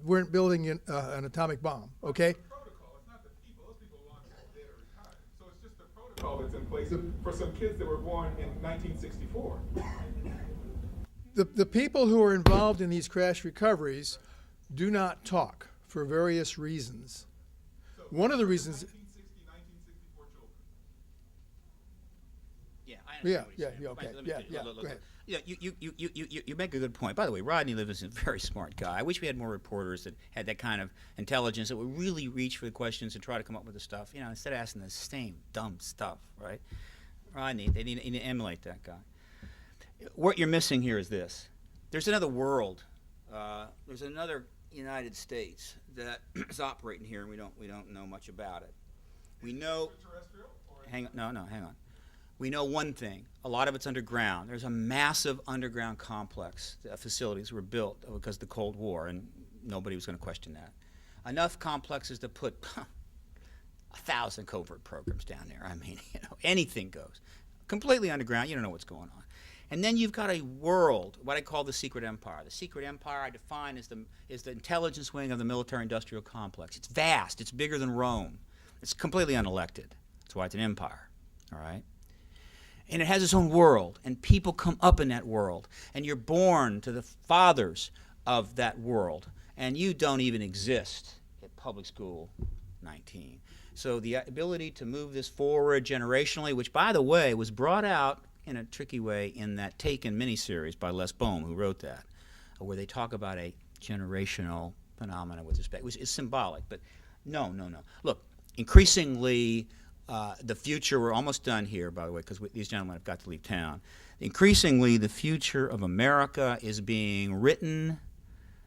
weren't building an atomic bomb, okay? It's the protocol. It's not the people. Those people are long since dead or retired. So it's just the protocol that's in place for some kids that were born in 1964. The people who are involved in these crash recoveries do not talk for various reasons. So One of the reasons. 1964 children. Yeah, I understand what Yeah, you're saying. okay, Let me yeah, finish. yeah, Look. go ahead. Yeah, you make a good point. By the way, Rodney Livingston is a very smart guy. I wish we had more reporters that had that kind of intelligence that would really reach for the questions and try to come up with the stuff. Instead of asking the same dumb stuff, right? Rodney, they need to emulate that guy. What you're missing here is this: there's another world. There's another United States that is operating here, and we don't know much about it. We know. Extraterrestrial? Or Hang on. We know one thing. A lot of it's underground. There's a massive underground complex. Facilities were built because of the Cold War, and nobody was going to question that. Enough complexes to put 1,000 covert programs down there. I mean, anything goes. Completely underground. You don't know what's going on. And then you've got a world, what I call the secret empire. The secret empire I define as the intelligence wing of the military-industrial complex. It's vast. It's bigger than Rome. It's completely unelected. That's why it's an empire. All right? And it has its own world, and people come up in that world, and you're born to the fathers of that world, and you don't even exist at public school 19. So the ability to move this forward generationally, which, by the way, was brought out in a tricky way in that Taken miniseries by Les Bohm, who wrote that, where they talk about a generational phenomena with respect. It's symbolic, but no. Look, increasingly, the future, we're almost done here, by the way, because these gentlemen have got to leave town. Increasingly, the future of America is being written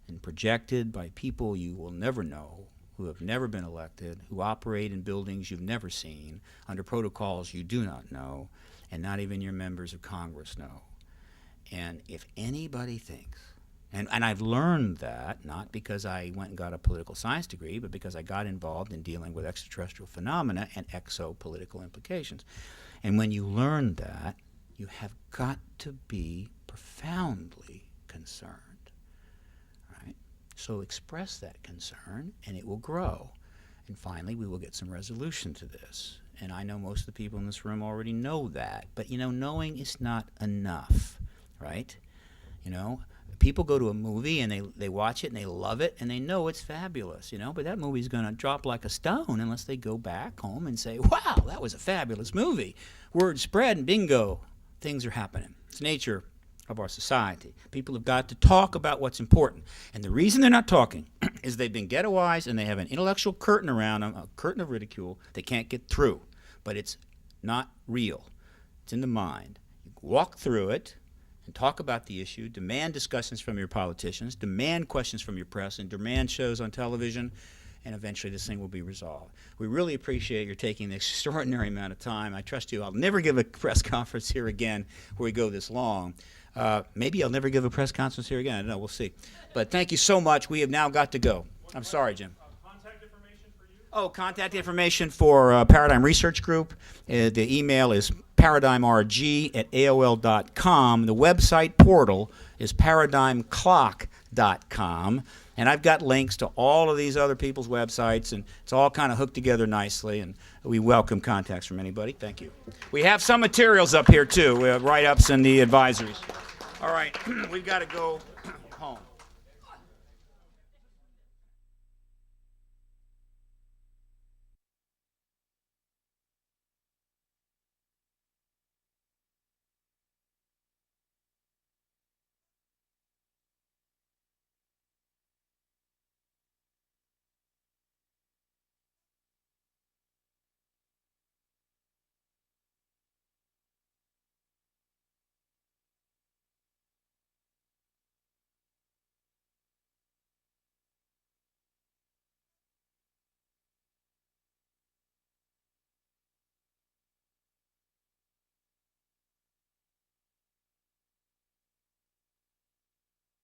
and projected by people you will never know, who have never been elected, who operate in buildings you've never seen, under protocols you do not know, and not even your members of Congress know. And if anybody thinks, and I've learned that, not because I went and got a political science degree, but because I got involved in dealing with extraterrestrial phenomena and exopolitical implications. And when you learn that, you have got to be profoundly concerned. Right? So express that concern, and it will grow. And finally, we will get some resolution to this. And I know most of the people in this room already know that. But, you know, knowing is not enough, right? You know, people go to a movie and they watch it and they love it and they know it's fabulous, you know, but that movie's going to drop like a stone unless they go back home and say, wow, that was a fabulous movie. Word spread and bingo, things are happening. It's nature of our society. People have got to talk about what's important. And the reason they're not talking is they've been ghettoized and they have an intellectual curtain around them, a curtain of ridicule they can't get through. But it's not real. It's in the mind. You walk through it and talk about the issue, demand discussions from your politicians, demand questions from your press, and demand shows on television, and eventually this thing will be resolved. We really appreciate your taking an extraordinary amount of time. I trust you. I'll never give a press conference here again where we go this long. Maybe I'll never give a press conference here again. I don't know. We'll see. But thank you so much. We have now got to go. I'm sorry, Jim. Contact information for you? Oh, contact information for Paradigm Research Group. The email is paradigmrg@aol.com. The website portal is paradigmclock.com. And I've got links to all of these other people's websites, and it's all kind of hooked together nicely, and we welcome contacts from anybody. Thank you. We have some materials up here, too. We have write-ups and the advisories. All right, we've got to go home.